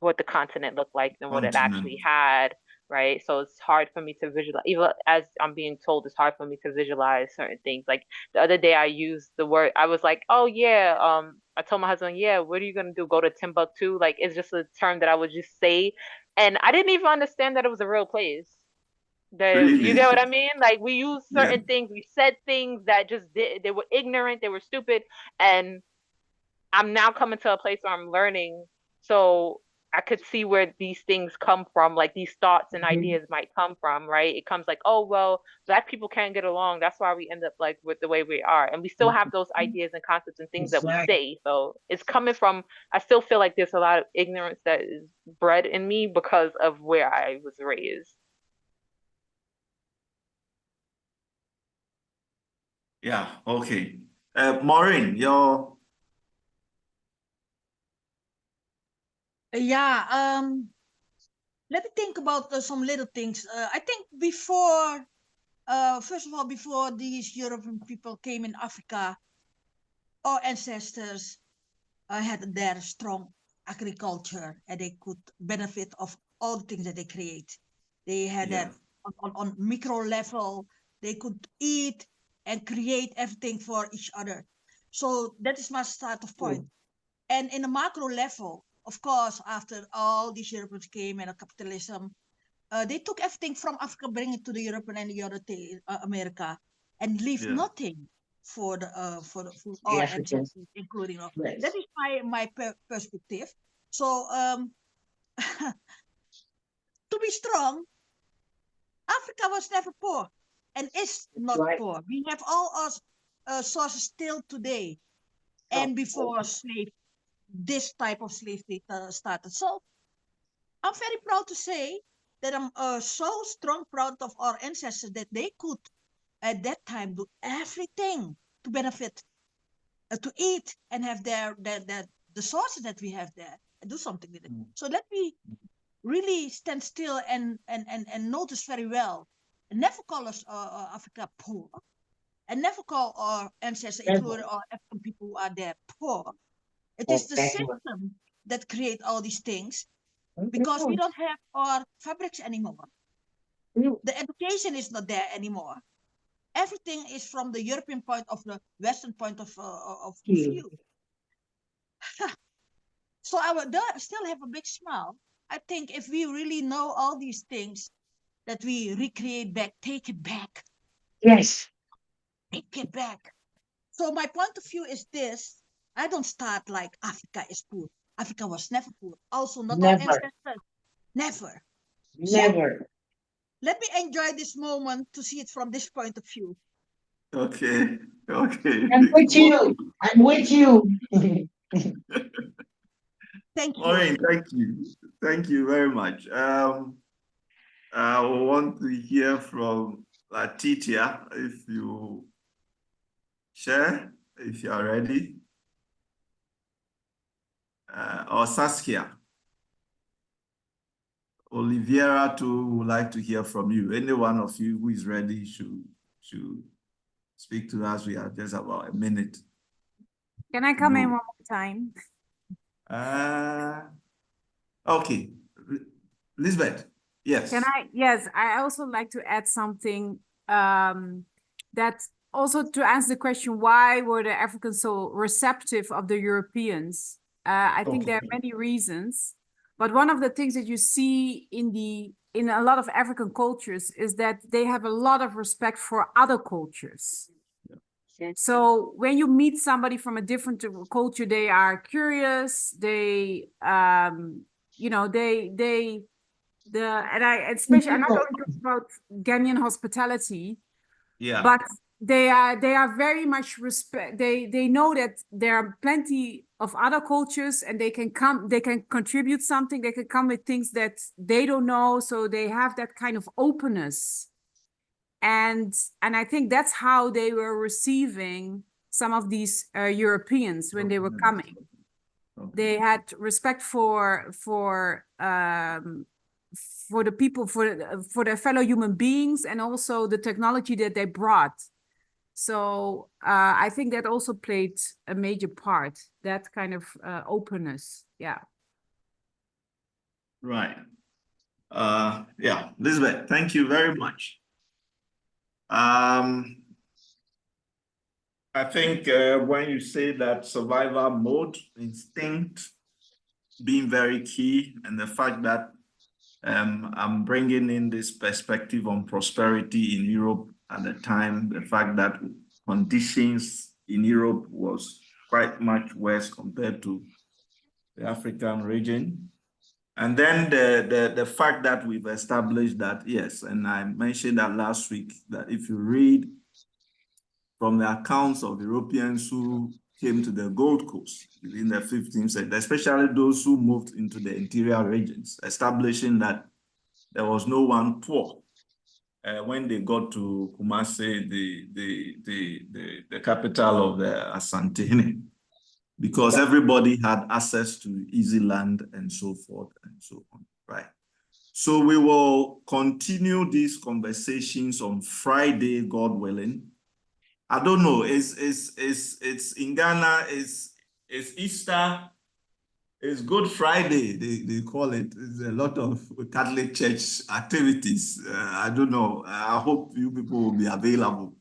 what the continent looked like and what it actually had. right? So it's hard for me to visualize, even as I'm being told, it's hard for me to visualize certain things. Like the other day I used the word, I was like, oh yeah, I told my husband, yeah, what are you gonna do? Go to Timbuktu? Like it's just a term that I would just say. And I didn't even understand that it was a real place. You Really? get what I mean? Like we use Yeah. certain things, we said things that just they were ignorant, they were stupid, and I'm now coming to a place where I'm learning, so I could see where these things come from, like these thoughts and ideas might come from, right? It comes like, oh well, black people can't get along, that's why we end up like with the way we are, and we still have those ideas and concepts and things that we say. So it's coming from, I still feel like there's a lot of ignorance that is bred in me because of where I was raised. Yeah, okay. Maureen, your Yeah, let me think about some little things. I think before, first of all, before these European people came in Africa, our ancestors had their strong agriculture and they could benefit of all the things that they create. They had yeah. that on micro level, they could eat and create everything for each other. So that is my start of point. And in the macro level, of course, after all these Europeans came and capitalism, they took everything from Africa, bring it to the Europe and the other America, and leave Yeah. nothing for our ancestors, including us. That is my perspective. So to be strong, Africa was never poor and is not poor. We have all our sources still today, and before slave, this type of slavery started. So I'm very proud to say that I'm so strong proud of our ancestors that they could at that time do everything to benefit, to eat and have the sources that we have there and do something with it. So let me really stand still and notice very well and never call us Africa poor and never call our ancestors, including our African people who are there, poor. It is the system that create all these things because we don't have our fabrics anymore. The education is not there anymore. Everything is from the European point of the Western point of view. So I would still have a big smile. I think if we really know all these things, that we recreate back, take it back. Yes. Take it back. So my point of view is this. I don't start like Africa is poor. Africa was never poor. Also not our ancestors. Never. So let me enjoy this moment to see it from this point of view. Okay. Okay. I'm with you. I'm with you. Thank you. Maureen, thank you. Thank you very much. I want to hear from Latitia, if you share, if you are ready. Or Saskia. Oliviera too would like to hear from you. Any one of you who is ready should speak to us. We have just about a minute. Can I come in one more time? Okay. Lisbeth, yes. Yes, I also like to add something that also to answer the question, why were the Africans so receptive of the Europeans? I think there are many reasons, but one of the things that you see in a lot of African cultures is that they have a lot of respect for other cultures. So when you meet somebody from a different culture, they are curious. They, you know, especially I'm not going to talk about Ghanaian hospitality, yeah, but they are very much respect. They know that there are plenty of other cultures and they can contribute something. They can come with things that they don't know. So they have that kind of openness. And I think that's how they were receiving some of these Europeans when they were coming. They had respect for the people, for their fellow human beings, and also the technology that they brought. So I think that also played a major part, that kind of openness. Yeah. right. Yeah, Elizabeth, thank you very much. I think when you say that survival mode, instinct being very key, and the fact that I'm bringing in this perspective on prosperity in Europe at the time, the fact that conditions in Europe was quite much worse compared to the African region. And then the fact that we've established that, yes, and I mentioned that last week, that if you read from the accounts of Europeans who came to the Gold Coast in the 15th century, especially those who moved into the interior regions, establishing that there was no one poor. When they got to Kumasi, the capital of the Asantehene, because everybody had access to easy land and so forth and so on, right? So we will continue these conversations on Friday, God willing. I don't know, it's in Ghana, it's Easter, it's Good Friday, they call it. There's a lot of Catholic Church activities. I don't know, I hope you people will be available.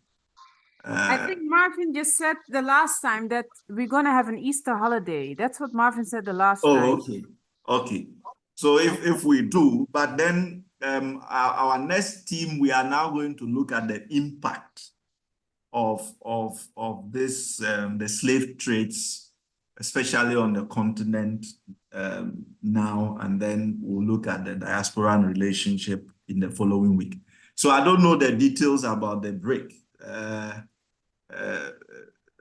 I think Marvin just said the last time that we're going to have an Easter holiday. That's what Marvin said the last time. Okay, okay. So if we do, but then our next team, we are now going to look at the impact of this the slave trades, especially on the continent now, and then we'll look at the diaspora relationship in the following week. So I don't know the details about the break.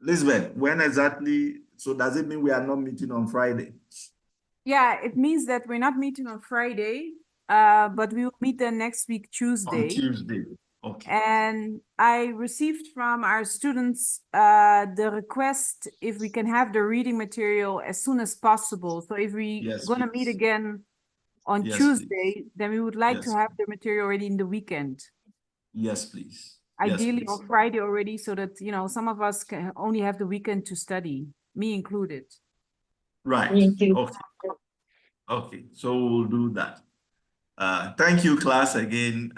Elizabeth, when exactly? So does it mean we are not meeting on Friday? Yeah, it means that we're not meeting on Friday, but we will meet then next week, Tuesday. On Tuesday, okay. And I received from our students the request if we can have the reading material as soon as possible. So if we're gonna meet again on Tuesday, then we would like to have the material already in the weekend. Yes, please. Ideally on Friday already, so that, you know, some of us can only have the weekend to study, me included. Right. Okay. Okay. So we'll do that. Thank you, class, again.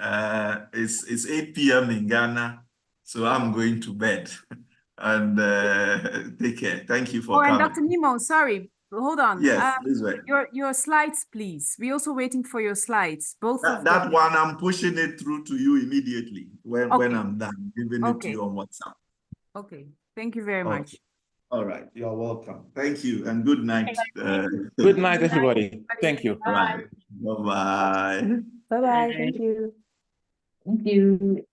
It's 8 p.m. in Ghana, so I'm going to bed. And take care. Thank you for coming. And Dr. Nemo, sorry, hold on. Yes, please wait. Your slides, please. We're also waiting for your slides. Both of them. That one, I'm pushing it through to you immediately when I'm done, giving it to you on WhatsApp. Okay. Thank you very much. All right. You're welcome. Thank you and good night. Good night, everybody. Thank you. Bye. Bye-bye. Bye-bye. Thank you. Thank you.